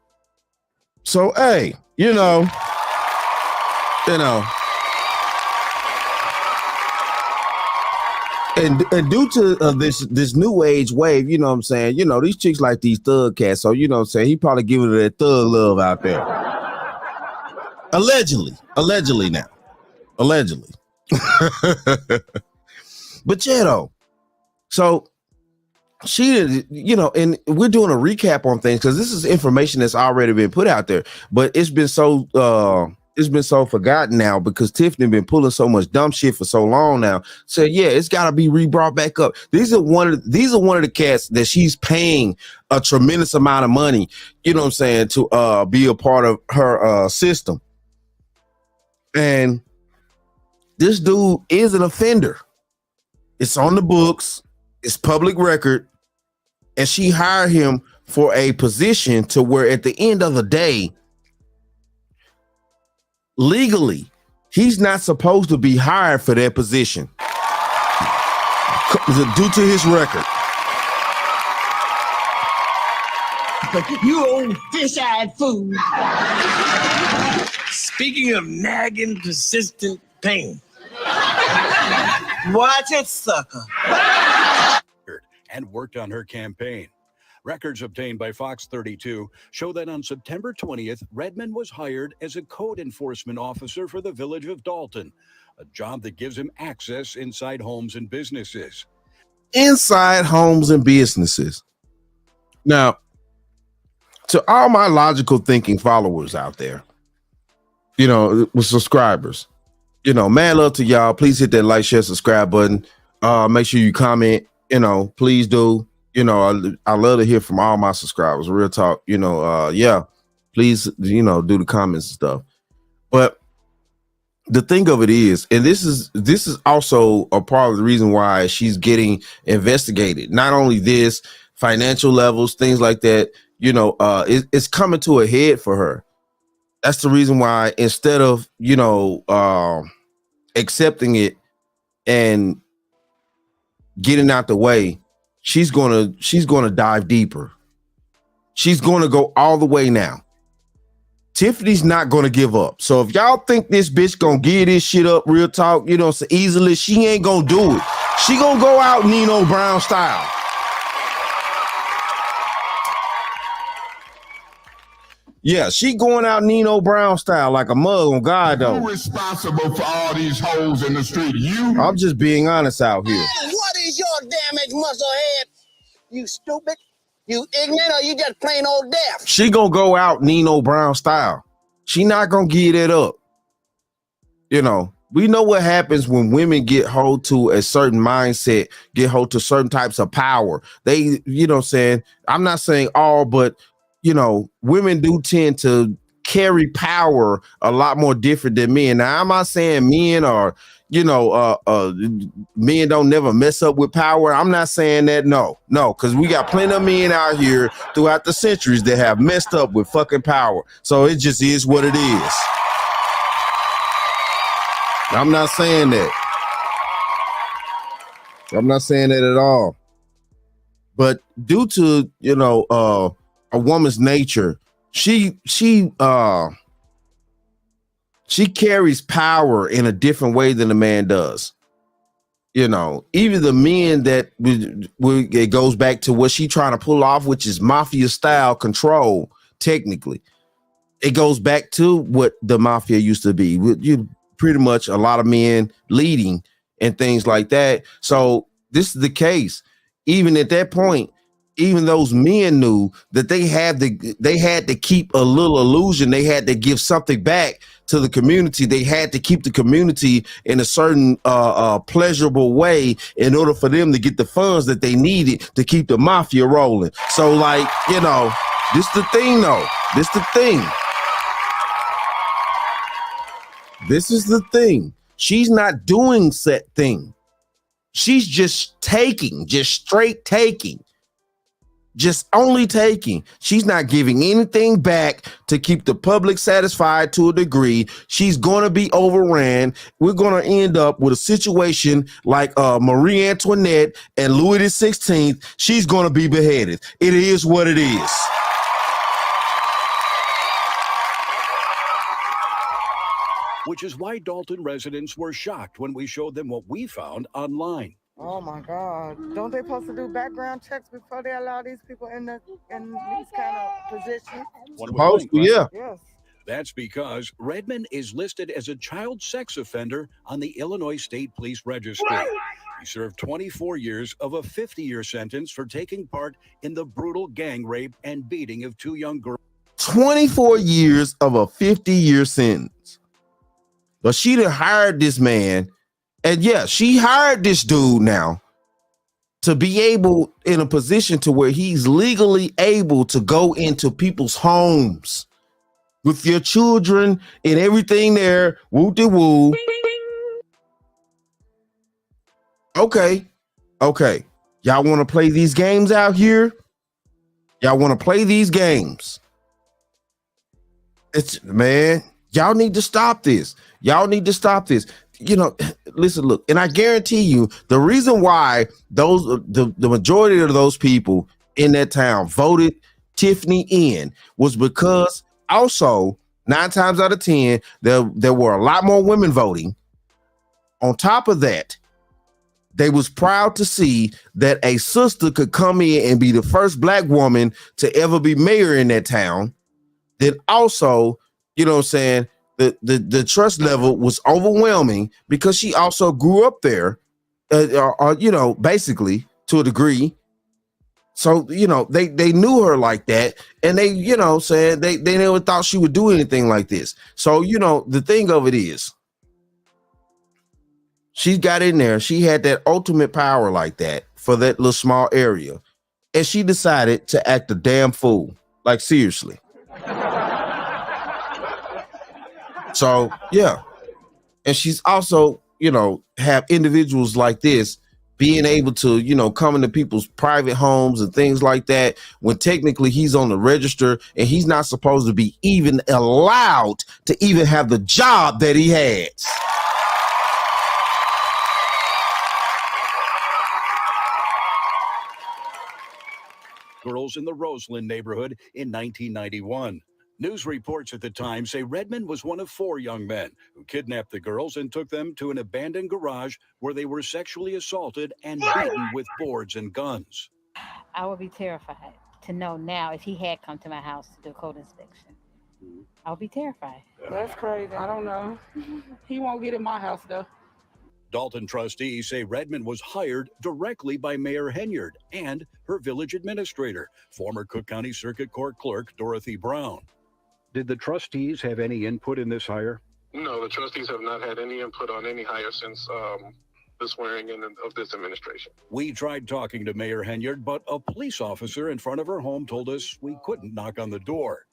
So, hey, you know. And due to this new age wave, you know what I'm saying? You know, these chicks like these thug cats. So, you know what I'm saying? He probably giving her that thug love out there. Allegedly now. Allegedly. But yeah, though. So she, you know, and we're doing a recap on things because this is information that's already been put out there, but it's been so forgotten now because Tiffany been pulling so much dumb shit for so long now. So yeah, it's got to be re-brought back up. These are one of the cats that she's paying a tremendous amount of money, you know what I'm saying, to be a part of her system. And this dude is an offender. It's on the books. It's public record. And she hired him for a position to where at the end of the day, legally, he's not supposed to be hired for that position due to his record. You old fish-eyed fool. Speaking of nagging, persistent pain. Watch it, sucker. And worked on her campaign. Records obtained by Fox 32 show that on September 20th, Redmond was hired as a code enforcement officer for the village of Dalton, a job that gives him access inside homes and businesses. Inside homes and businesses. Now, to all my logical thinking followers out there, you know, with subscribers, you know, mad love to y'all. Please hit that like, share, subscribe button. Make sure you comment, you know, please do. You know, I love to hear from all my subscribers. Real talk, you know, yeah, please, you know, do the comments and stuff. But the thing of it is, and this is also a part of the reason why she's getting investigated. Not only this, financial levels, things like that, you know, it's coming to a head for her. That's the reason why instead of, you know, accepting it and getting out the way, she's gonna dive deeper. She's gonna go all the way now. Tiffany's not gonna give up. So if y'all think this bitch gonna give this shit up, real talk, you know, so easily, she ain't gonna do it. She gonna go out Nino Brown style. Yeah, she going out Nino Brown style like a mug on God, though. Who's responsible for all these hoes in the street? You? I'm just being honest out here. What is your damaged muscle head? You stupid? You ignorant, or you just plain old deaf? She gonna go out Nino Brown style. She not gonna give it up. You know, we know what happens when women get hold to a certain mindset, get hold to certain types of power. They, you know what I'm saying? I'm not saying all, but you know, women do tend to carry power a lot more different than men. Now, I'm not saying men are, you know, men don't never mess up with power. I'm not saying that. No, because we got plenty of men out here throughout the centuries that have messed up with fucking power. So it just is what it is. I'm not saying that. I'm not saying that at all. But due to, you know, a woman's nature, she carries power in a different way than a man does. You know, even the men that it goes back to what she trying to pull off, which is mafia style control. Technically, it goes back to what the mafia used to be. You pretty much a lot of men leading and things like that. So this is the case. Even at that point, even those men knew that they had to keep a little illusion. They had to give something back to the community. They had to keep the community in a certain pleasurable way in order for them to get the funds that they needed to keep the mafia rolling. So, like, you know, this the thing, though. This the thing. This is the thing. She's not doing set thing. She's just taking, just straight taking. Just only taking. She's not giving anything back to keep the public satisfied to a degree. She's going to be overran. We're going to end up with a situation like Marie Antoinette and Louis XVI. She's going to be beheaded. It is what it is. Which is why Dalton residents were shocked when we showed them what we found online. Oh my God! Don't they supposed to do background checks before they allow these people in these kind of positions? Supposed to, yeah. Yes. That's because Redmond is listed as a child sex offender on the Illinois State Police Register. He served 24 years of a 50-year sentence for taking part in the brutal gang rape and beating of 2 young girls. 24 years of a 50-year sentence. But she done hired this man. And yeah, she hired this dude now to be able in a position to where he's legally able to go into people's homes with your children and everything there. Woo-de-woo. Okay. Y'all want to play these games out here? Y'all want to play these games? Man, y'all need to stop this. You know, listen, look, and I guarantee you the reason why the majority of those people in that town voted Tiffany in was because also 9 times out of 10, there were a lot more women voting. On top of that, they was proud to see that a sister could come in and be the first black woman to ever be mayor in that town. Then also, you know what I'm saying, the trust level was overwhelming because she also grew up there, you know, basically to a degree. So, you know, they knew her like that, and they, you know, said they never thought she would do anything like this. So, you know, the thing of it is, she got in there. She had that ultimate power like that for that little small area, and she decided to act a damn fool. Like, seriously. So, yeah. And she's also, you know, have individuals like this being able to, you know, come into people's private homes and things like that when technically he's on the register and he's not supposed to be even allowed to even have the job that he has. Girls in the Roseland neighborhood in 1991. News reports at the time say Redmond was one of 4 young men who kidnapped the girls and took them to an abandoned garage where they were sexually assaulted and beaten with boards and guns. I would be terrified to know now if he had come to my house to do a code inspection. I'll be terrified. That's crazy. I don't know. He won't get in my house though. Dalton trustees say Redmond was hired directly by Mayor Henyard and her village administrator, former Cook County Circuit Court clerk Dorothy Brown. Did the trustees have any input in this hire? No, the trustees have not had any input on any hire since the swearing in of this administration. We tried talking to Mayor Henyard, but a police officer in front of her home told us we couldn't knock on the door.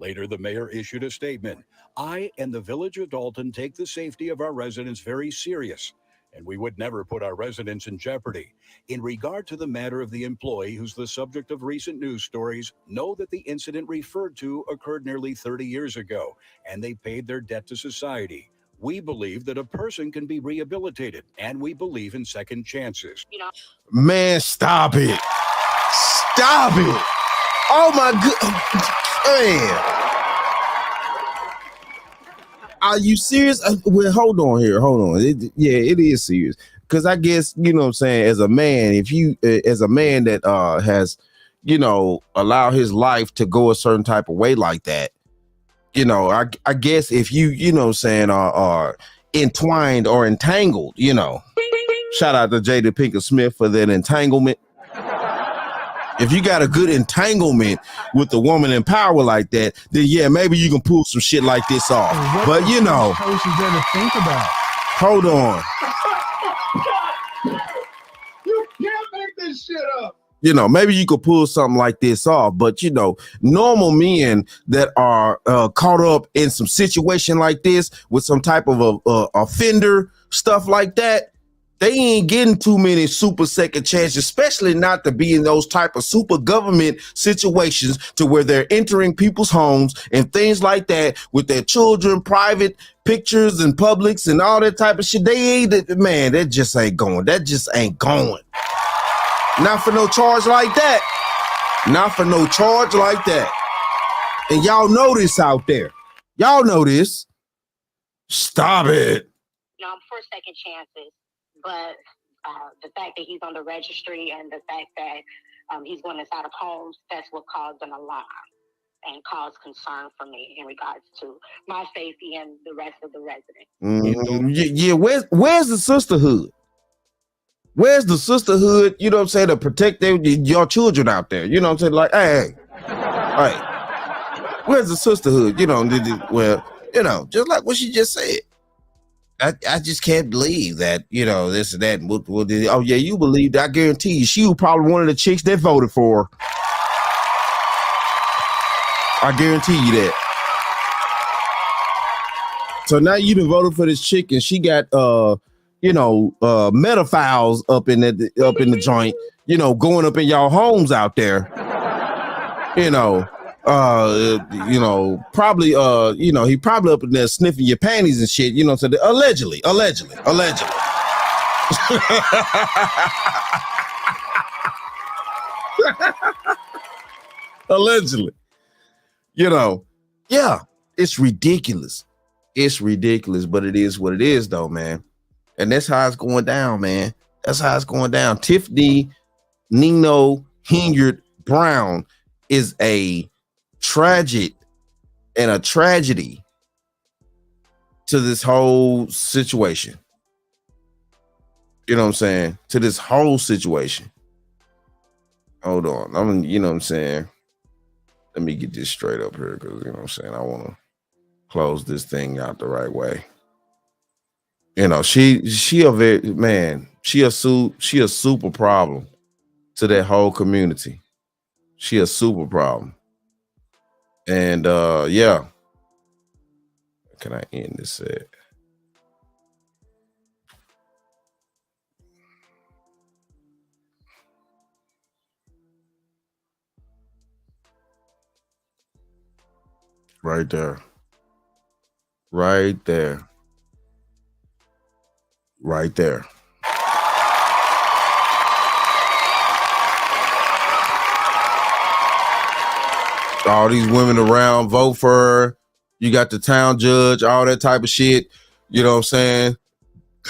Later, the mayor issued a statement. I and the village of Dalton take the safety of our residents very serious, and we would never put our residents in jeopardy. In regard to the matter of the employee who's the subject of recent news stories, know that the incident referred to occurred nearly 30 years ago, and they paid their debt to society. We believe that a person can be rehabilitated, and we believe in second chances. Man, stop it. Stop it. Oh my God. Man. Are you serious? Well, hold on here. Hold on. It is serious. Because I guess, you know what I'm saying, as a man, if you, as a man that has, you know, allowed his life to go a certain type of way like that, you know, I guess if you, you know what I'm saying, are entwined or entangled, you know, shout out to Jada Pinkett Smith for that entanglement. If you got a good entanglement with the woman in power like that, then yeah, maybe you can pull some shit like this off. But you know, think about. Hold on. You can't make this shit up. You know, maybe you could pull something like this off, but you know, normal men that are caught up in some situation like this with some type of a offender, stuff like that, they ain't getting too many super second chances, especially not to be in those type of super government situations to where they're entering people's homes and things like that with their children, private pictures and publics and all that type of shit. They ain't, man, that just ain't going. That just ain't going. Not for no charge like that. Not for no charge like that. And y'all know this out there. Y'all know this. Stop it. No, I'm for second chances. But the fact that he's on the registry and the fact that he's going inside of homes, that's what caused an alarm and caused concern for me in regards to my safety and the rest of the residents. Yeah, where's the sisterhood? Where's the sisterhood, you know what I'm saying, to protect your children out there? You know what I'm saying? Like, hey. Where's the sisterhood? You know, well, you know, just like what she just said. I just can't believe that, you know, this and that. Oh, yeah, you believe that. I guarantee you, she was probably one of the chicks that voted for her. I guarantee you that. So now you done voted for this chick and she got, you know, metaphiles up in the joint, you know, going up in y'all homes out there, you know, probably, you know, he probably up in there sniffing your panties and shit, you know, so allegedly. Allegedly, you know, yeah, it's ridiculous. It's ridiculous, but it is what it is though, man. And that's how it's going down, man. That's how it's going down. Tiffany, Nino, Henyard Brown is a tragedy to this whole situation. You know what I'm saying? To this whole situation. Hold on. You know what I'm saying? Let me get this straight up here because, you know what I'm saying, I want to close this thing out the right way. You know, she a super problem to that whole community. She a super problem. And yeah. Can I end this set? Right there. Right there. Right there. All these women around vote for her. You got the town judge, all that type of shit. You know what I'm saying?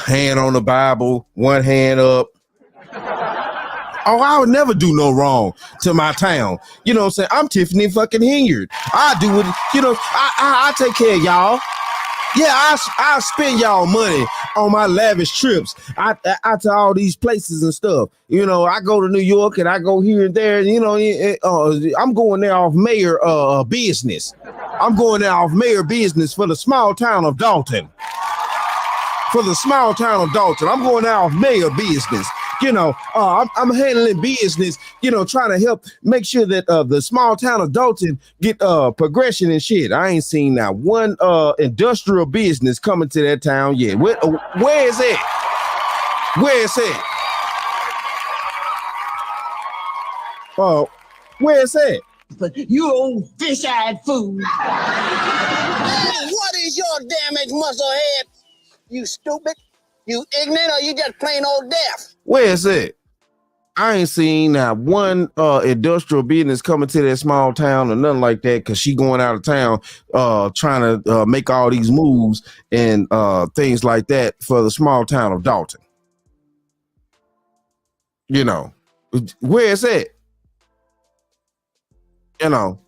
Hand on the Bible, one hand up. Oh, I would never do no wrong to my town. You know what I'm saying? I'm Tiffany fucking Hinyard. I do it, you know, I take care of y'all. Yeah, I spend y'all money on my lavish trips out to all these places and stuff. You know, I go to New York and I go here and there. You know, I'm going there off mayor business. I'm going there off mayor business for the small town of Dalton. For the small town of Dalton, I'm going there off mayor business. You know, I'm handling business, you know, trying to help make sure that the small town of Dalton get progression and shit. I ain't seen that one industrial business coming to that town yet. Where is it? Where is it? Where is it? But you old fish-eyed fool. Hey, what is your damaged muscle head? You stupid? You ignorant, or you just plain old deaf? Where is it? I ain't seen that one industrial business coming to that small town or nothing like that, because she going out of town trying to make all these moves and things like that for the small town of Dalton. You know, where is it? You know,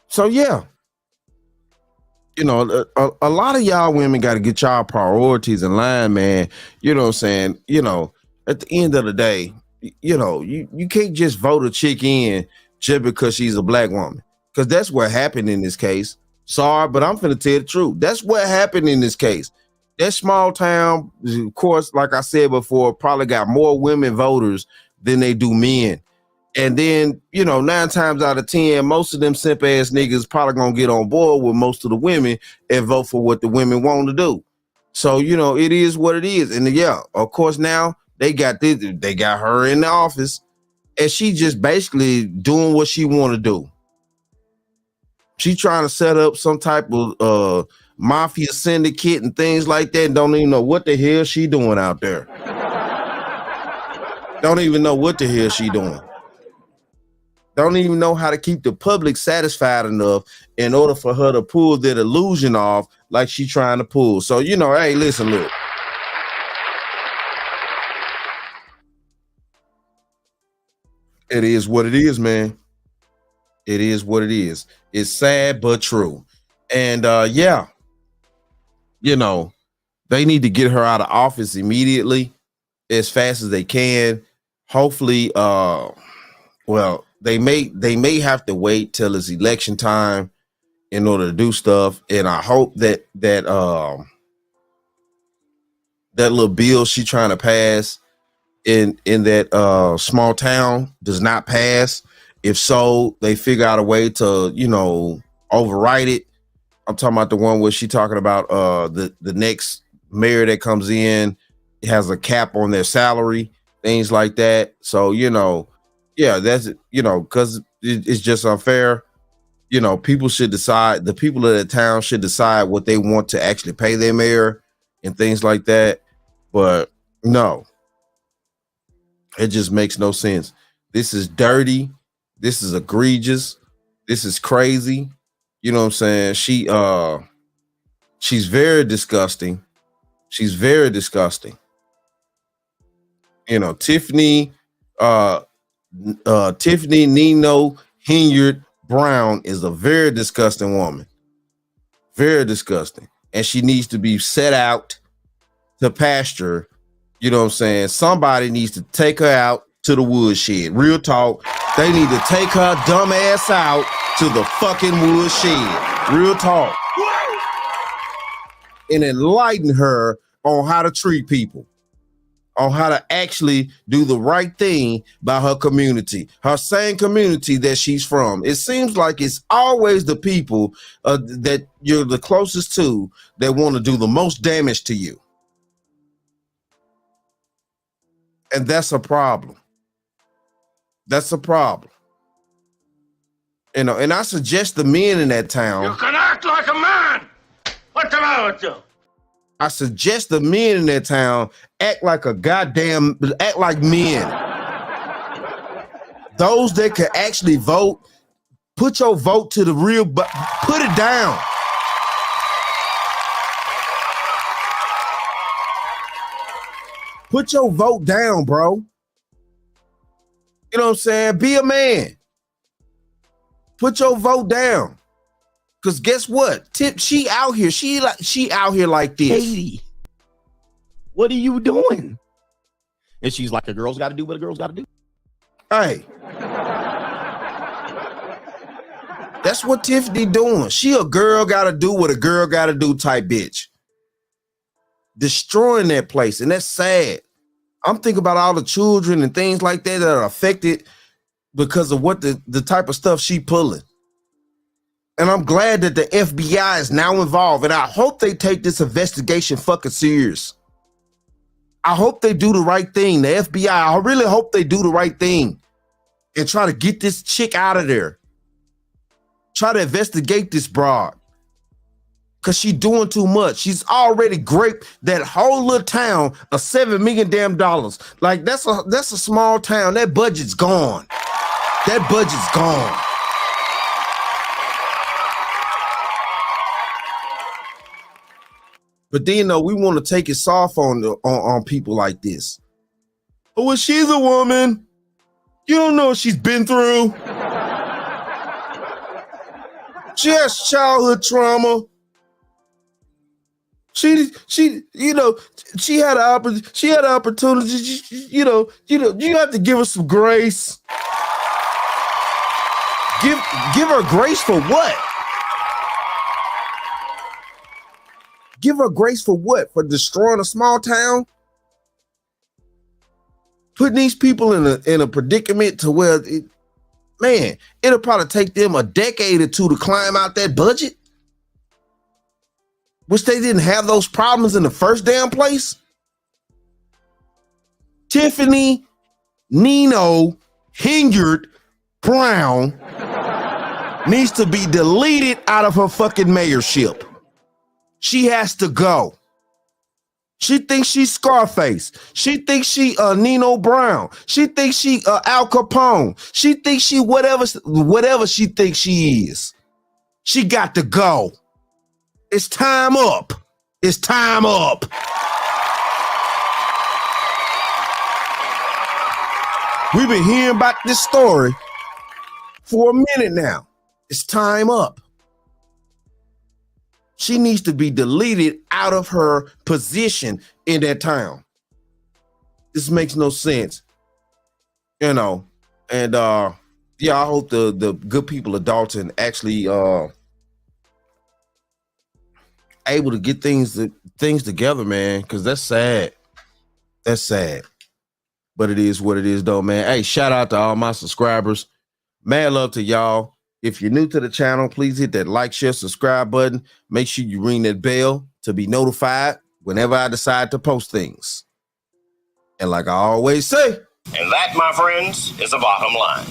so yeah. You know, a lot of y'all women got to get y'all priorities in line, man. You know what I'm saying? You know, at the end of the day, you know, you can't just vote a chick in just because she's a black woman, because that's what happened in this case. Sorry, but I'm finna tell the truth. That's what happened in this case. That small town, of course, like I said before, probably got more women voters than they do men. And then, you know, 9 times out of 10, most of them simp ass niggas probably gonna get on board with most of the women and vote for what the women want to do. So, you know, it is what it is. And yeah, of course, now they got her in the office, and she just basically doing what she want to do. She trying to set up some type of mafia syndicate and things like that. Don't even know what the hell she doing out there. Don't even know what the hell she doing. Don't even know how to keep the public satisfied enough in order for her to pull that illusion off like she trying to pull. So, you know, hey, listen, look. It is what it is, man. It is what it is. It's sad, but true. And yeah, you know, they need to get her out of office immediately, as fast as they can. Hopefully, well, they may have to wait till it's election time in order to do stuff. And I hope that that little bill she trying to pass in that small town does not pass. If so, they figure out a way to, you know, override it. I'm talking about the one where she talking about the next mayor that comes in has a cap on their salary, things like that. So, you know, yeah, that's, you know, because it's just unfair. You know, people should decide, the people of the town should decide what they want to actually pay their mayor and things like that. But no, it just makes no sense. This is dirty. This is egregious. This is crazy. You know what I'm saying? She's very disgusting. She's very disgusting. You know, Tiffany Nino Hinyard Brown is a very disgusting woman. Very disgusting. And she needs to be set out to pasture. You know what I'm saying? Somebody needs to take her out to the woodshed. Real talk. They need to take her dumb ass out to the fucking woodshed. Real talk. And enlighten her on how to treat people, on how to actually do the right thing by her community, her same community that she's from. It seems like it's always the people that you're the closest to that want to do the most damage to you. And that's a problem. That's a problem. You know, and I suggest the men in that town. You can act like a man. What's the matter with you? I suggest the men in that town act like men. Those that can actually vote, put your vote to the real, put it down. Put your vote down, bro. You know what I'm saying? Be a man. Put your vote down. Cause guess what? She out here. She out here like this. Katie, what are you doing? And she's like, a girl's got to do what a girl's got to do. Hey. That's what Tiffany doing. She a girl gotta do what a girl gotta do type bitch. Destroying that place. And that's sad. I'm thinking about all the children and things like that are affected because of what the type of stuff she pulling. And I'm glad that the FBI is now involved. And I hope they take this investigation fucking serious. I hope they do the right thing. The FBI, I really hope they do the right thing and try to get this chick out of there. Try to investigate this broad. Cause she doing too much. She's already graped that whole little town of $7 million damn dollars. Like that's a small town. That budget's gone. That budget's gone. But then though, we want to take it soft on people like this. Oh, well, she's a woman. You don't know what she's been through. She has childhood trauma. She you know, she had an opportunity. You know, you have to give her some grace. Give her grace for what? Give her grace for what? For destroying a small town? Putting these people in a predicament to where it'll probably take them a decade or two to climb out that budget. Which they didn't have those problems in the first damn place. Tiffany, Nino, Hingard, Brown needs to be deleted out of her fucking mayorship. She has to go. She thinks she's Scarface. She thinks she Nino Brown. She thinks she Al Capone. She thinks she whatever she thinks she is. She got to go. It's time up. It's time up. We've been hearing about this story for a minute now. It's time up. She needs to be deleted out of her position in that town. This makes no sense. You know, and I hope the good people of Dalton actually able to get things together, man, because that's sad. That's sad. But it is what it is, though, man. Hey, shout out to all my subscribers. Mad love to y'all. If you're new to the channel, please hit that like, share, subscribe button. Make sure you ring that bell to be notified whenever I decide to post things. And like I always say, and that, my friends, is the bottom line.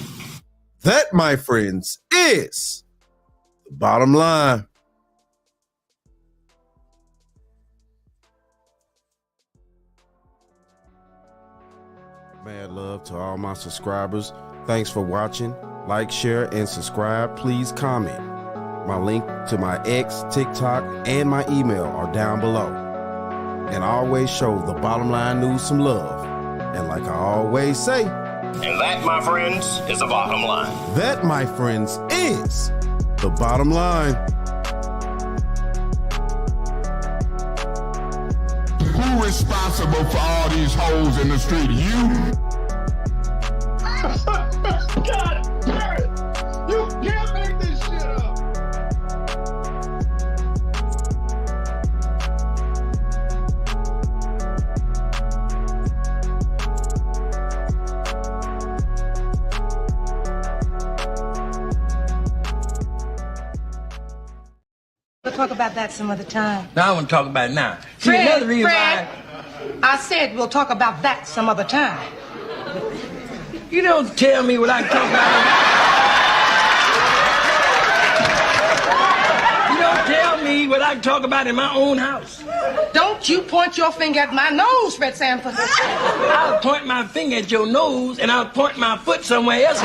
That, my friends, is the bottom line. Mad love to all my subscribers. Thanks for watching. Like, share, and subscribe. Please comment. My link to my X, TikTok, and my email are down below. And I always show the bottom line news some love. And like I always say, and that, my friends, is the bottom line. That, my friends, is the bottom line. Who responsible for all these holes in the street? You? God damn it! You can't make this shit up! We'll talk about that some other time. Now I want to talk about it now. See, Fred, another reason I said we'll talk about that some other time. you don't tell me what I can talk about. You don't tell me what I can talk about in my own house. Don't you point your finger at my nose, Fred Sanford. I'll point my finger at your nose and I'll point my foot somewhere else.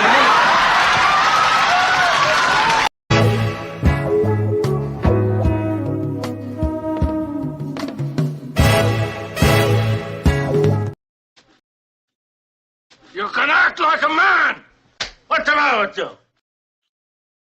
You can act like a man. What's the matter with you?